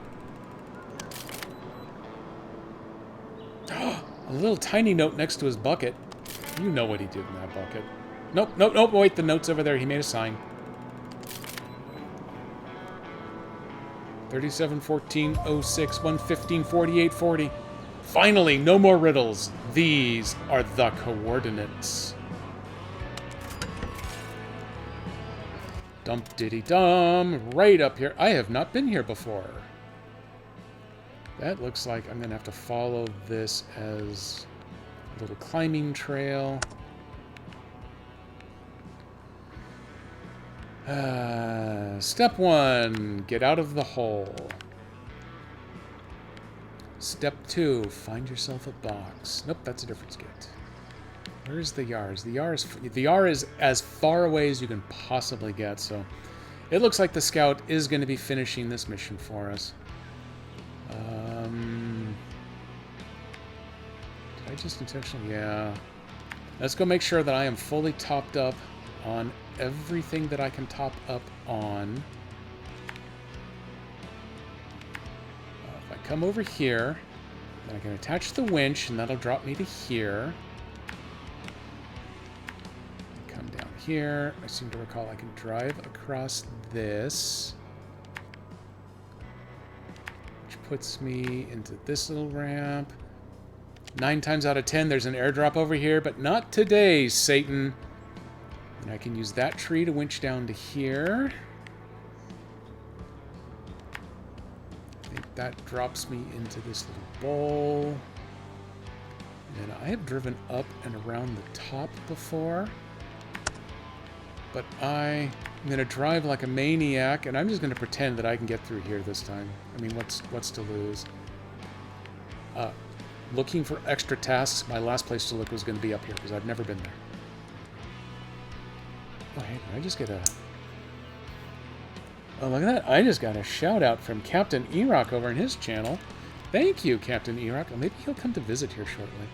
A little tiny note next to his bucket. You know what he did in that bucket. Nope, nope, nope. Wait, the note's over there. He made a sign. 37, 14, 06, 115, 48, 40. Finally, no more riddles. These are the coordinates. Dump diddy dum. Right up here. I have not been here before. That looks like I'm going to have to follow this as a little climbing trail. Step 1, get out of the hole. Step 2, find yourself a box. Nope, that's a different skit. Where's the Yars? The Yar is as far away as you can possibly get, so it looks like the scout is going to be finishing this mission for us. Did I just intentionally? Yeah. Let's go make sure that I am fully topped up on everything that I can top up on. If I come over here, then I can attach the winch, and that'll drop me to here. Come down here. I seem to recall I can drive across this, which puts me into this little ramp. 9 times out of 10, there's an airdrop over here, but not today, Satan. And I can use that tree to winch down to here. I think that drops me into this little bowl. And I have driven up and around the top before. But I'm going to drive like a maniac, and I'm just going to pretend that I can get through here this time. I mean, what's to lose? Looking for extra tasks, my last place to look was going to be up here, because I've never been there. Oh, hey, did I just get a... Oh, look at that. I just got a shout-out from Captain Erock over in his channel. Thank you, Captain Erock. Well, maybe he'll come to visit here shortly.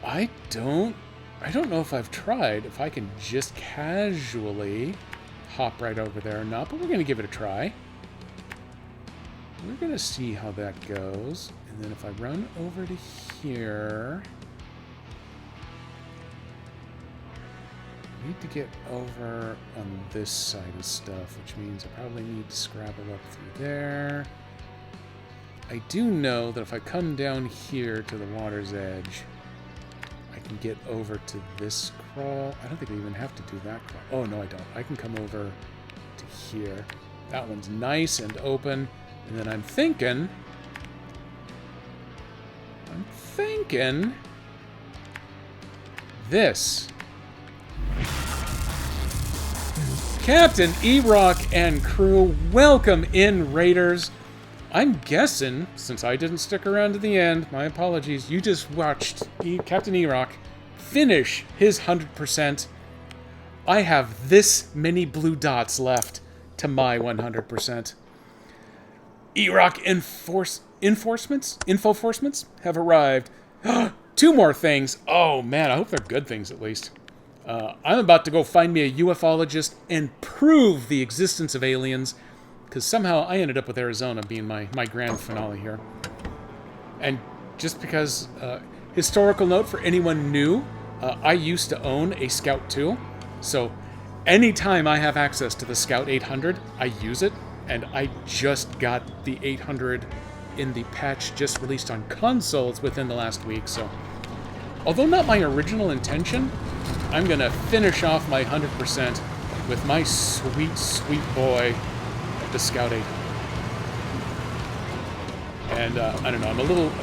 I don't know if I've tried, if I can just casually hop right over there or not, but we're going to give it a try. We're going to see how that goes. And then if I run over to here... I need to get over on this side of stuff, which means I probably need to scrabble up through there. I do know that if I come down here to the water's edge, I can get over to this crawl. I don't think I even have to do that crawl. Oh, no, I don't. I can come over to here. That one's nice and open. And then I'm thinking... this. Captain Erock and crew, welcome in, Raiders. I'm guessing, since I didn't stick around to the end, my apologies, you just watched Captain Erock finish his 100%. I have this many blue dots left to my 100%. Erock Infoforcements have arrived. 2 more things. Oh, man, I hope they're good things, at least. I'm about to go find me a ufologist and prove the existence of aliens, because somehow I ended up with Arizona being my grand finale here. And just because, historical note for anyone new, I used to own a Scout II, so anytime I have access to the Scout 800, I use it, and I just got the 800 in the patch just released on consoles within the last week, so although not my original intention, I'm going to finish off my 100% with my sweet, sweet boy, the Scout 800. And I don't know. I'm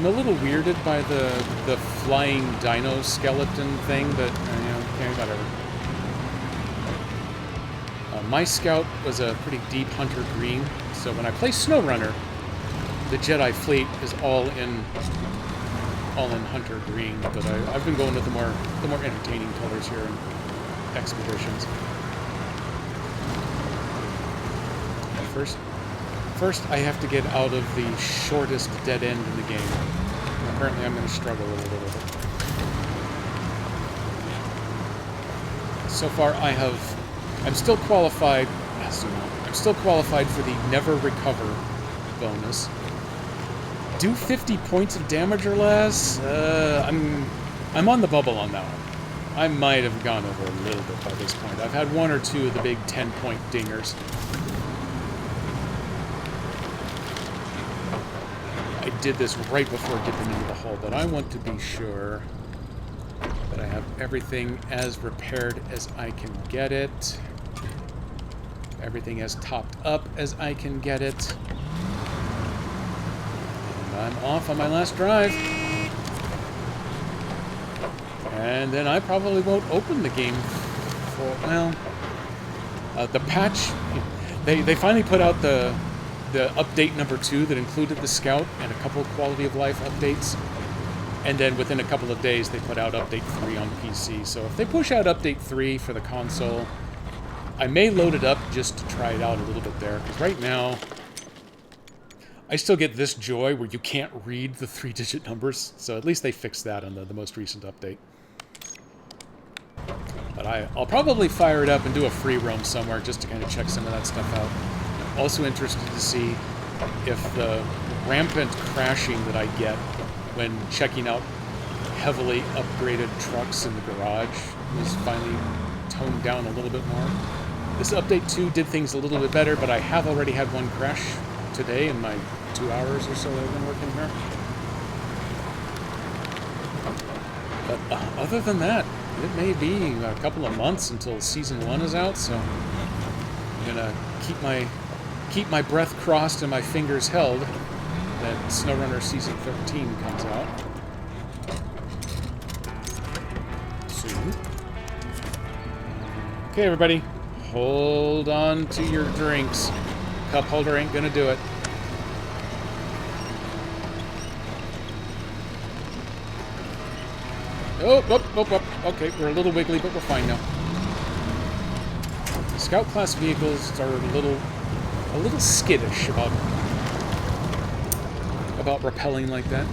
a little weirded by the flying dino skeleton thing, but okay, whatever. My scout was a pretty deep hunter green, so when I play SnowRunner, the Jedi fleet is all in hunter green. But I've been going with the more entertaining colors here in Expeditions. First, I have to get out of the shortest dead end in the game. Apparently, I'm going to struggle a little bit. So far, I'm still qualified. I'm still qualified for the Never Recover bonus. Do 50 points of damage or less. I'm on the bubble on that one. I might have gone over a little bit by this point. I've had one or two of the big 10-point dingers. I did this right before dipping into the hull, but I want to be sure that I have everything as repaired as I can get it. Everything as topped up as I can get it. And I'm off on my last drive. And then I probably won't open the game for, well, the patch. They finally put out the update number 2 that included the Scout and a couple of quality of life updates. And then within a couple of days, they put out update 3 on PC. So if they push out update 3 for the console, I may load it up just to try it out a little bit there. Because right now, I still get this joy where you can't read the 3-digit numbers. So at least they fixed that on the most recent update. But I'll probably fire it up and do a free roam somewhere just to kind of check some of that stuff out. I'm also interested to see if the rampant crashing that I get when checking out heavily upgraded trucks in the garage was finally toned down a little bit more. This update 2 did things a little bit better, but I have already had one crash today in my 2 hours or so that I've been working here. But other than that, it may be a couple of months until Season 1 is out, so I'm gonna keep my breath crossed and my fingers held that SnowRunner Season 13 comes out soon. Okay, everybody, hold on to your drinks. Cup holder ain't gonna do it. Oh. Okay, we're a little wiggly, but we're fine now. Scout class vehicles are a little skittish about rappelling like that.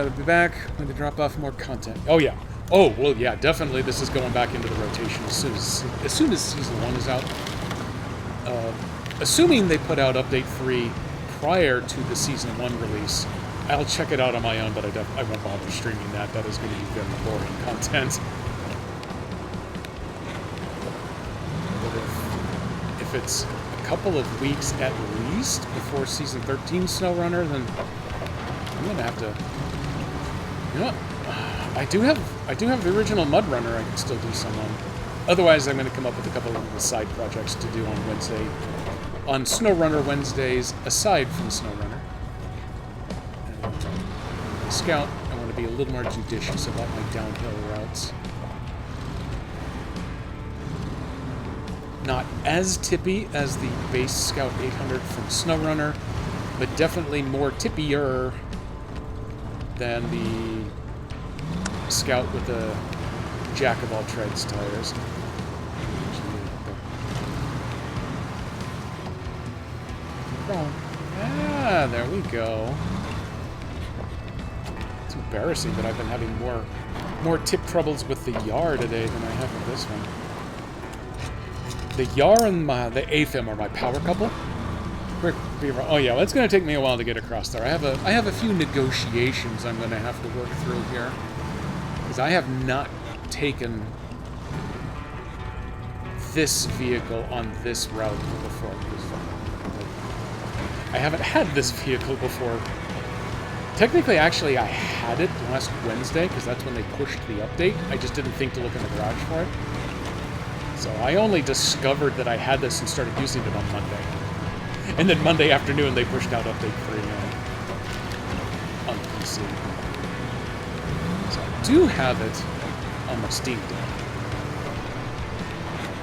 I'll be back when they drop off more content. Oh yeah. Oh well, yeah. Definitely, this is going back into the rotation as soon as Season 1 is out. Assuming they put out Update 3 prior to the Season 1 release, I'll check it out on my own, but I won't bother streaming that. That is going to be very boring content. But if it's a couple of weeks at least before Season 13 SnowRunner, then I'm going to have to... You know what? I do have the original MudRunner I can still do some on. Otherwise, I'm going to come up with a couple of side projects to do on SnowRunner Wednesdays, aside from SnowRunner. Scout, I want to be a little more judicious about my downhill routes. Not as tippy as the base Scout 800 from SnowRunner, but definitely more tippier than the Scout with the jack-of-all-trades tires. Ah, there we go. It's embarrassing that I've been having more tip troubles with the Yar today than I have with this one. The Yar and the AFIM are my power couple. Oh yeah, well, it's going to take me a while to get across there. I have a few negotiations I'm going to have to work through here, because I have not taken this vehicle on this route before. I haven't had this vehicle before. Technically, actually, I had it last Wednesday, because that's when they pushed the update. I just didn't think to look in the garage for it. So I only discovered that I had this and started using it on Monday. And then Monday afternoon, they pushed out update 3 on PC. So I do have it on my Steam Deck.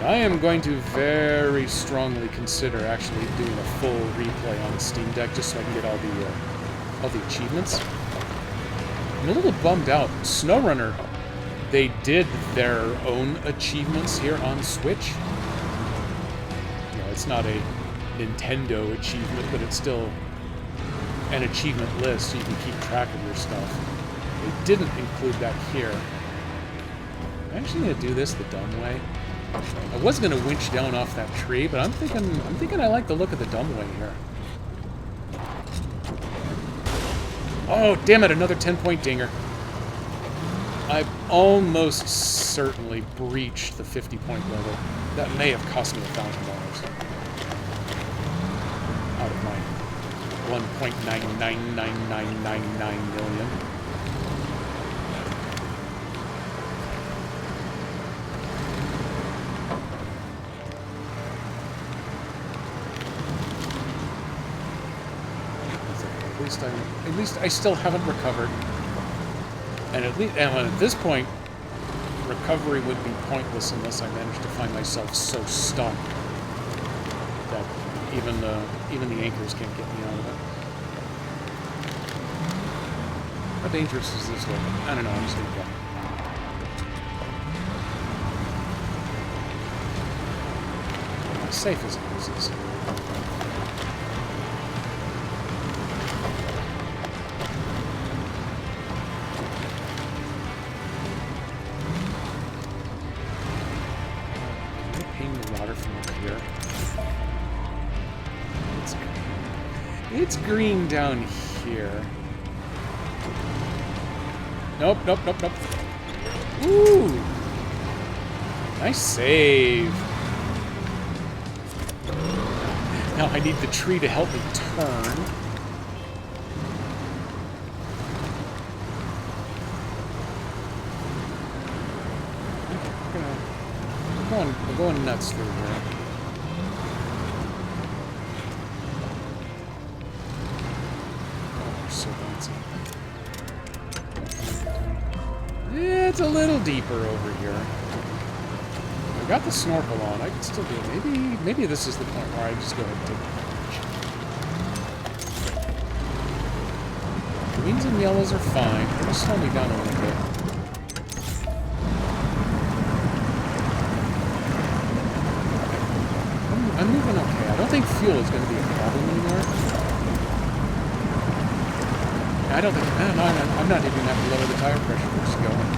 I am going to very strongly consider actually doing a full replay on the Steam Deck just so I can get all the achievements. I'm a little bummed out. SnowRunner, they did their own achievements here on Switch. You know, it's not a Nintendo achievement, but it's still an achievement list so you can keep track of your stuff. They didn't include that here. I'm actually going to do this the dumb way. I was going to winch down off that tree, but I'm thinking I like the look of the dumb way here. Oh, damn it, another 10-point dinger. I've almost certainly breached the 50-point level. That may have cost me $1,000 out of my 1.999999 million. At least I still haven't recovered. And at this point, recovery would be pointless unless I manage to find myself so stuck that even the anchors can't get me out of it. How dangerous is this look? I don't know, I'm just gonna go. As safe as it is. It's green down here. Nope. Ooh! Nice save. Now I need the tree to help me turn. We're going nuts through here. It's a little deeper over here. I got the snorkel on. I can still do it. Maybe this is the point where I just go ahead and take the plunge. Greens and yellows are fine. They're going to slow me down a little bit. I'm moving okay. I don't think fuel is going to be a problem anymore. I don't think... I'm not even going to have to lower the tire pressure. We're just going.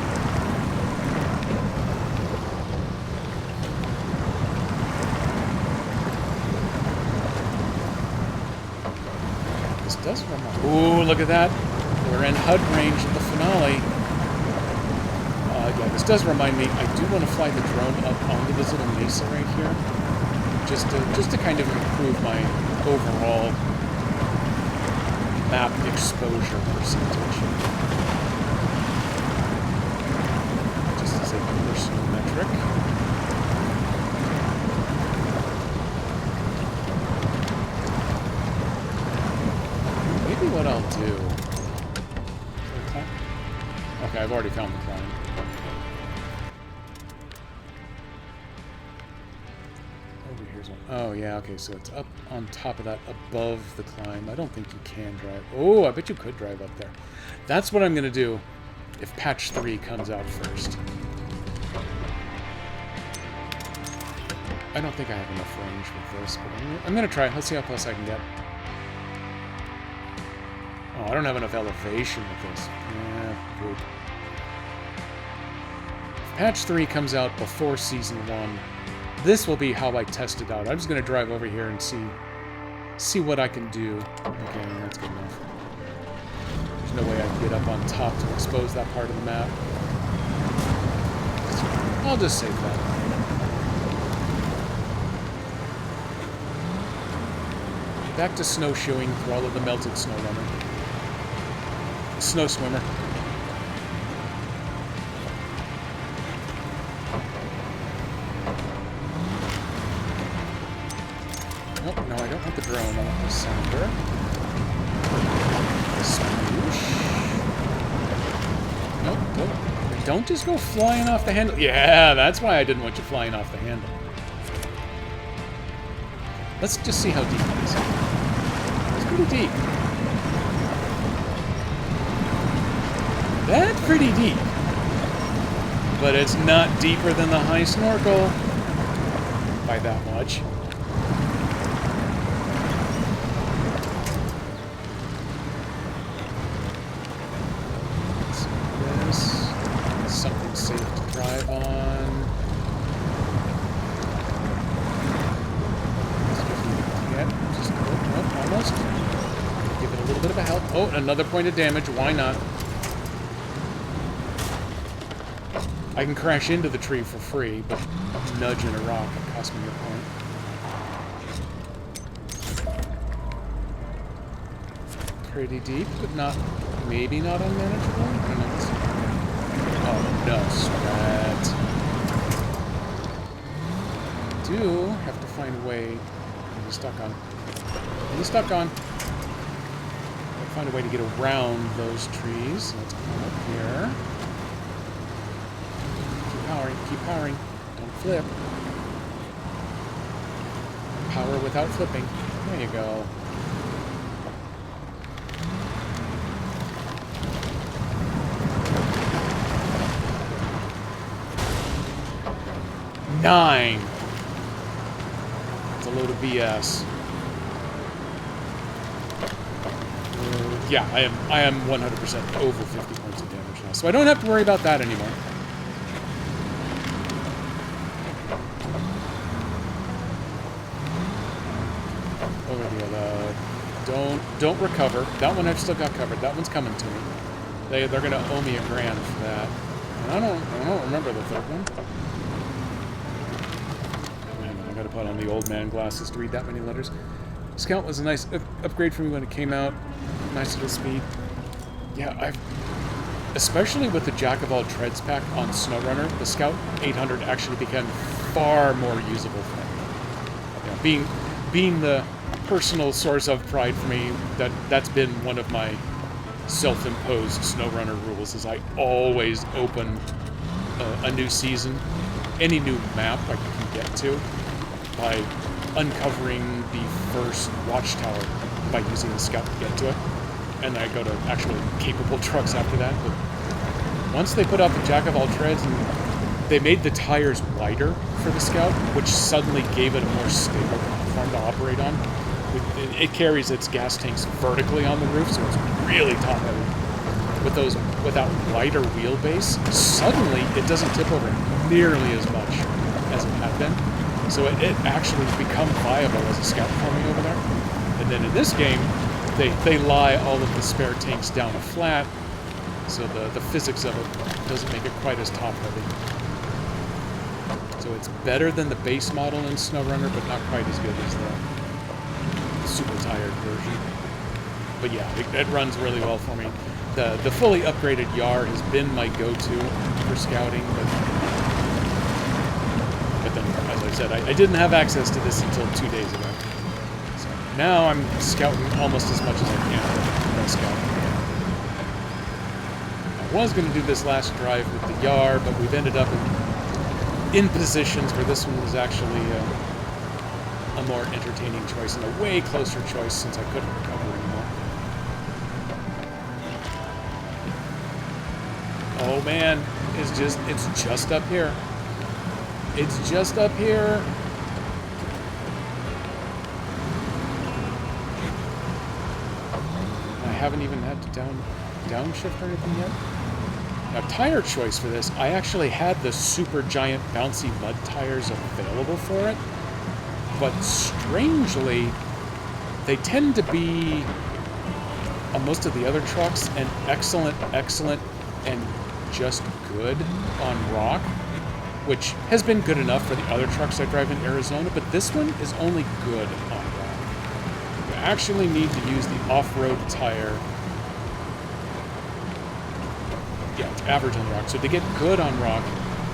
This does run off. Ooh, look at that. We're in HUD range at the finale. Yeah, this does remind me, I do want to fly the drone up onto this little mesa right here. Just to kind of improve my overall map exposure percentage. Just as a personal metric. Maybe what I'll do... Okay, I've already found the climb. Over here's one. Oh, yeah, okay, so it's up on top of that, above the climb. I don't think you can drive. Oh, I bet you could drive up there. That's what I'm going to do if patch 3 comes out first. I don't think I have enough range with this, but I'm going to try. Let's see how close I can get. Oh, I don't have enough elevation with this. Yeah, good. If patch 3 comes out before Season 1, this will be how I test it out. I'm just going to drive over here and see what I can do. Okay, that's good enough. There's no way I can get up on top to expose that part of the map. I'll just save that. Back to snowshoeing through all of the melted snow runner. Snow swimmer. Oh, no, I don't want the drone. I want the sounder. The swoosh. Nope, nope. Don't just go flying off the handle. Yeah, that's why I didn't want you flying off the handle. Let's just see how deep it is. It's pretty deep. That's pretty deep. But it's not deeper than the high snorkel by that much. Let's see this. Something safe to drive on. Just nope, almost. Give it a little bit of a help. Oh, another point of damage. Why not? I can crash into the tree for free, but nudging a rock will cost me a point. Pretty deep, but not, maybe not unmanageable. I don't know. Oh no, sweat. Do have to find a way. He's stuck on. He's stuck on. Find a way to get around those trees. Let's come up here. Keep powering. Don't flip. Power without flipping. There you go. Nine. It's a load of BS. Yeah, I am 100% over 50 points of damage now, so I don't have to worry about that anymore. Over the other. Don't recover. That one I've still got covered. That one's coming to me. They're gonna owe me $1,000 for that. And I don't remember the third one. I gotta put on the old man glasses to read that many letters. Scout was a nice upgrade for me when it came out. Nice little speed. Yeah, especially with the Jack of all trades pack on SnowRunner, the Scout 800 actually became far more usable for me. Yeah, being the personal source of pride for me, that's been one of my self-imposed SnowRunner rules, is I always open a new season, any new map I can get to, by uncovering the first watchtower by using the Scout to get to it. And then I go to actually capable trucks after that. But once they put out the Jack of all trades, and they made the tires wider for the Scout, which suddenly gave it a more stable platform to operate on. It carries its gas tanks vertically on the roof, so it's really top heavy. With that wider wheelbase, suddenly it doesn't tip over nearly as much as it had been. So it actually has become viable as a Scout for me over there. And then in this game, they lie all of the spare tanks down a flat, so the physics of it doesn't make it quite as top heavy. So it's better than the base model in SnowRunner, but not quite as good as the super tired version. But yeah, it runs really well for me. The fully upgraded Yar has been my go-to for scouting, but then, as I said, I didn't have access to this until 2 days ago. So now I'm scouting almost as much as I can with scouting. I was going to do this last drive with the Yar, but we've ended up in positions where this one was actually a more entertaining choice and a way closer choice since I couldn't recover anymore. Oh man, it's just up here. It's just up here. I haven't even had to downshift or anything yet. Now, tire choice for this, I actually had the super giant bouncy mud tires available for it, but strangely, they tend to be, on most of the other trucks, an excellent, and just good on rock, which has been good enough for the other trucks I drive in Arizona, but this one is only good on rock. You actually need to use the off-road tire. Yeah, it's average on rock. So to get good on rock,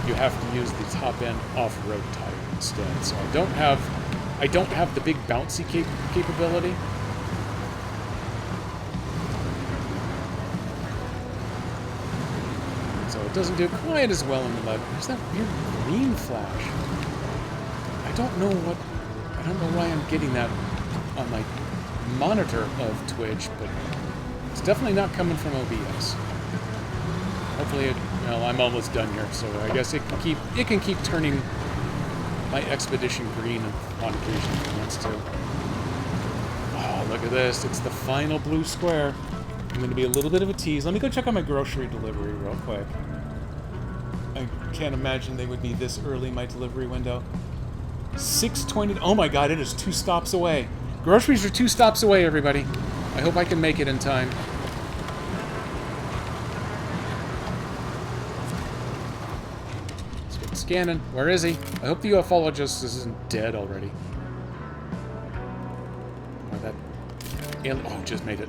you have to use the top-end off-road tire instead. So I don't have I don't have the big bouncy capability. So it doesn't do quite as well in the mud. There's that weird green flash. I don't know why I'm getting that on my monitor of Twitch, but it's definitely not coming from OBS. Hopefully well, I'm almost done here, so I guess it can keep turning my expedition green on occasion if it wants to. Oh, look at this. It's the final blue square. I'm going to be a little bit of a tease. Let me go check on my grocery delivery real quick. I can't imagine they would be this early, my delivery window. 6:20. Oh my god, it is 2 stops away. Groceries are 2 stops away, everybody. I hope I can make it in time. Let's get scanning. Where is he? I hope the ufologist isn't dead already. Oh, that alien. Oh, just made it.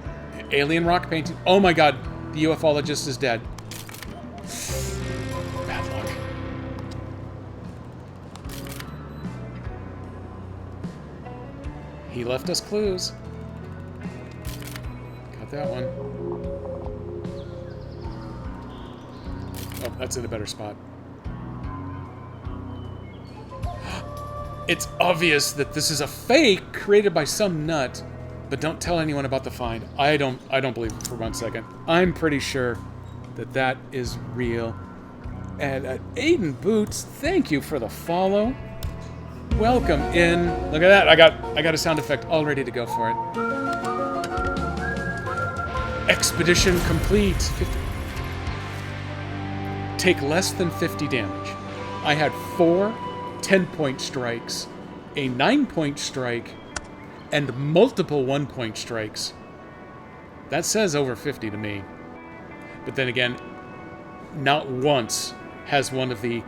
Alien rock painting. Oh my god, the ufologist is dead. Bad luck. He left us clues. Got that one. Oh, that's in a better spot. It's obvious that this is a fake created by some nut, but don't tell anyone about the find. I don't believe it for 1 second. I'm pretty sure that that is real. And Aiden Boots, thank you for the follow. Welcome in. Look at that. I got a sound effect all ready to go for it. Expedition complete. 50. Take less than 50 damage. I had 4 10-point strikes, a 9-point strike, and multiple 1-point strikes. That says over 50 to me. But then again, not once has one of the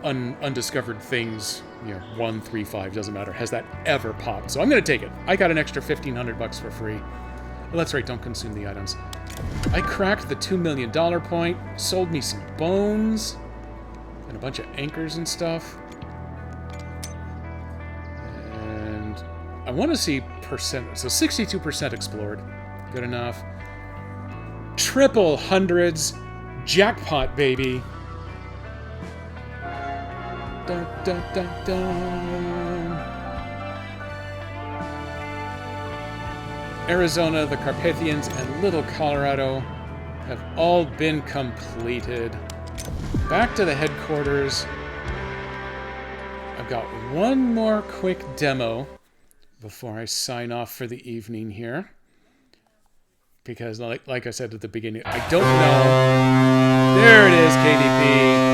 undiscovered things, 1, 3, 5, doesn't matter, has that ever popped. So I'm going to take it. I got an extra $1,500 for free. Well, that's right, don't consume the items. I cracked the $2 million point, sold me some bones, and a bunch of anchors and stuff. And I want to see percent, so 62% explored. Good enough. Triple hundreds. Jackpot, baby. Dun, dun, dun, dun. Arizona, the Carpathians, and Little Colorado have all been completed. Back to the headquarters. I've got one more quick demo before I sign off for the evening here. Because, like I said at the beginning, I don't know. There it is, KDP.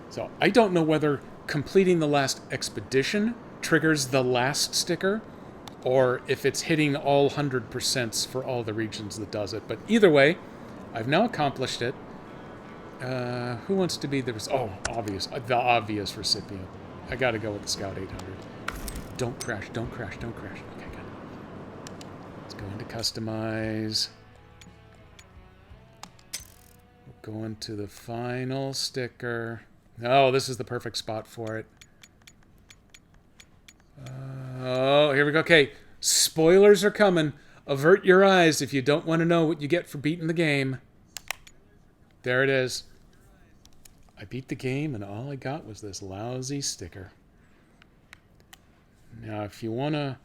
So, I don't know whether completing the last expedition triggers the last sticker, or if it's hitting all 100% for all the regions that does it. But either way, I've now accomplished it. Who wants to be the obvious recipient? I gotta go with the Scout 800. Don't crash, don't crash, don't crash. Okay, good. Let's go into customize. Go into the final sticker. Oh, this is the perfect spot for it. Oh, here we go. Okay, spoilers are coming. Avert your eyes if you don't want to know what you get for beating the game. There it is. I beat the game, and all I got was this lousy sticker. Now, if you wanna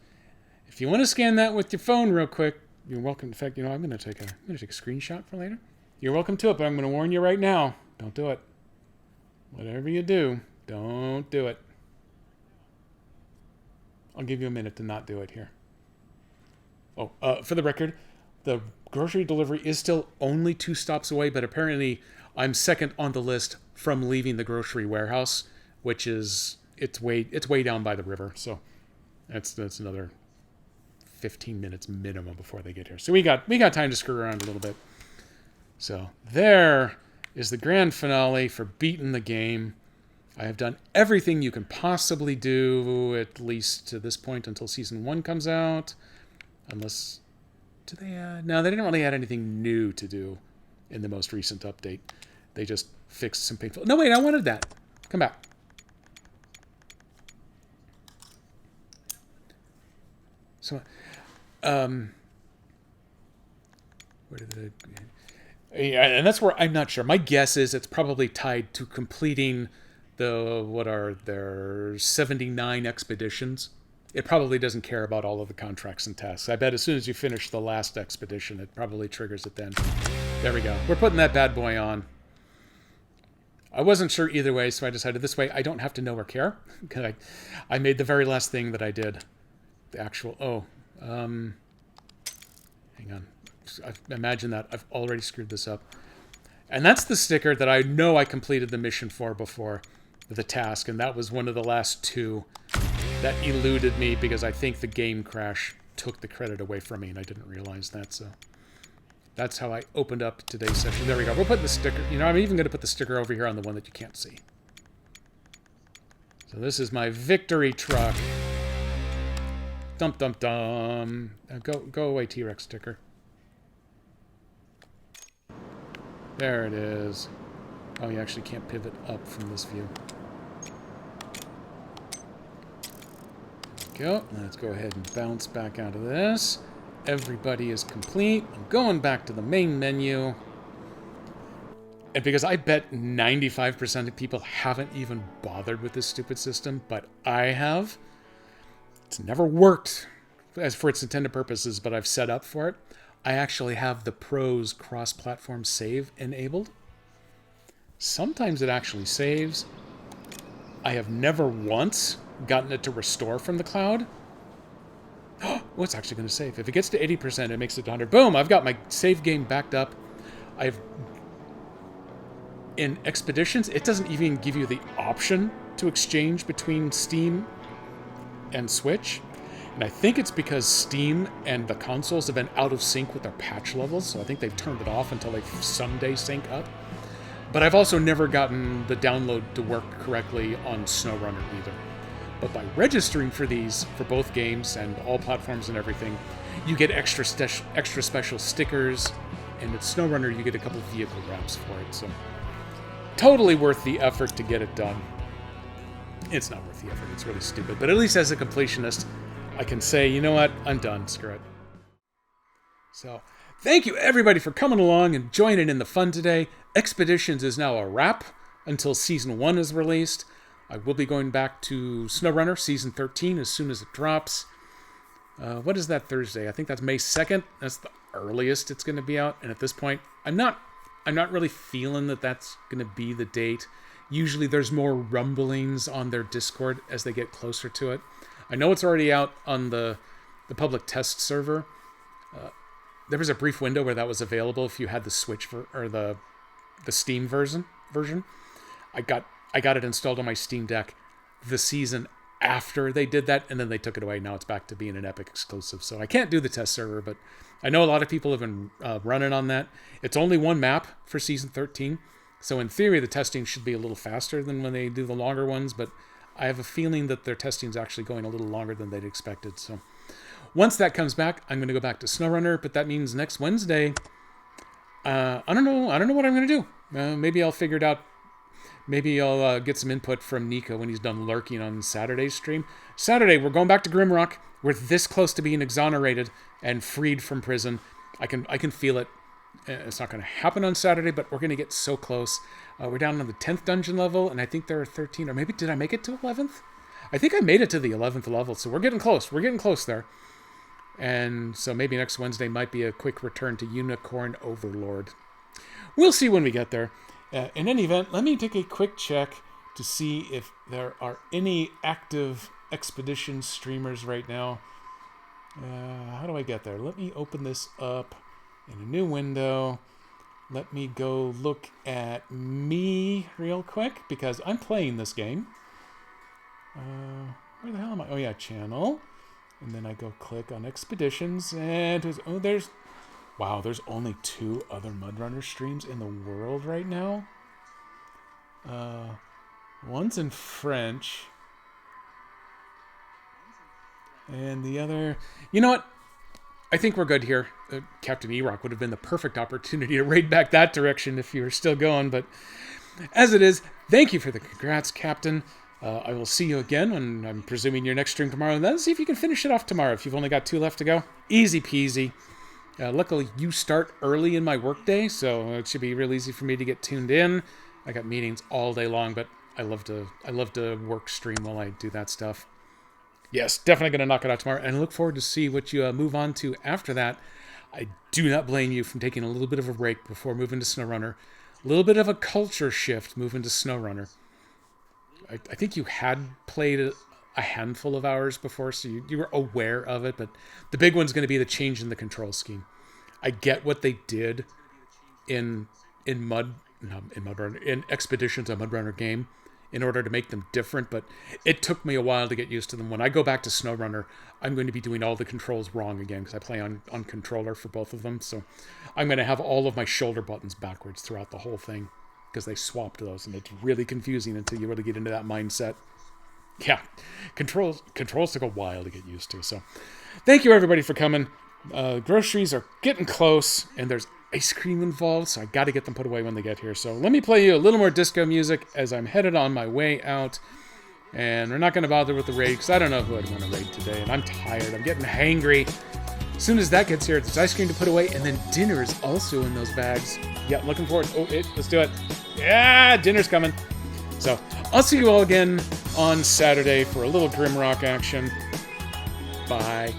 scan that with your phone real quick, you're welcome. In fact, I'm gonna take a screenshot for later. You're welcome to it, but I'm gonna warn you right now: don't do it. Whatever you do, don't do it. I'll give you a minute to not do it here. Oh, for the record, the grocery delivery is still only 2 stops away, but apparently I'm second on the list from leaving the grocery warehouse, which is it's way down by the river. So that's another 15 minutes minimum before they get here. So we got time to screw around a little bit. So there is the grand finale for beating the game. I have done everything you can possibly do, at least to this point, until Season 1 comes out. Unless... Did they add... No, they didn't really add anything new to do in the most recent update. They just fixed some painful... No, wait, I wanted that. Come back. So, where did the... Yeah, and that's where I'm not sure. My guess is it's probably tied to completing the, what are there, 79 expeditions. It probably doesn't care about all of the contracts and tasks. I bet as soon as you finish the last expedition, it probably triggers it then. There we go. We're putting that bad boy on. I wasn't sure either way, so I decided this way I don't have to know or care. I made the very last thing that I did. The actual... hang on. Imagine that. I've already screwed this up. And that's the sticker that I know I completed the mission for before, the task, and that was one of the last two that eluded me because I think the game crash took the credit away from me, and I didn't realize that, so... That's how I opened up today's session. There we go. We're putting the sticker... You know, I'm even going to put the sticker over here on the one that you can't see. So this is my victory truck. Dum dum dum. Go away, T-Rex sticker. There it is. Oh, you actually can't pivot up from this view. There we go. Let's go ahead and bounce back out of this. Everybody is complete. I'm going back to the main menu. And because I bet 95% of people haven't even bothered with this stupid system, but I have. It's never worked as for its intended purposes, but I've set up for it. I actually have the Pro's cross-platform save enabled. Sometimes it actually saves. I have never once gotten it to restore from the cloud. Oh, it's actually going to save. If it gets to 80%, it makes it to 100. Boom! I've got my save game backed up. In Expeditions, it doesn't even give you the option to exchange between Steam and Switch. And I think it's because Steam and the consoles have been out of sync with their patch levels, so I think they've turned it off until they someday sync up. But I've also never gotten the download to work correctly on SnowRunner either. But by registering for these, for both games and all platforms and everything, you get extra special stickers, and at SnowRunner you get a couple vehicle wraps for it, so totally worth the effort to get it done. It's not worth the effort, it's really stupid, but at least as a completionist, I can say, you know what, I'm done, screw it. So, thank you everybody for coming along and joining in the fun today. Expeditions is now a wrap until Season 1 is released. I will be going back to SnowRunner Season 13 as soon as it drops. What is that Thursday? I think that's May 2nd. That's the earliest it's going to be out. And at this point, I'm not really feeling that that's going to be the date. Usually there's more rumblings on their Discord as they get closer to it. I know it's already out on the public test server. There was a brief window where that was available if you had the Switch or the Steam version. I got it installed on my Steam Deck the season after they did that, and then they took it away. Now it's back to being an Epic exclusive. So I can't do the test server, but I know a lot of people have been running on that. It's only one map for Season 13, so in theory the testing should be a little faster than when they do the longer ones, but I have a feeling that their testing is actually going a little longer than they'd expected. So once that comes back, I'm going to go back to SnowRunner, but that means next Wednesday, I don't know what I'm going to do. Maybe I'll figure it out. Maybe I'll get some input from Nico when he's done lurking on Saturday's stream. Saturday, we're going back to Grimrock. We're this close to being exonerated and freed from prison. I can feel it. It's not going to happen on Saturday, but we're going to get so close. We're down on the 10th dungeon level, and I think there are 13, or maybe did I make it to 11th? I think I made it to the 11th level, so we're getting close. We're getting close there. And so maybe next Wednesday might be a quick return to Unicorn Overlord. We'll see when we get there. In any event, let me take a quick check to see if there are any active Expedition streamers right now. How do I get there? Let me open this up in a new window. Let me go look at me real quick, because I'm playing this game. Where the hell am I? Oh yeah, channel. And then I go click on Expeditions, and there's only 2 other Mudrunner streams in the world right now. One's in French. And the other... You know what? I think we're good here. Captain E-Rock would have been the perfect opportunity to raid back that direction if you were still going, but as it is, thank you for the congrats, Captain. I will see you again when I'm presuming your next stream tomorrow. And then see if you can finish it off tomorrow if you've only got 2 left to go. Easy peasy. Luckily, you start early in my workday, so it should be real easy for me to get tuned in. I got meetings all day long, but I love to work stream while I do that stuff. Yes, definitely going to knock it out tomorrow, and I look forward to see what you move on to after that. I do not blame you from taking a little bit of a break before moving to SnowRunner. A little bit of a culture shift moving to SnowRunner. I think you had played a handful of hours before, so you were aware of it, but the big one's going to be the change in the control scheme. I get what they did in Expeditions, a Mudrunner game, in order to make them different, but it took me a while to get used to them. When I go back to SnowRunner, I'm going to be doing all the controls wrong again, because I play on controller for both of them, so I'm going to have all of my shoulder buttons backwards throughout the whole thing, because they swapped those, and it's really confusing until you really get into that mindset. Yeah, controls took a while to get used to, so thank you everybody for coming. Groceries are getting close, and there's ice cream involved, so I got to get them put away when they get here. So let me play you a little more disco music as I'm headed on my way out. And we're not going to bother with the raid, because I don't know who I'd want to raid today, and I'm tired. I'm getting hangry. As soon as that gets here, there's ice cream to put away, and then dinner is also in those bags. Yeah, looking forward. Let's do it. Yeah, dinner's coming. So I'll see you all again on Saturday for a little Grimrock action. Bye.